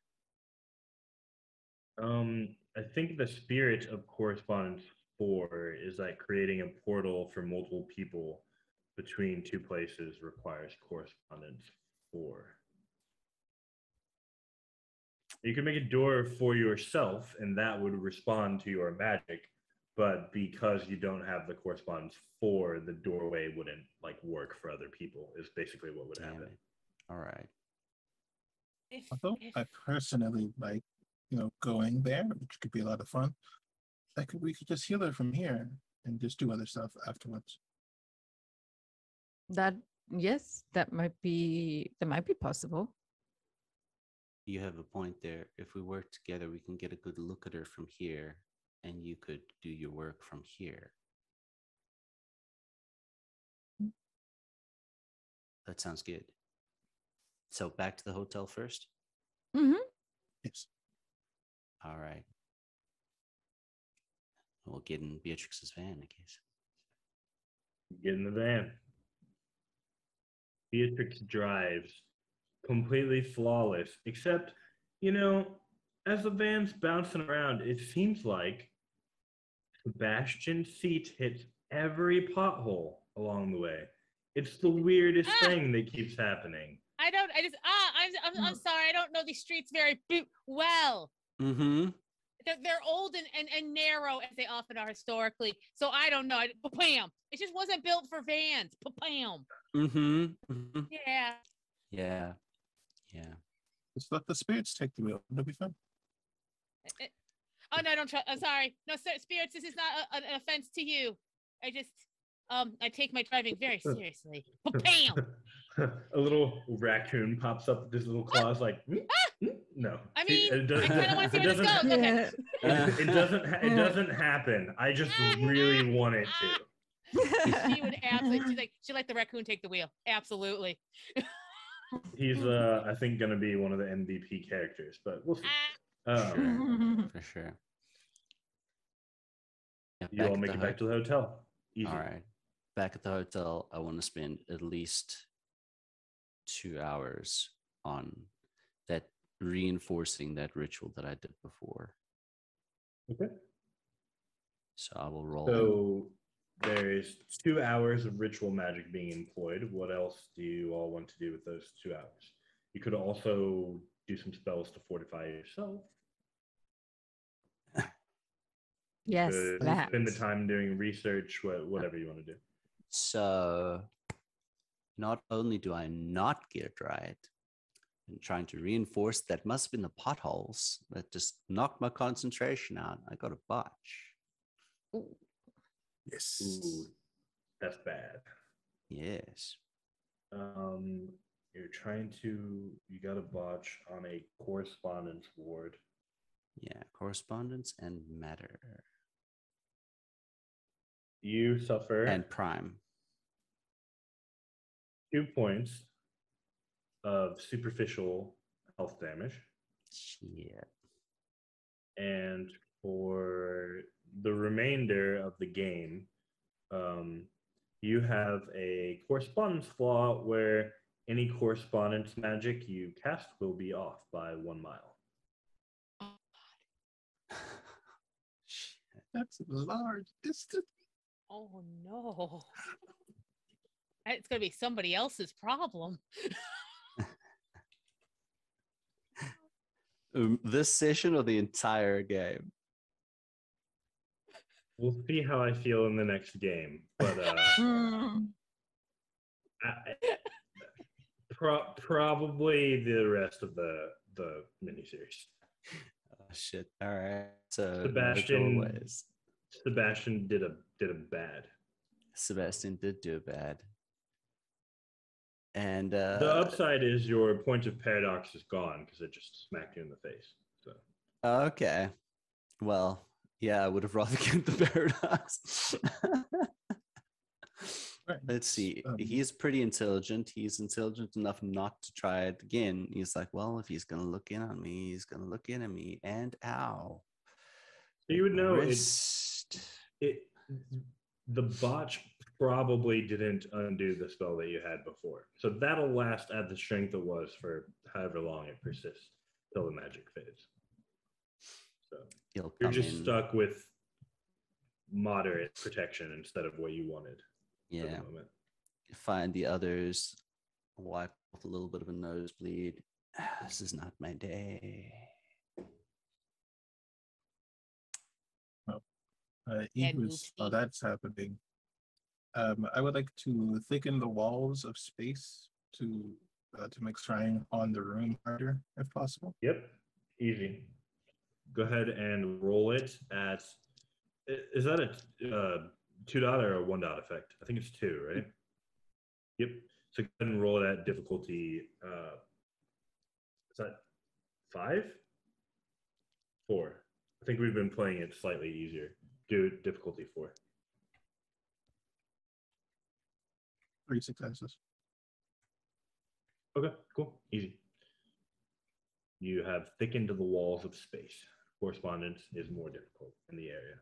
I think the spirit of correspondence 4 is like creating a portal for multiple people between two places requires correspondence 4. You can make a door for yourself, and that would respond to your magic. But because you don't have the correspondence 4, the doorway wouldn't like work for other people. Is basically what would Damn happen. it. All right. Although I personally like, going there, which could be a lot of fun. We could just heal her from here and just do other stuff afterwards. Yes, that might be possible. You have a point there. If we work together, we can get a good look at her from here, and you could do your work from here. That sounds good. So back to the hotel first? Mm-hmm. Yes. All right. We'll get in Beatrix's van, I guess. Get in the van. Beatrix drives completely flawless, except, as the van's bouncing around, it seems like Sebastian's seat hits every pothole along the way. It's the weirdest thing that keeps happening. I'm sorry. I don't know these streets very well. Mm-hmm. They're old and narrow as they often are historically. So I don't know. Bam! It just wasn't built for vans. Bam! Mm-hmm. Mm-hmm. Yeah. Yeah. Yeah. Just let the spirits take the wheel. It'll be fun. Oh no! Don't try. I'm sorry. No, sir, spirits. This is not an offense to you. I just I take my driving very seriously. Bam! A little raccoon pops up with his little claws, like no. I mean, it I kind of want to see where this goes. Okay. It doesn't happen. I just really want it to. She would absolutely. She let the raccoon take the wheel. Absolutely. He's I think gonna be one of the MVP characters, but we'll see. For sure. Yeah, you all make it back to the hotel. Easy. All right. Back at the hotel, I want to spend at least 2 hours on that, reinforcing that ritual that I did before. Okay. So I will roll. So there's 2 hours of ritual magic being employed. What else do you all want to do with those 2 hours? You could also do some spells to fortify yourself. Yes, spend the time doing research, whatever you want to do. So not only do I not get right, I'm trying to reinforce that must have been the potholes that just knocked my concentration out. I got a botch. Ooh. Yes. Ooh, that's bad. Yes. You got a botch on a correspondence ward. Yeah, correspondence and matter. You suffer and prime 2 points of superficial health damage. Shit. And for the remainder of the game, you have a correspondence flaw where any correspondence magic you cast will be off by 1 mile. That's a large distance. Oh no. It's gonna be somebody else's problem. This session or the entire game? We'll see how I feel in the next game, but probably the rest of the miniseries. Oh, shit! All right. So Sebastian did a bad. Sebastian did do bad. And the upside is your point of paradox is gone because it just smacked you in the face. So okay. Well, yeah, I would have rather get the paradox. Right. Let's see. He's pretty intelligent. He's intelligent enough not to try it again. He's like, well, if he's gonna look in on me, he's gonna look in at me. And ow. So you would know wrist. the botch probably didn't undo the spell that you had before. So that'll last at the strength it was for however long it persists till the magic fades. So He'll you're come just in. stuck with moderate protection instead of what you wanted for Yeah. the moment. Find the others, wipe off a little bit of a nosebleed. This is not my day. Eagles, oopsie. that's happening. I would like to thicken the walls of space to make scrying on the room harder, if possible. Yep, easy. Go ahead and roll it at. Is that a 2 dot or a 1 dot effect? I think it's 2, right? Yep. So go ahead and roll it at difficulty. Is that 5? 4. I think we've been playing it slightly easier. Do difficulty 4. 3 successes. Okay, cool. Easy. You have thickened the walls of space. Correspondence is more difficult in the area.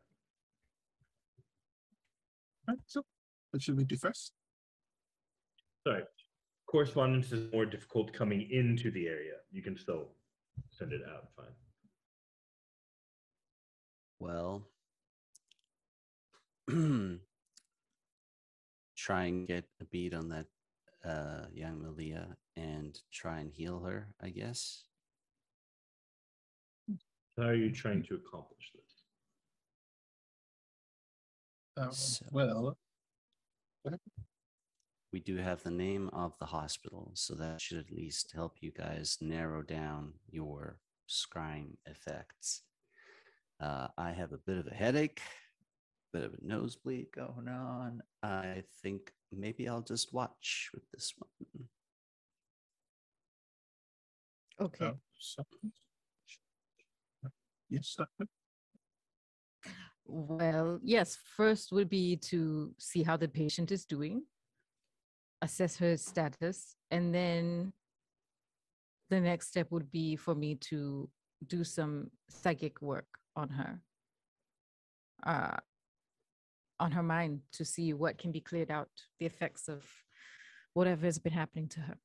All right, so what should we do first? Sorry. Correspondence is more difficult coming into the area. You can still send it out fine. Well, try and get a beat on that young Malia and try and heal her, I guess. How are you trying to accomplish this? So- Well, We do have the name of the hospital, so that should at least help you guys narrow down your scrying effects. I have a bit of a headache, bit of a nosebleed going on. I think maybe I'll just watch with this one. Okay. so, yes, Well, yes, first would be to see how the patient is doing, assess her status, and then the next step would be for me to do some psychic work on her mind to see what can be cleared out, the effects of whatever has been happening to her.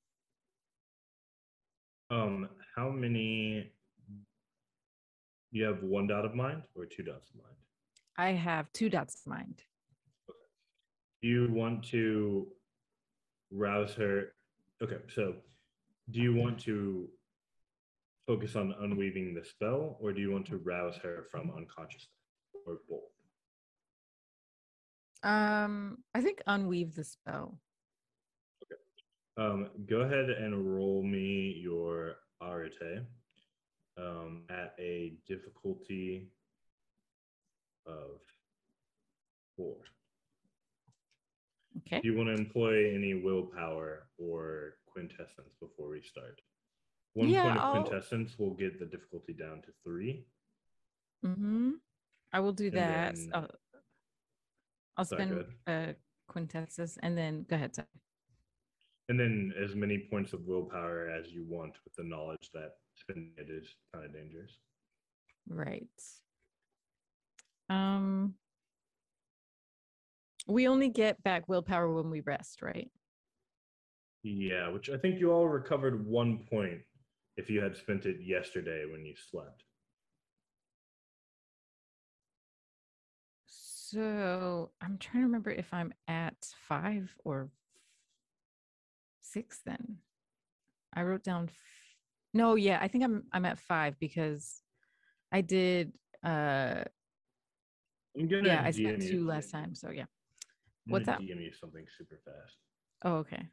How many? You have 1 dot of mind or 2 dots of mind? I have 2 dots of mind. Do you want to rouse her? Okay, so do you want to focus on unweaving the spell, or do you want to rouse her from unconsciousness, or both? I think unweave the spell. Go ahead and roll me your arete at a difficulty of 4. Okay. Do you want to employ any willpower or quintessence before we start? 1 Yeah, point of I'll- quintessence will get the difficulty down to 3. I will do And that. then- I'll Sorry, go spend quintessence and then go ahead. Sorry. And then as many points of willpower as you want, with the knowledge that spending it is kind of dangerous. Right. We only get back willpower when we rest, right? Yeah, which I think you all recovered 1 point if you had spent it yesterday when you slept. So I'm trying to remember if I'm at 5 or 6 then. I wrote down no, yeah, I think I'm at 5 because I did I'm gonna yeah, I DM spent you 2 last time. So yeah. I'm What's gonna that? DM you something super fast. Oh, okay.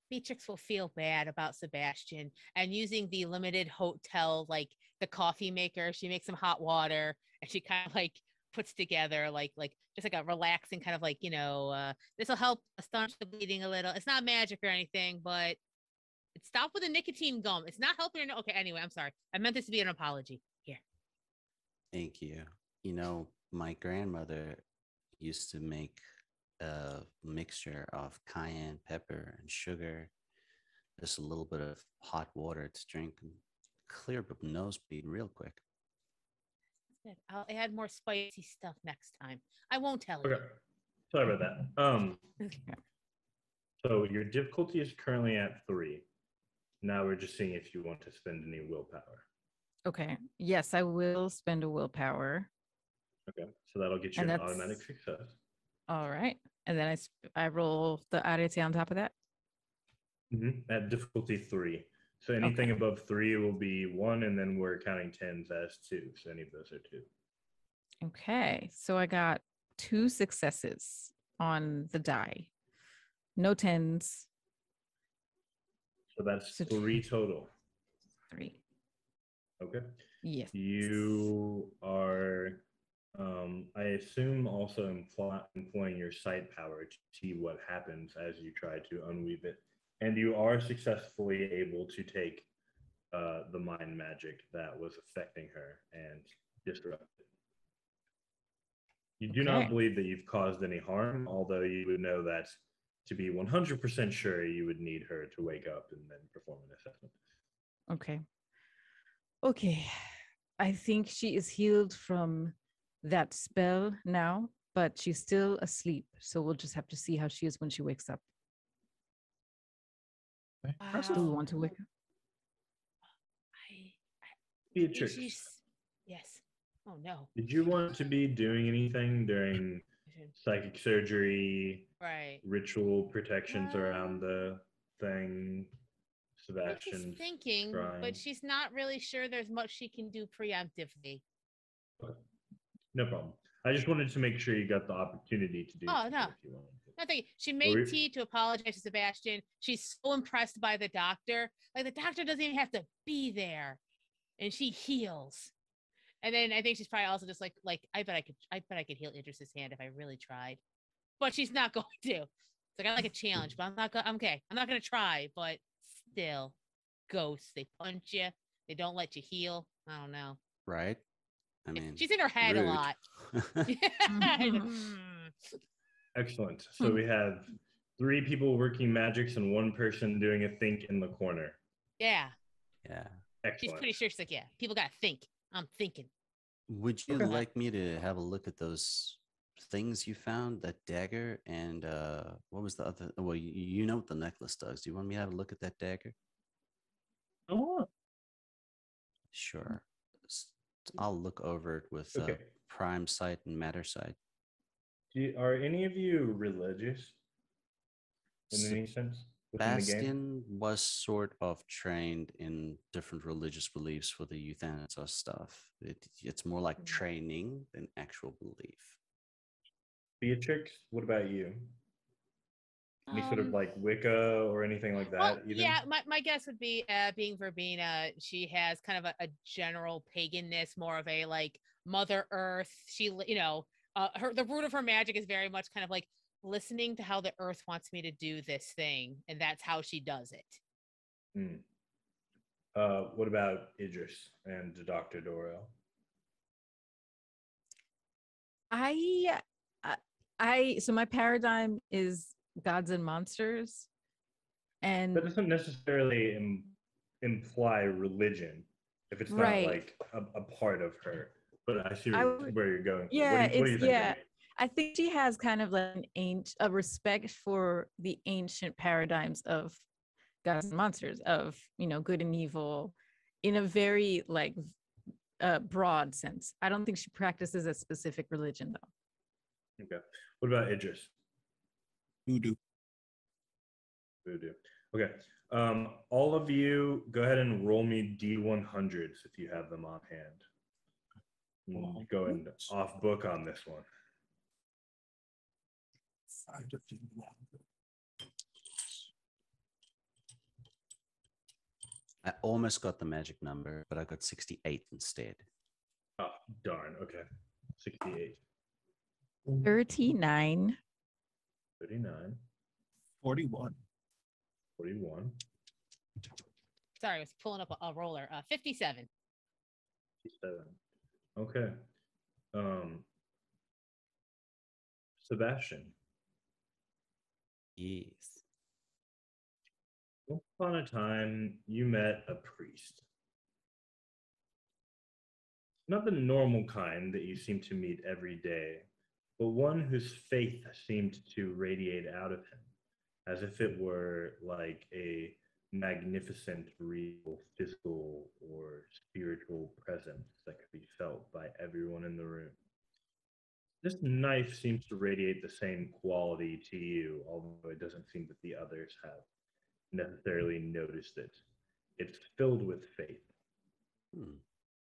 Beatrix will feel bad about Sebastian and using the limited hotel, like the coffee maker. She makes some hot water and she kind of like puts together like just like a relaxing kind of like, this will help staunch the bleeding a little. It's not magic or anything, but stop with the nicotine gum. It's not helping her. Okay, anyway, I'm sorry. I meant this to be an apology. Here. Thank you. My grandmother used to make a mixture of cayenne pepper and sugar just a little bit of hot water to drink and clear up the nose bleed real quick. Good. I'll add more spicy stuff next time. I won't tell Okay. Sorry about that. you. So your difficulty is currently at 3. Now we're just seeing if you want to spend any willpower. Okay. Yes, I will spend a willpower. Okay. So that'll get you And an that's- automatic success. All right. And then I roll the arete on top of that. At difficulty 3. So anything Okay. above 3 will be 1, and then we're counting 10s as 2. So any of those are 2. Okay. So I got 2 successes on the die. No 10s. So that's So 3 total. 3. Okay. Yes. You are, I assume, also employing your sight power to see what happens as you try to unweave it. And you are successfully able to take the mind magic that was affecting her and disrupt it. You do not Okay. believe that you've caused any harm, although you would know that to be 100% sure, you would need her to wake up and then perform an assessment. Okay. Okay. I think she is healed from that spell now, but she's still asleep. So we'll just have to see how she is when she wakes up. Do we Wow. want to wake up? Beatrix, Yes. Oh no. did you want to be doing anything during psychic surgery, Right. ritual protections around the thing, I'm Sebastian's just thinking, crying? but she's not really sure there's much she can do preemptively. Okay. No problem. I just wanted to make sure you got the opportunity to do something no. if you wanted to. Nothing. She made tea to apologize to Sebastian. She's so impressed by the doctor. Like the doctor doesn't even have to be there, and she heals. And then I think she's probably also just like I bet I could heal Idris's hand if I really tried, but she's not going to. It's like I like a challenge, but I'm not gonna. Okay, I'm not gonna try, but still, ghosts. They punch you. They don't let you heal. I don't know. Right? I mean, She's in her head rude. a lot. Excellent. So we have 3 people working magics and 1 person doing a think in the corner. Yeah. Yeah. Excellent. She's pretty sure. She's like, yeah, people gotta think. I'm thinking. Would you Okay. like me to have a look at those things you found, that dagger, and what was the other? Well, you know what the necklace does. Do you want me to have a look at that dagger? Oh, Sure. I'll look over it with Okay. prime sight and matter sight. Are any of you religious in any sense within the game? Bastion was sort of trained in different religious beliefs for the Euthanatos stuff. It's more like training than actual belief. Beatrix, what about you? Any sort of like Wicca or anything like that? Well, even? yeah, my guess would be being Verbena, she has kind of a general paganness, more of a like Mother Earth. She, the root of her magic is very much kind of like listening to how the earth wants me to do this thing, and that's how she does it. What about Idris and Dr. Dorel? So my paradigm is gods and monsters, and That doesn't necessarily imply religion if it's Right. not like a part of her. But I see would- where you're going. yeah, what do you think? yeah. I think she has kind of like a respect for the ancient paradigms of gods and monsters, of good and evil, in a very like broad sense. I don't think she practices a specific religion though. Okay. What about Idris? voodoo. Voodoo. Okay. All of you, go ahead and roll me D100s if you have them on hand. I'm going off book on this one. I almost got the magic number, but I got 68 instead. Oh, darn. Okay. 68. 39. 39. 41. 41. Sorry, I was pulling up a roller. 57. 57. Okay. Sebastian. Yes. Once upon a time, you met a priest. Not the normal kind that you seem to meet every day, but one whose faith seemed to radiate out of him, as if it were like a magnificent, real, physical, or spiritual presence that could be felt by everyone in the room. This knife seems to radiate the same quality to you, although it doesn't seem that the others have necessarily noticed it. It's filled with faith Hmm.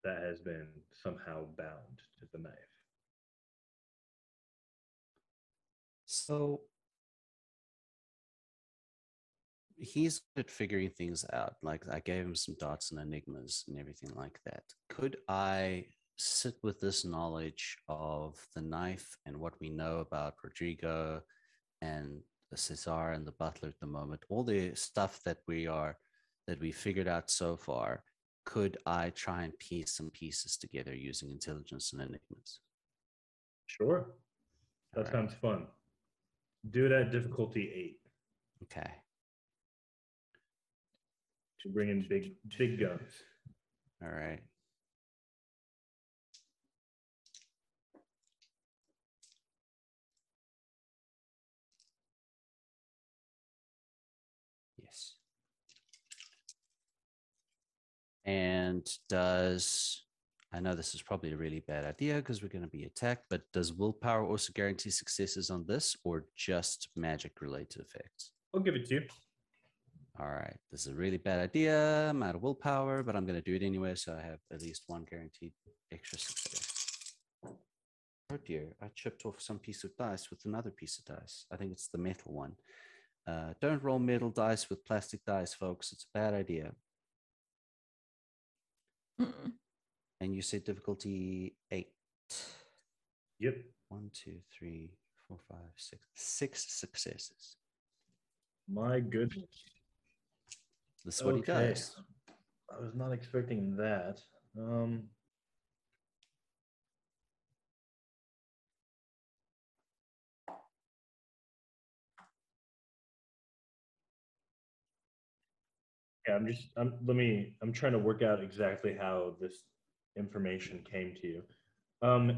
that has been somehow bound to the knife. So he's good at figuring things out. Like I gave him some dots and enigmas and everything like that. Could I sit with this knowledge of the knife and what we know about Rodrigo and the Cesar and the butler at the moment, all the stuff that we figured out so far, could I try and piece some pieces together using intelligence and enigmas? Sure. All That right. sounds fun. Do it at difficulty 8 Okay. to bring in big guns. All right. Yes. And I know this is probably a really bad idea because we're going to be attacked, but does willpower also guarantee successes on this or just magic related effects? I'll give it to you. All right. This is a really bad idea. I'm out of willpower, but I'm going to do it anyway. So I have at least one guaranteed extra success. Oh dear. I chipped off some piece of dice with another piece of dice. I think it's the metal one. Don't roll metal dice with plastic dice, folks. It's a bad idea. Mm. And you said difficulty 8. Yep. 1, 2, 3, 4, 5, 6. 6 successes. My goodness. This is what he does. I was not expecting that. Yeah, I'm trying to work out exactly how this information came to you.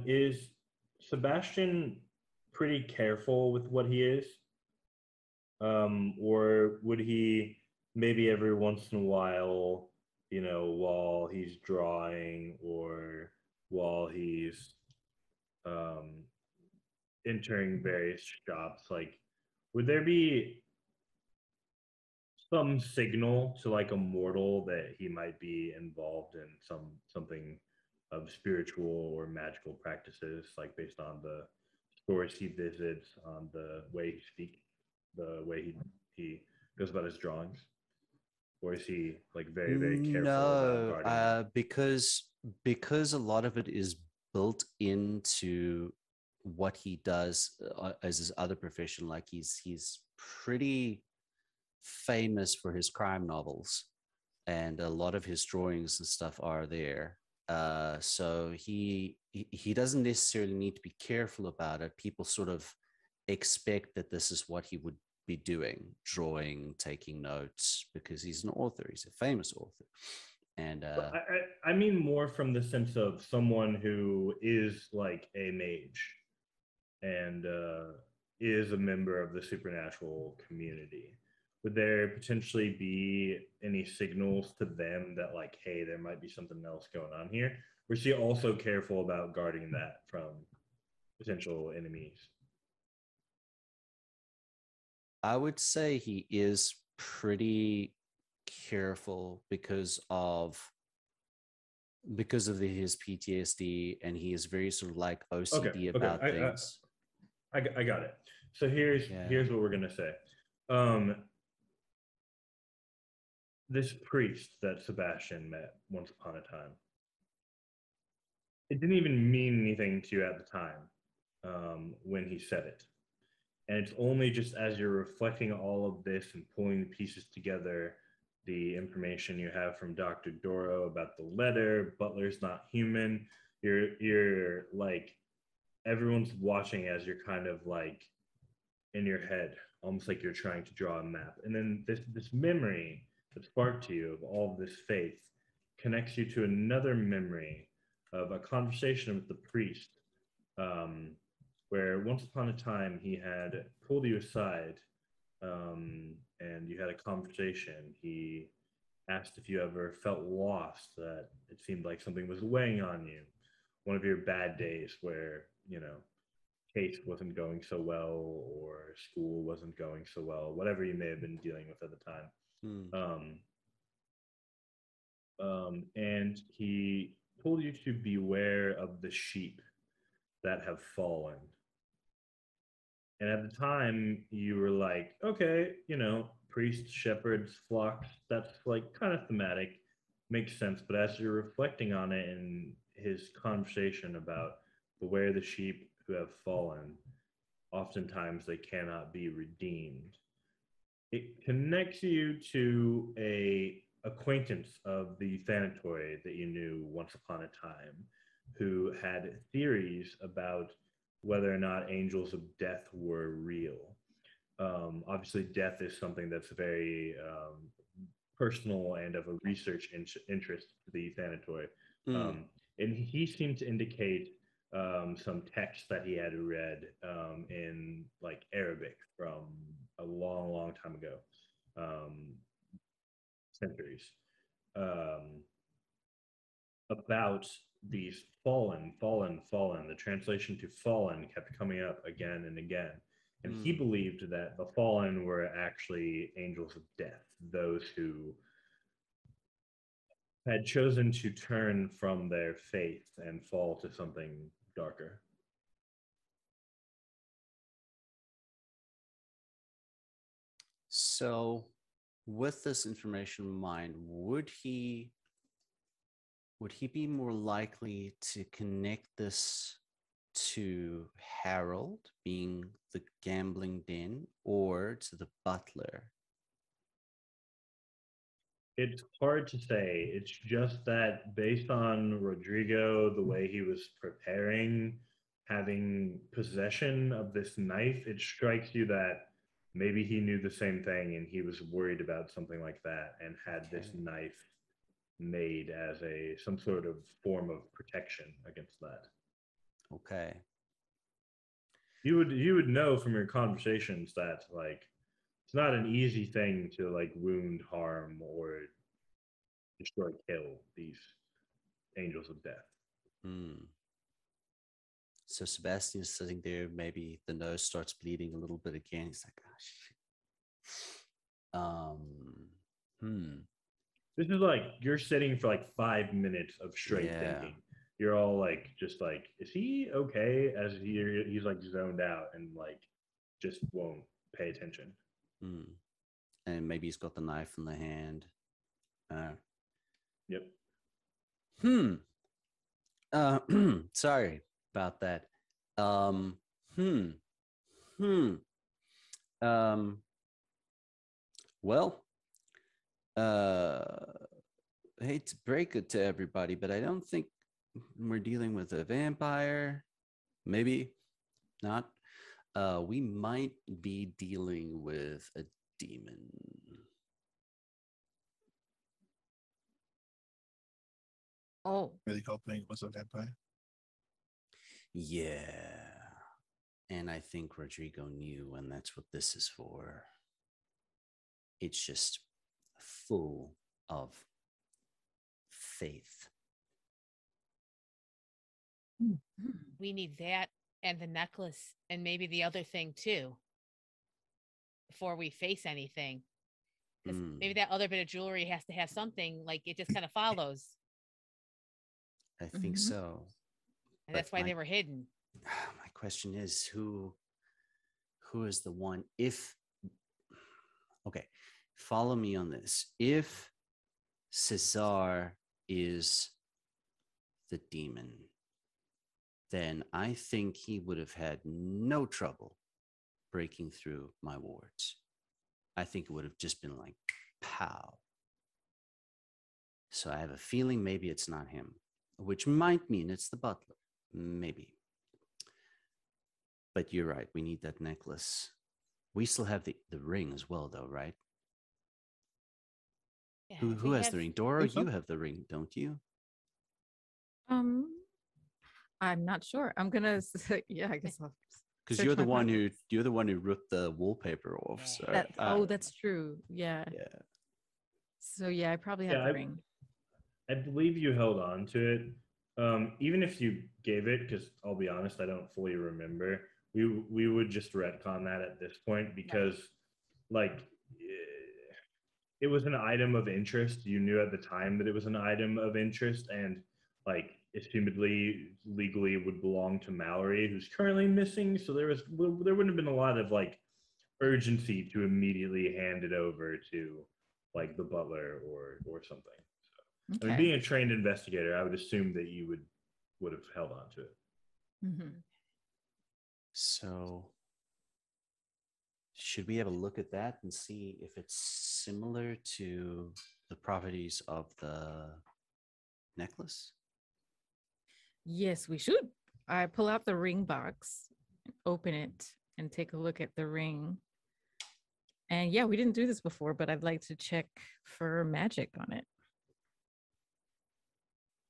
Is Sebastian pretty careful with what he is? Or would he maybe every once in a while, while he's drawing or while he's um, entering various shops, like, would there be some signal to like a mortal that he might be involved in something of spiritual or magical practices, like based on the stores he visits, on the way he speaks, the way he goes about his drawings? Or is he like very careful about No, guarding that? because a lot of it is built into what he does as his other profession. Like he's pretty famous for his crime novels, and a lot of his drawings and stuff are there. So he doesn't necessarily need to be careful about it. People sort of expect that this is what he would be doing, drawing, taking notes, because he's an author. He's a famous author. And But I mean more from the sense of someone who is like a mage and is a member of the supernatural community. Would there potentially be any signals to them that like, hey, there might be something else going on here? Or is he also careful about guarding that from potential enemies? I would say he is pretty careful his PTSD, and he is very sort of like OCD about things. I got it. So Yeah. here's what we're gonna say. Um, this priest that Sebastian met once upon a time, it didn't even mean anything to you at the time when he said it. And it's only just as you're reflecting all of this and pulling the pieces together, the information you have from Dr. Doro about the letter, Butler's not human, you're like, everyone's watching as you're kind of like in your head almost like you're trying to draw a map. And then this memory that sparked to you of all of this faith connects you to another memory of a conversation with the priest, where once upon a time he had pulled you aside, and you had a conversation. He asked if you ever felt lost, that it seemed like something was weighing on you. One of your bad days where, case wasn't going so well or school wasn't going so well, whatever you may have been dealing with at the time. And he told you to beware of the sheep that have fallen. And at the time, you were like, okay, priests, shepherds, flocks, that's like kind of thematic, makes sense. But as you're reflecting on it in his conversation about beware the sheep who have fallen, oftentimes they cannot be redeemed. It connects you to a acquaintance of the Thanatory that you knew once upon a time, who had theories about whether or not angels of death were real. Obviously, death is something that's very personal and of a research interest to the Thanatory. And he seemed to indicate some text that he had read in like Arabic from a long, long time ago, centuries, about these fallen. The translation to fallen kept coming up again and again. And he believed that the fallen were actually angels of death, those who had chosen to turn from their faith and fall to something darker. So, with this information in mind, would he be more likely to connect this to Harold being the gambling den or to the butler? It's hard to say. It's just that based on Rodrigo, the way he was preparing, having possession of this knife, it strikes you that maybe he knew the same thing and he was worried about something like that and had this knife made as some sort of form of protection against that. Okay. You would know from your conversations that like it's not an easy thing to like wound, harm, or destroy, kill these angels of death. So Sebastian's sitting there, maybe the nose starts bleeding a little bit again. He's like, oh shit. This is like you're sitting for like 5 minutes of straight thinking. You're all like, just like, is he okay? As he's like zoned out and like just won't pay attention. And maybe he's got the knife in the hand. Yep. Sorry about that. Well, I hate to break it to everybody, but I don't think we're dealing with a vampire. Maybe not. We might be dealing with a demon. Oh, Really hoping it was a vampire. Yeah. And I think Rodrigo knew, and that's what this is for. It's just full of faith. we need that and the necklace and maybe the other thing too before we face anything. Because maybe that other bit of jewelry has to have something, like it just kind of follows. I think so. And that's why they were hidden. My question is, who is the one? Okay, follow me on this. If Cesar is the demon, then I think he would have had no trouble breaking through my wards. I think it would have just been like, pow. So I have a feeling maybe it's not him, which might mean it's the butler. Maybe. But you're right. We need that necklace. We still have the ring as well, though, right? Yeah, Who we has have- the ring? Dora, think so. you have the ring, don't you? Um, I'm not sure. I'm gonna say, yeah, I guess I'll Because search you're the my one pockets. who ripped the wallpaper off. So Yeah. That's true. Yeah. yeah. So yeah, I probably have Yeah, the ring. I believe you held on to it. Even if you gave it, because I'll be honest, I don't fully remember. We would just retcon that at this point because, like, it was an item of interest. You knew at the time that it was an item of interest, and like, assumedly legally would belong to Mallory, who's currently missing. So there wouldn't have been a lot of like urgency to immediately hand it over to like the butler or something. I mean, Okay. being a trained investigator, I would assume that you would have held on to it. Mm-hmm. So should we have a look at that and see if it's similar to the properties of the necklace? Yes, we should. I pull out the ring box, open it, and take a look at the ring. And yeah, we didn't do this before, but I'd like to check for magic on it.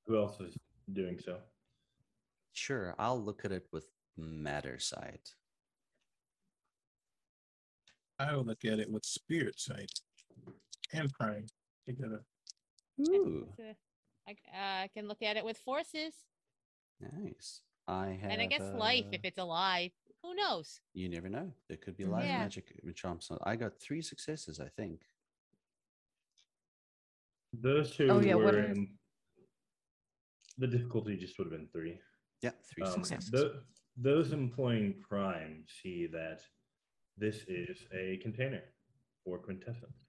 Who else is doing so? Sure, I'll look at it with matter sight. I will look at it with spirit sight and prime together. Ooh, I can look at it with forces, nice. I have, and I guess life if it's alive. Who knows? you never know. There could be live Yeah. magic enchantments. I got 3 successes, I think. Those two Oh, yeah, what were are- the difficulty just would have been 3. Yeah, 3 successes. Those employing Prime see that this is a container for quintessence.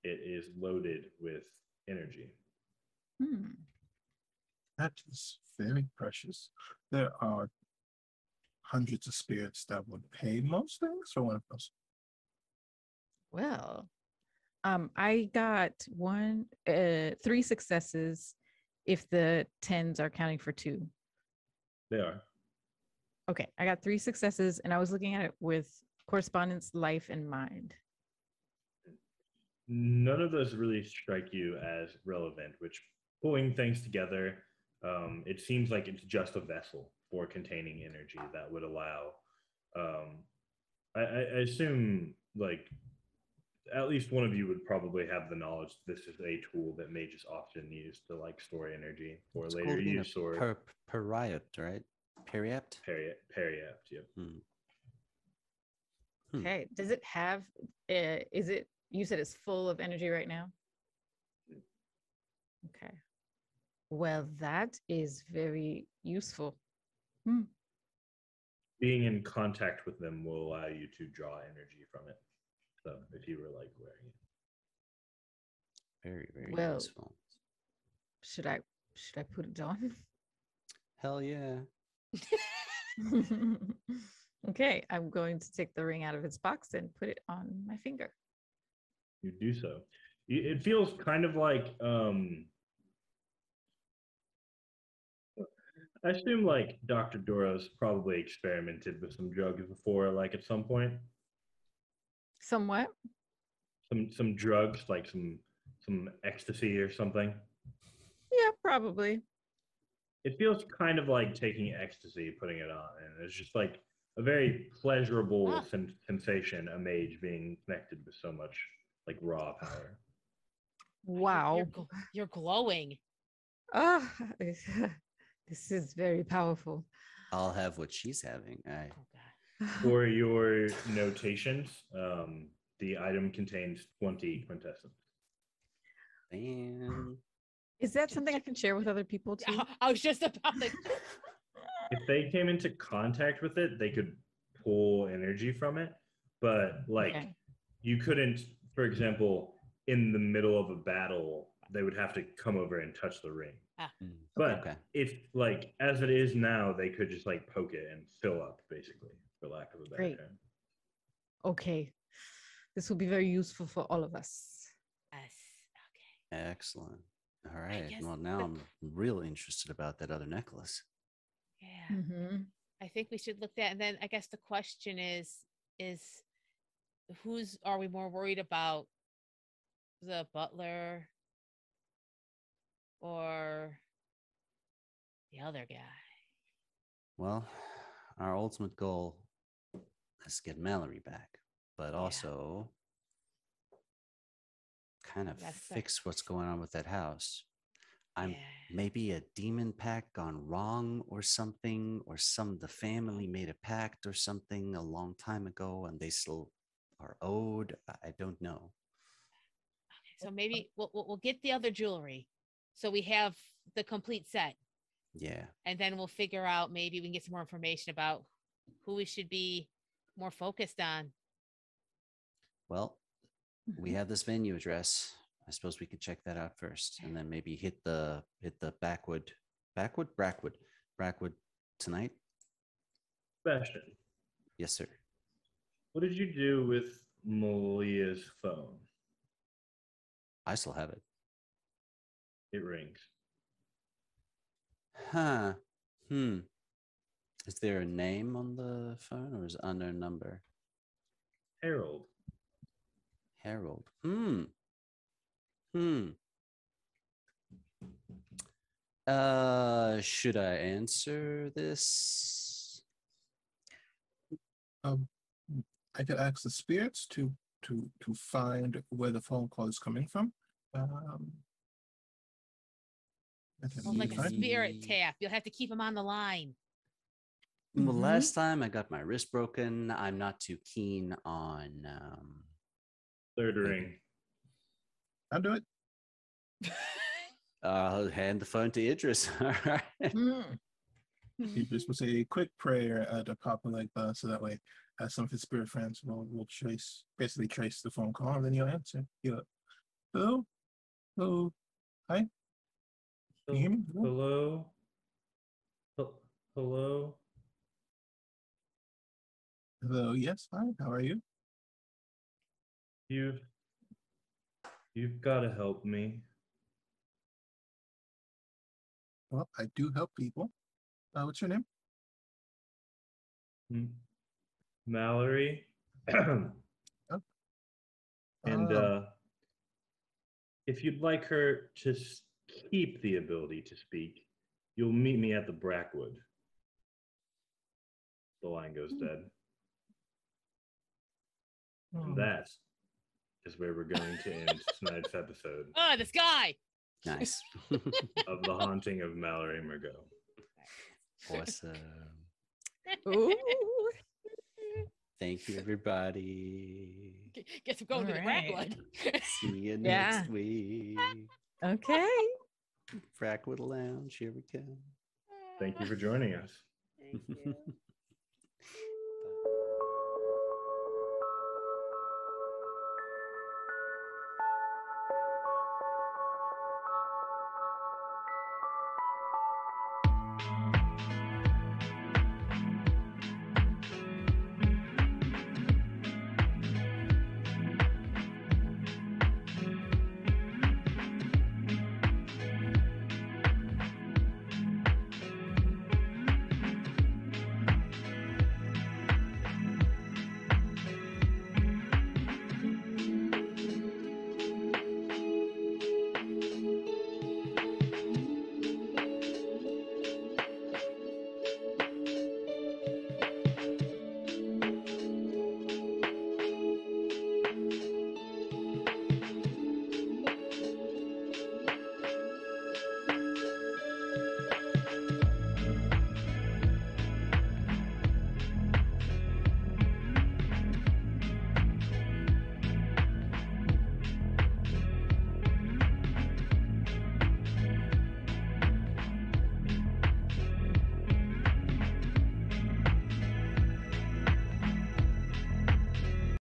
It is loaded with energy. Hmm. That is very precious. There are hundreds of spirits that would pay most things for one of those. Well, I got 3 successes if the 10s are counting for 2. They are. Okay, I got 3 successes, and I was looking at it with correspondence, life, and mind. None of those really strike you as relevant, which pulling things together, it seems like it's just a vessel for containing energy that would allow. I assume like at least one of you would probably have the knowledge this is a tool that mages often use to like store energy for It's later called being use a or periapt, right? Periapt? periapt. Yep. Hmm. Okay, does it have, is it, you said it's full of energy right now? Okay. Well, that is very useful. Hmm. Being in contact with them will allow you to draw energy from it. So if you were like wearing it. Very, very Well, useful. Should I put it on? Hell yeah. Okay, I'm going to take the ring out of its box and put it on my finger. You do so. It feels kind of like I assume like Dr. Dora's probably experimented with some drugs before, like at some point. Somewhat. Some drugs, like some ecstasy or something. Yeah, probably. It feels kind of like taking ecstasy, putting it on, and it's just like a very pleasurable sensation. A mage being connected with so much like raw power. Wow. You're glowing. Ah, this is very powerful. I'll have what she's having. I Oh god. For your notations, the item contains 20 quintessence. damn. Is that something I can share with other people too? I was just about to. If they came into contact with it, they could pull energy from it, but like Okay. you couldn't, for example, in the middle of a battle, they would have to come over and touch the ring. Mm. But Okay. if like as it is now, they could just like poke it and fill up, basically, for lack of a better Great. term. Okay. This will be very useful for all of us. Yes. Okay. Excellent. All right. guess Well, now the- I'm real interested about that other necklace. Yeah. Mm-hmm. I think we should look at, and then I guess the question is who's are we more worried about? The butler or the other guy? Well, our ultimate goal is to get Mallory back, but Yeah. also kind of That's fix what's going on with that house. I'm Yeah. maybe a demon pact gone wrong or something, or some of the family made a pact or something a long time ago and they still are owed. I don't know. So maybe we'll get the other jewelry, so we have the complete set, Yeah. and then we'll figure out maybe we can get some more information about who we should be more focused on. Well, we have this venue address. I suppose we could check that out first, and then maybe hit the Brackwood tonight. Sebastian, Yes, sir. what did you do with Malia's phone? I still have it. It rings. Huh. Is there a name on the phone or is it under a number? Harold. Harold. Should I answer this? I could ask the spirits to find where the phone call is coming from. Well, like a Fine. spirit tap. You'll have to keep him on the line. Well, Mhm. last time I got my wrist broken. I'm not too keen on. Third ring. I'll do it. I'll hand the phone to Idris. All right. Mm. He just will say a quick prayer to Papa like so that way some of his spirit friends will basically trace the phone call and then you'll answer. Hello? Hello? Hi? Can you hear me? Hello? Hello? Hello, yes, hi, how are you? You've got to help me. Well, I do help people. What's your name? Mallory. And Oh. if you'd like her to keep the ability to speak, you'll meet me at the Brackwood. The line goes dead. And that is where we're going to end tonight's episode Oh, this guy. Nice. of The Haunting of Mallory Mergaut. Awesome. Ooh. Thank you, everybody. Guess we're going to the All right. Brackwood. See you Yeah. next week. Okay. Brackwood Lounge, here we go. Thank you for joining us. Thank you.